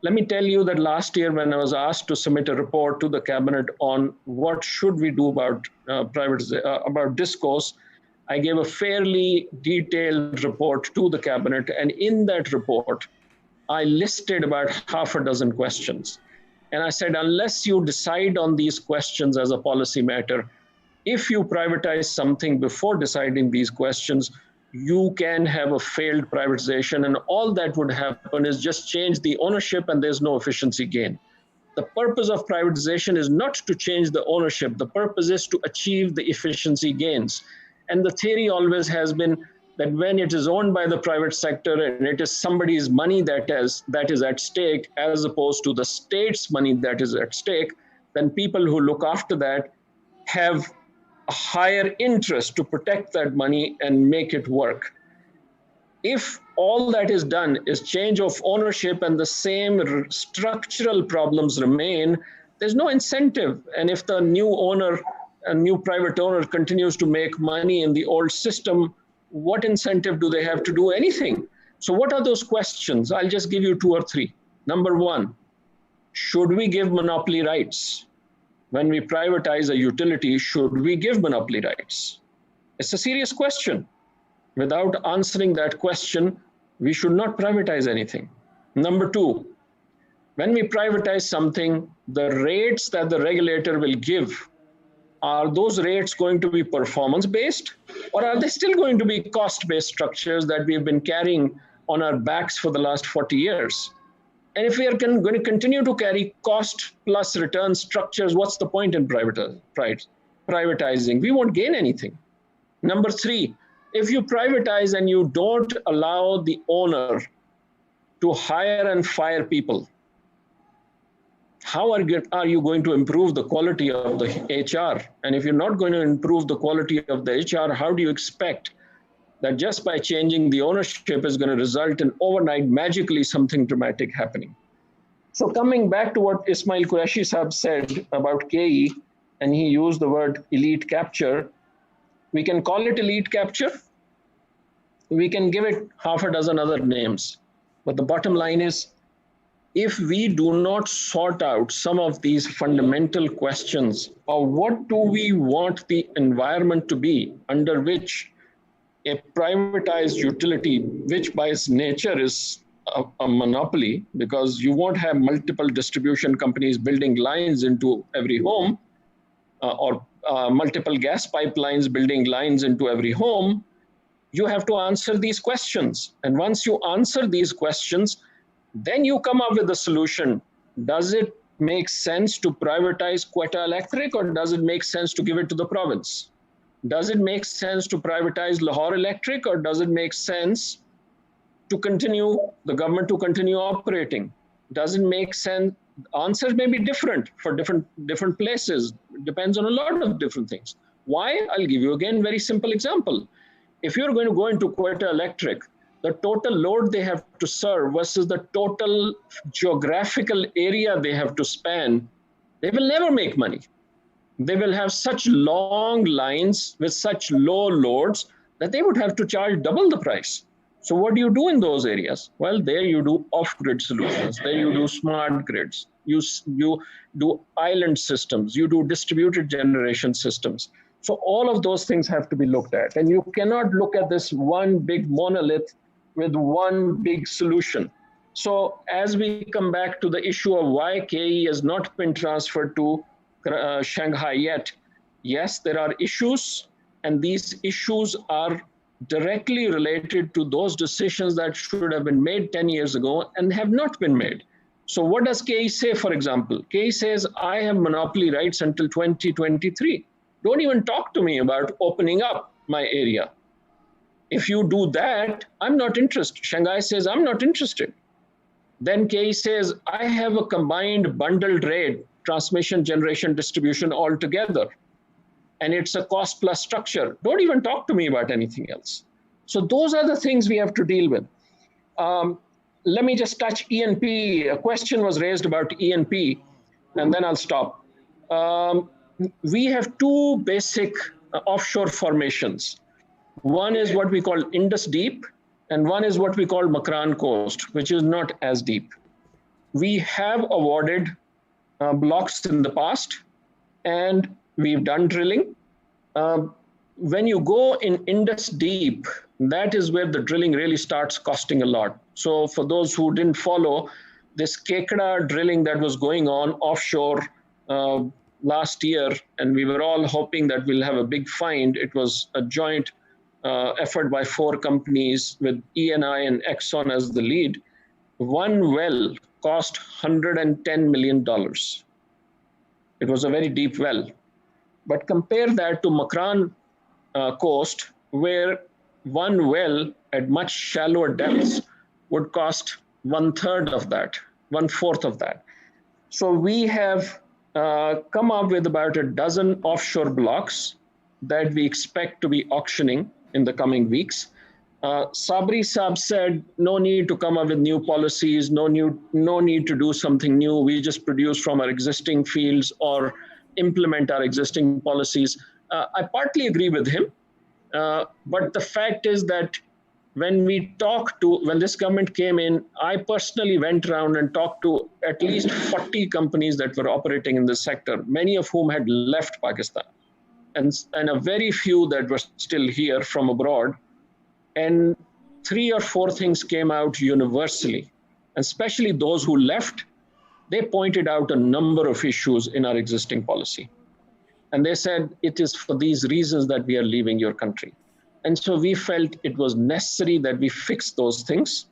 Let me tell you that last year when I was asked to submit a report to the cabinet on what should we do about about discourse, I gave a fairly detailed report to the cabinet, and in that report, I listed about half a dozen questions. And I said, unless you decide on these questions as a policy matter, if you privatize something before deciding these questions, you can have a failed privatization, and all that would happen is just change the ownership and there's no efficiency gain. The purpose of privatization is not to change the ownership. The purpose is to achieve the efficiency gains. And the theory always has been that when it is owned by the private sector and it is somebody's money that is at stake, as opposed to the state's money that is at stake, then people who look after that have a higher interest to protect that money and make it work. If all that is done is change of ownership and the same structural problems remain, there's no incentive. And if the new owner, a new private owner continues to make money in the old system, what incentive do they have to do anything? So what are those questions? I'll just give you 2 or 3. Number 1, should we give monopoly rights? When we privatize a utility, should we give monopoly rights? It's a serious question. Without answering that question, we should not privatize anything. Number 2, when we privatize something, the rates that the regulator will give, are those rates going to be performance-based, or are they still going to be cost-based structures that we've been carrying on our backs for the last 40 years? And if we are going to continue to carry cost plus return structures, what's the point in privatizing? We won't gain anything. Number 3, if you privatize and you don't allow the owner to hire and fire people, how are you going to improve the quality of the HR? And if you're not going to improve the quality of the HR, how do you expect that just by changing the ownership is going to result in overnight magically something dramatic happening? So coming back to what Ismail Qureshi Sahab said about KE, and he used the word elite capture, we can call it elite capture. We can give it half a dozen other names. But the bottom line is, if we do not sort out some of these fundamental questions of what do we want the environment to be under which a privatized utility, which by its nature is a monopoly, because you won't have multiple distribution companies building lines into every home, or multiple gas pipelines building lines into every home, you have to answer these questions. And once you answer these questions, then you come up with a solution. Does it make sense to privatize Quetta Electric, or does it make sense to give it to the province? Does it make sense to privatize Lahore Electric, or does it make sense to continue the government to continue operating? Does it make sense? Answers may be different for different places. It depends on a lot of different things. Why? I'll give you again very simple example. If you're going to go into Quetta Electric, the total load they have to serve versus the total geographical area they have to span, they will never make money. they will have such long lines with such low loads that they would have to charge double the price. So what do you do in those areas? Well, there you do off-grid solutions. There you do smart grids. You do island systems. You do distributed generation systems. So all of those things have to be looked at. And you cannot look at this one big monolith with one big solution. So as we come back to the issue of why KE has not been transferred to Shanghai yet, yes, there are issues, and these issues are directly related to those decisions that should have been made 10 years ago and have not been made. So what does KE say, for example? KE says, I have monopoly rights until 2023. Don't even talk to me about opening up my area. If you do that, I'm not interested. Shanghai says, I'm not interested. Then KE says, I have a combined bundled rate, transmission, generation, distribution all together. And it's a cost plus structure. Don't even talk to me about anything else. So those are the things we have to deal with. Let me just touch E&P. A question was raised about E&P, and then I'll stop. We have two basic offshore formations. One is what we call Indus Deep, and one is what we call Makran Coast, which is not as deep. We have awarded blocks in the past, and we've done drilling. When you go in Indus Deep, that is where the drilling really starts costing a lot. So for those who didn't follow, this Kekada drilling that was going on offshore last year, and we were all hoping that we'll have a big find. It was a joint effort by 4 companies with ENI and Exxon as the lead. One well cost $110 million. It was a very deep well. But compare that to Makran Coast, where one well at much shallower depths would cost 1/3 of that, 1/4 of that. So we have come up with about a dozen offshore blocks that we expect to be auctioning in the coming weeks. Sabri Saab said, no need to come up with new policies, no need to do something new. We just produce from our existing fields or implement our existing policies. I partly agree with him, but the fact is that when this government came in, I personally went around and talked to at least 40 companies that were operating in this sector, many of whom had left Pakistan, and a very few that were still here from abroad. And 3 or 4 things came out universally, and especially those who left. They pointed out a number of issues in our existing policy. And they said, it is for these reasons that we are leaving your country. And so we felt it was necessary that we fix those things,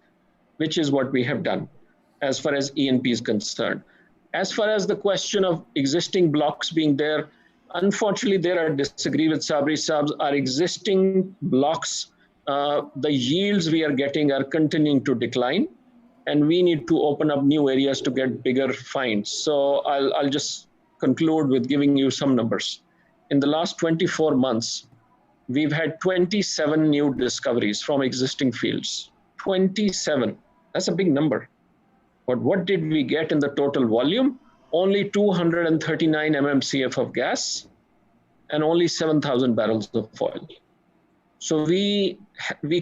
which is what we have done as far as E&P is concerned. As far as the question of existing blocks being there, unfortunately, there I disagree with Sabri Saab. Our existing blocks, the yields we are getting are continuing to decline, and we need to open up new areas to get bigger finds. So I'll just conclude with giving you some numbers. In the last 24 months, we've had 27 new discoveries from existing fields. 27, that's a big number. But what did we get in the total volume? Only 239 mmcf of gas and only 7,000 barrels of oil. So we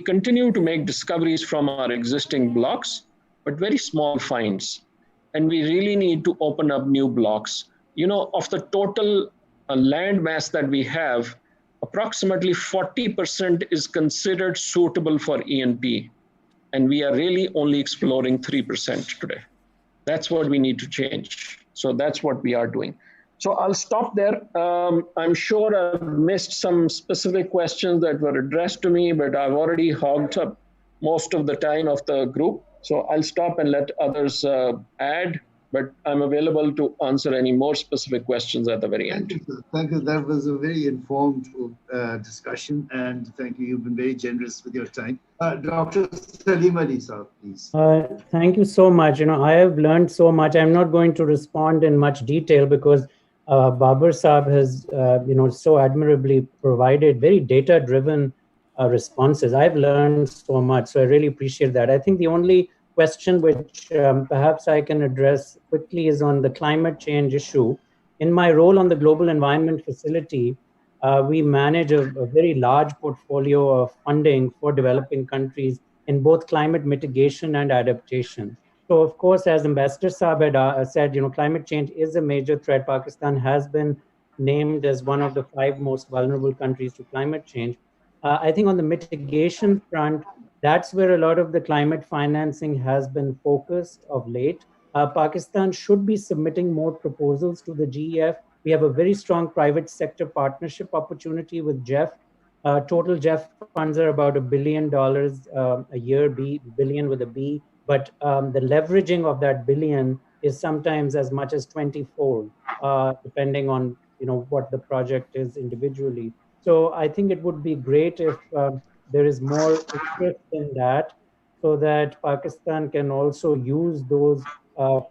continue to make discoveries from our existing blocks, but very small finds. And we really need to open up new blocks. You know, of the total land mass that we have, approximately 40% is considered suitable for E&P. And we are really only exploring 3% today. That's what we need to change. So that's what we are doing. So I'll stop there. I'm sure I've missed some specific questions that were addressed to me, but I've already hogged up most of the time of the group. So I'll stop and let others add, but I'm available to answer any more specific questions at the very end. Thank you. Thank you. That was a very informed discussion, and thank you. You've been very generous with your time. Dr. Salim Ali, sir, please. Thank you so much. You know, I have learned so much. I'm not going to respond in much detail because Babar Saab has, so admirably provided very data-driven responses. I've learned so much, so I really appreciate that. I think the only question which perhaps I can address quickly is on the climate change issue. In my role on the Global Environment Facility, we manage a very large portfolio of funding for developing countries in both climate mitigation and adaptation. So, of course, as Ambassador Saab had said, climate change is a major threat. Pakistan has been named as one of the 5 most vulnerable countries to climate change. I think on the mitigation front, that's where a lot of the climate financing has been focused of late. Pakistan should be submitting more proposals to the GEF. We have a very strong private sector partnership opportunity with GEF. Total GEF funds are about $1 billion a year, billion with a B. But the leveraging of that billion is sometimes as much as 20-fold, depending on what the project is individually. So I think it would be great if there is more interest in that, so that Pakistan can also use those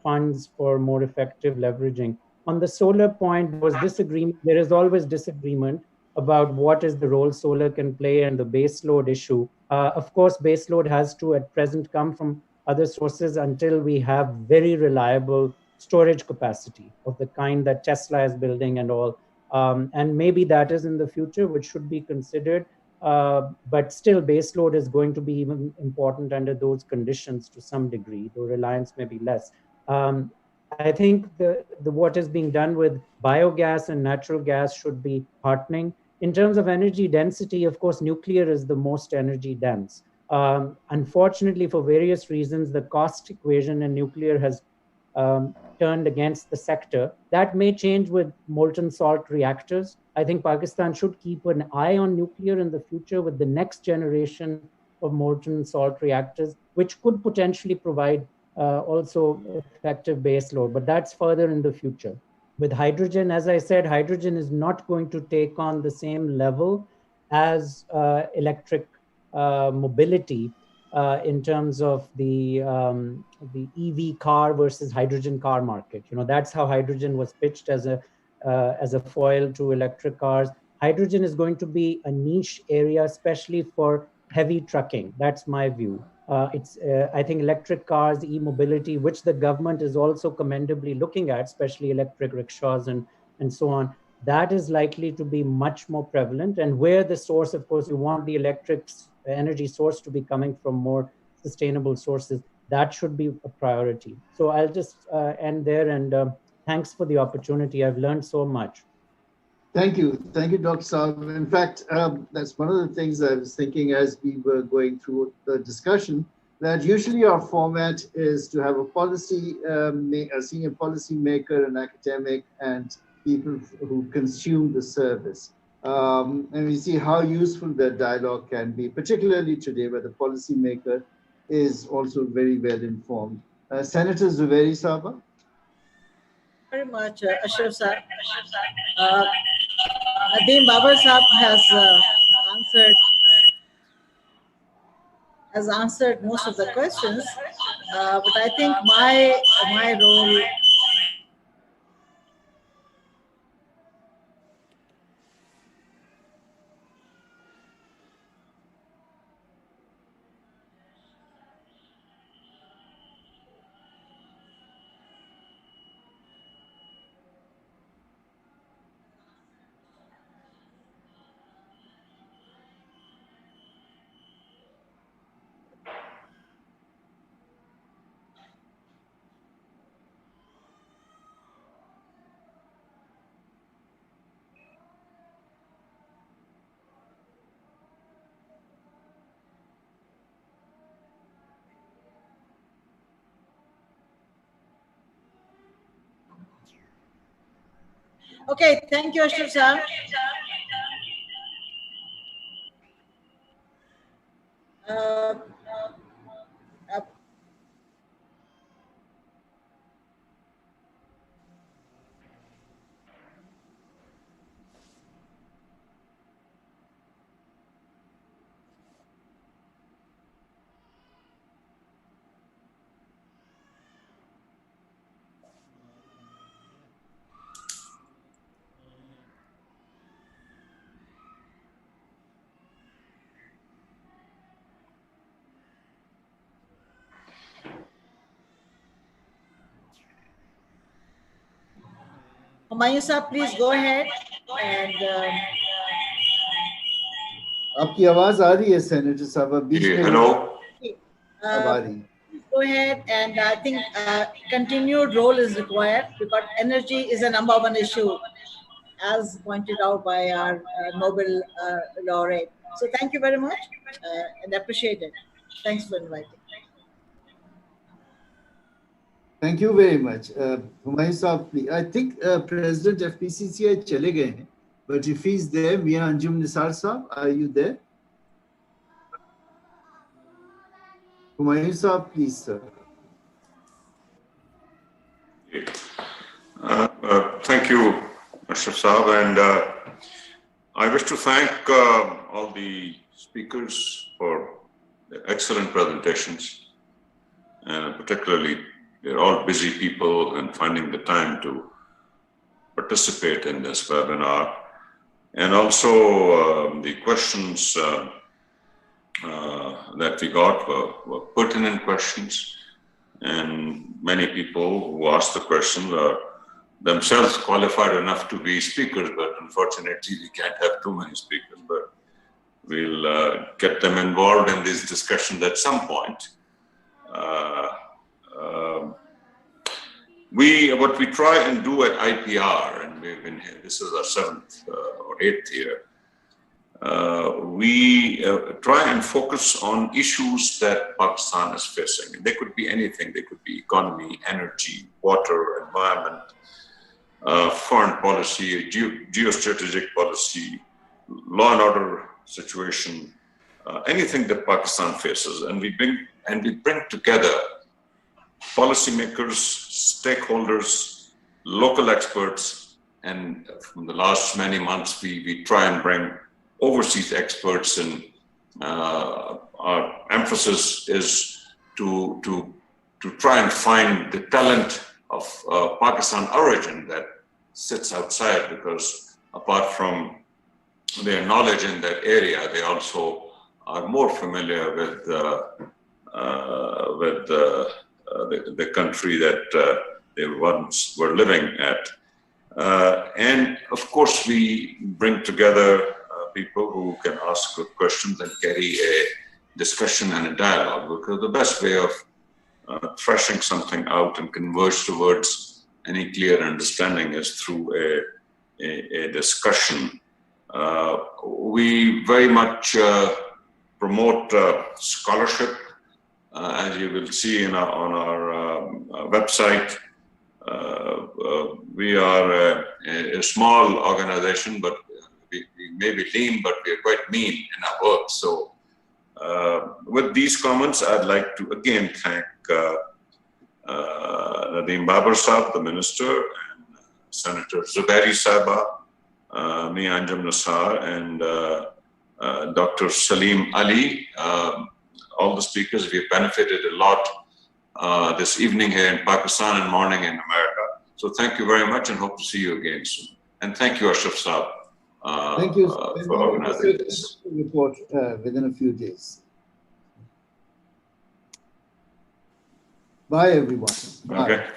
funds for more effective leveraging. On the solar point, there was disagreement. There is always disagreement about what is the role solar can play and the base load issue. Of course, base load has to at present come from other sources until we have very reliable storage capacity of the kind that Tesla is building and all. And maybe that is in the future, which should be considered. But still, baseload is going to be even important under those conditions to some degree, though reliance may be less. I think what is being done with biogas and natural gas should be heartening. In terms of energy density, of course, nuclear is the most energy dense. Unfortunately, for various reasons, the cost equation in nuclear has turned against the sector. That may change with molten salt reactors. I think Pakistan should keep an eye on nuclear in the future with the next generation of molten salt reactors, which could potentially provide also effective base load, but that's further in the future. With hydrogen, as I said, hydrogen is not going to take on the same level as electric mobility in terms of the EV car versus hydrogen car market. That's how hydrogen was pitched as a foil to electric cars. Hydrogen is going to be a niche area, especially for heavy trucking. That's my view. I think electric cars, e-mobility, which the government is also commendably looking at, especially electric rickshaws and so on, that is likely to be much more prevalent. And where the source, of course, you want the electric energy source to be coming from more sustainable sources, that should be a priority. So I'll just end there, and thanks for the opportunity. I've learned so much. Thank you, Dr. Saab. In fact, that's one of the things I was thinking as we were going through the discussion, that usually our format is to have a senior policy maker, an academic, and people who consume the service. And we see how useful that dialogue can be, particularly today where the policymaker is also very well informed. Senator Zubairi Saba. Very much, Ashraf Saab. Nadeem Babar Saab has answered most of the questions, but I think my role. Okay, thank you, Ashraf Saab. Mayusa, please go ahead. And आपकी आवाज आ रही है senator साहब बीच में hello अब आ रही है please go ahead, and I think continued role is required because energy is a number one issue, as pointed out by our Nobel laureate. So thank you very much and appreciate it. Thanks for inviting. Thank you very much. Humayun Saab, I think President FPCCI chale gaye hain, but if he's there, Mia Anjum Nisar Saab, are you there? Humayun Saab, please, sir. Thank you, Mr. Saab, and I wish to thank all the speakers for their excellent presentations, and particularly they're all busy people and finding the time to participate in this webinar. And also the questions that we got were pertinent questions, and many people who asked the questions are themselves qualified enough to be speakers, but unfortunately we can't have too many speakers, but we'll get them involved in these discussions at some point. What we try and do at IPR, and we've been here, this is our 7th or 8th year, we try and focus on issues that Pakistan is facing. They could be anything. They could be economy, energy, water, environment, foreign policy, geostrategic policy, law and order situation, anything that Pakistan faces. And we bring together policymakers, stakeholders, local experts, and from the last many months, we try and bring overseas experts, and our emphasis is to try and find the talent of Pakistan origin that sits outside, because apart from their knowledge in that area, they also are more familiar with the country that they once were living at. And of course, we bring together people who can ask good questions and carry a discussion and a dialogue, because the best way of thrashing something out and converge towards any clear understanding is through a discussion. We very much promote scholarship, as you will see on our website. We are a small organization, but we may be lean, but we are quite mean in our work. So with these comments, I'd like to again thank Nadeem Babar Saab, the Minister, and Senator Zubairi Sahaba, Mia Anjum Nisar, and Dr. Salim Ali. All the speakers, we've benefited a lot this evening here in Pakistan and morning in America. So thank you very much, and hope to see you again soon. And thank you, Ashraf Saab. Thank you for organizing this. Report within a few days. Bye, everyone. Bye. Okay.